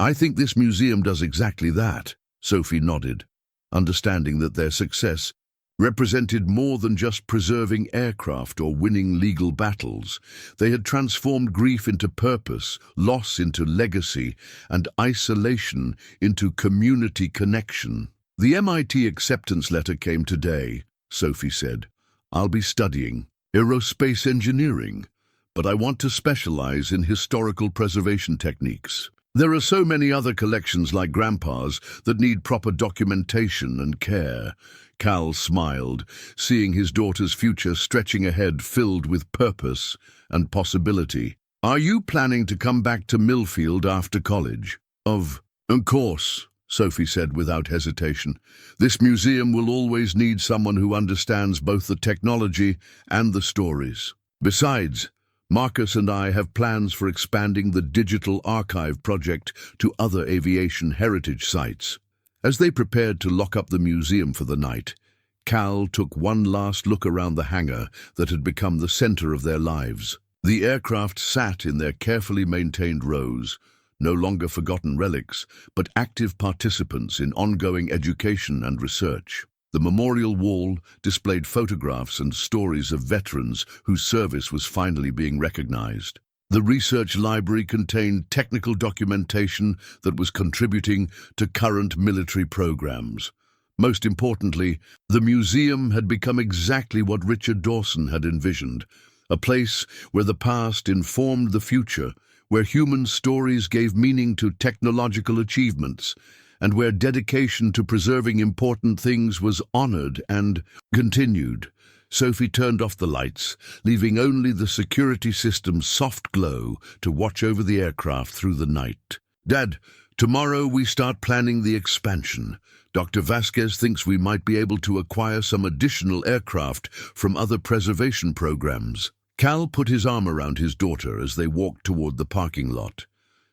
I think this museum does exactly that." Sophie nodded, understanding that their success represented more than just preserving aircraft or winning legal battles. They had transformed grief into purpose, loss into legacy, and isolation into community connection. "The MIT acceptance letter came today," Sophie said. "I'll be studying aerospace engineering, but I want to specialize in historical preservation techniques. There are so many other collections like Grandpa's that need proper documentation and care." Cal smiled, seeing his daughter's future stretching ahead, filled with purpose and possibility. "Are you planning to come back to Millfield after college?" Of course," Sophie said without hesitation. "This museum will always need someone who understands both the technology and the stories. Besides, Marcus and I have plans for expanding the digital archive project to other aviation heritage sites." As they prepared to lock up the museum for the night, Cal took one last look around the hangar that had become the center of their lives. The aircraft sat in their carefully maintained rows, no longer forgotten relics, but active participants in ongoing education and research. The memorial wall displayed photographs and stories of veterans whose service was finally being recognized. The research library contained technical documentation that was contributing to current military programs. Most importantly, the museum had become exactly what Richard Dawson had envisioned, a place where the past informed the future, where human stories gave meaning to technological achievements, and where dedication to preserving important things was honored and continued. Sophie turned off the lights, leaving only the security system's soft glow to watch over the aircraft through the night. "Dad, tomorrow we start planning the expansion. Dr. Vasquez thinks we might be able to acquire some additional aircraft from other preservation programs." Cal put his arm around his daughter as they walked toward the parking lot,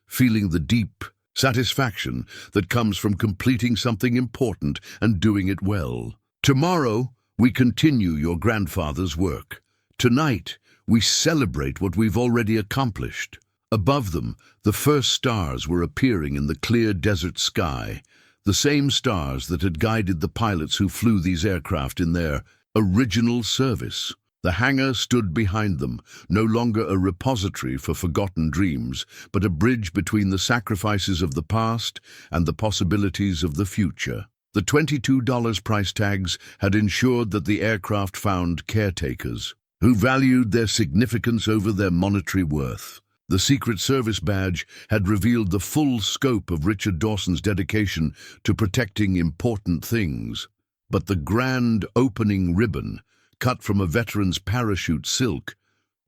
feeling the deep satisfaction that comes from completing something important and doing it well. "Tomorrow, we continue your grandfather's work. Tonight, we celebrate what we've already accomplished." Above them, the first stars were appearing in the clear desert sky, the same stars that had guided the pilots who flew these aircraft in their original service. The hangar stood behind them, no longer a repository for forgotten dreams, but a bridge between the sacrifices of the past and the possibilities of the future. The $22 price tags had ensured that the aircraft found caretakers who valued their significance over their monetary worth. The Secret Service badge had revealed the full scope of Richard Dawson's dedication to protecting important things. But the grand opening ribbon, cut from a veteran's parachute silk,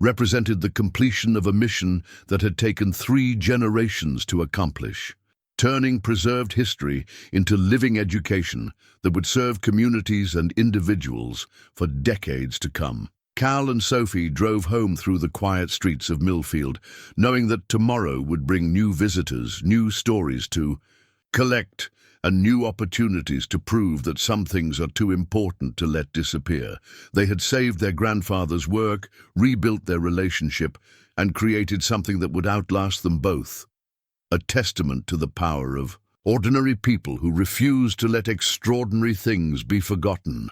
represented the completion of a mission that had taken 3 generations to accomplish, turning preserved history into living education that would serve communities and individuals for decades to come. Cal and Sophie drove home through the quiet streets of Millfield, knowing that tomorrow would bring new visitors, new stories to collect, and new opportunities to prove that some things are too important to let disappear. They had saved their grandfather's work, rebuilt their relationship, and created something that would outlast them both. A testament to the power of ordinary people who refuse to let extraordinary things be forgotten.